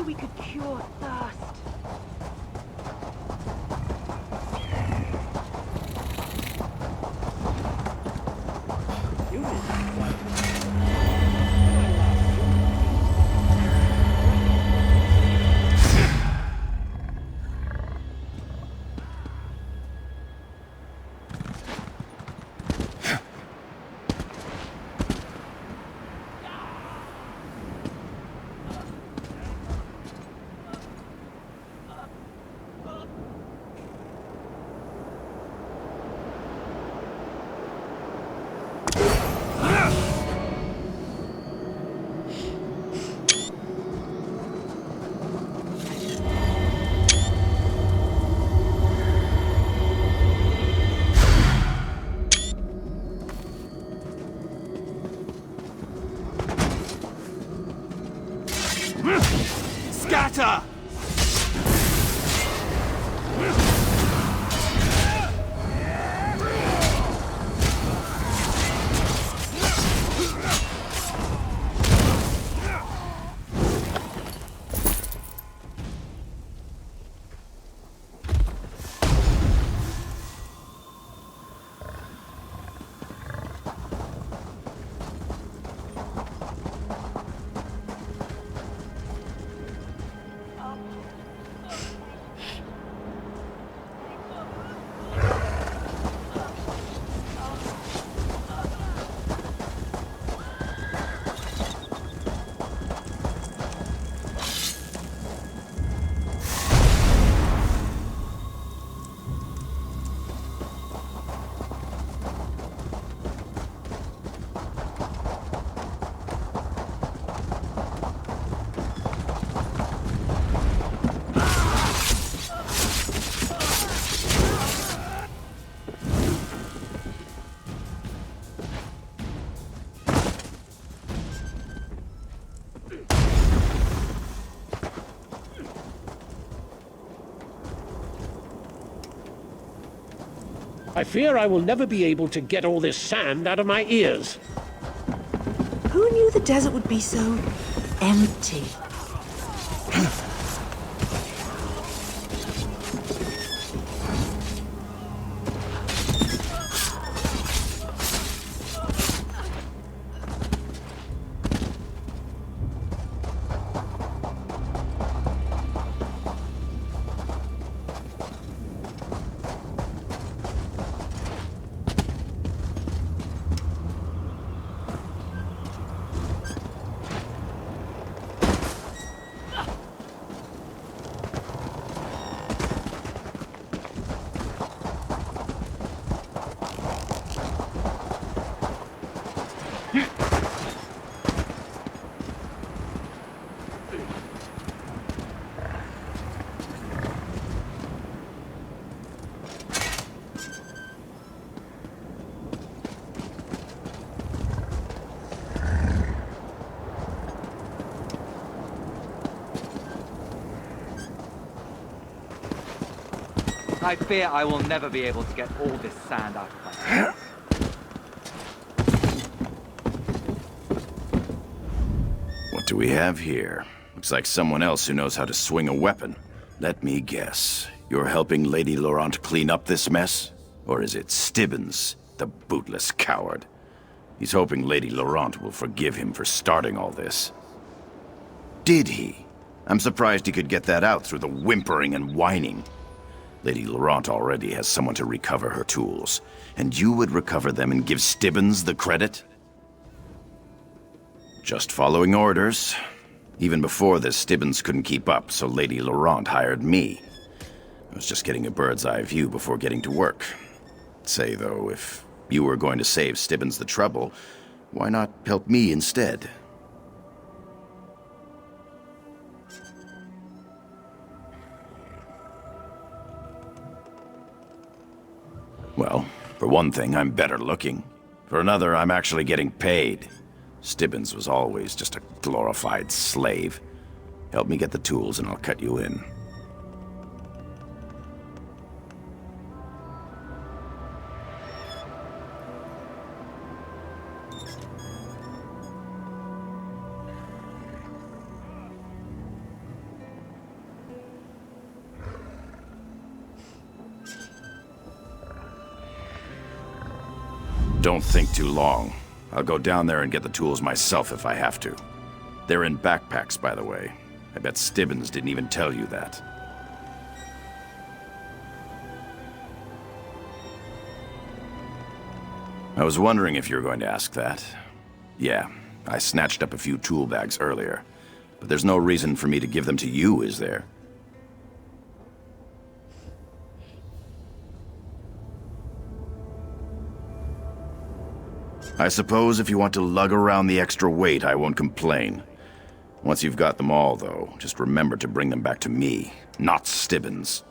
Speaker 20: we could cure thirst.
Speaker 13: Scatter!
Speaker 14: I fear I will never be able to get all this sand out of my ears.
Speaker 20: Who knew the desert would be so empty?
Speaker 19: I fear I will never be able to get all this sand out of my head.
Speaker 11: What do we have here? Looks like someone else who knows how to swing a weapon. Let me guess. You're helping Lady Laurent clean up this mess? Or is it Stibbons, the bootless coward? He's hoping Lady Laurent will forgive him for starting all this. Did he? I'm surprised he could get that out through the whimpering and whining. Lady Laurent already has someone to recover her tools, and you would recover them and give Stibbons the credit? Just following orders. Even before this, Stibbons couldn't keep up, so Lady Laurent hired me. I was just getting a bird's eye view before getting to work. Say, though, if you were going to save Stibbons the trouble, why not help me instead? Well, for one thing, I'm better looking. For another, I'm actually getting paid. Stibbons was always just a glorified slave. Help me get the tools and I'll cut you in.
Speaker 1: Don't think too long. I'll go down there and get the tools myself if I have to. They're in backpacks, by the way. I bet Stibbins didn't even tell you that. I was wondering if you were going to ask that. Yeah, I snatched up a few tool bags earlier. But there's no reason for me to give them to you, is there? I suppose if you want to lug around the extra weight, I won't complain. Once you've got them all, though, just remember to bring them back to me, not Stibbins.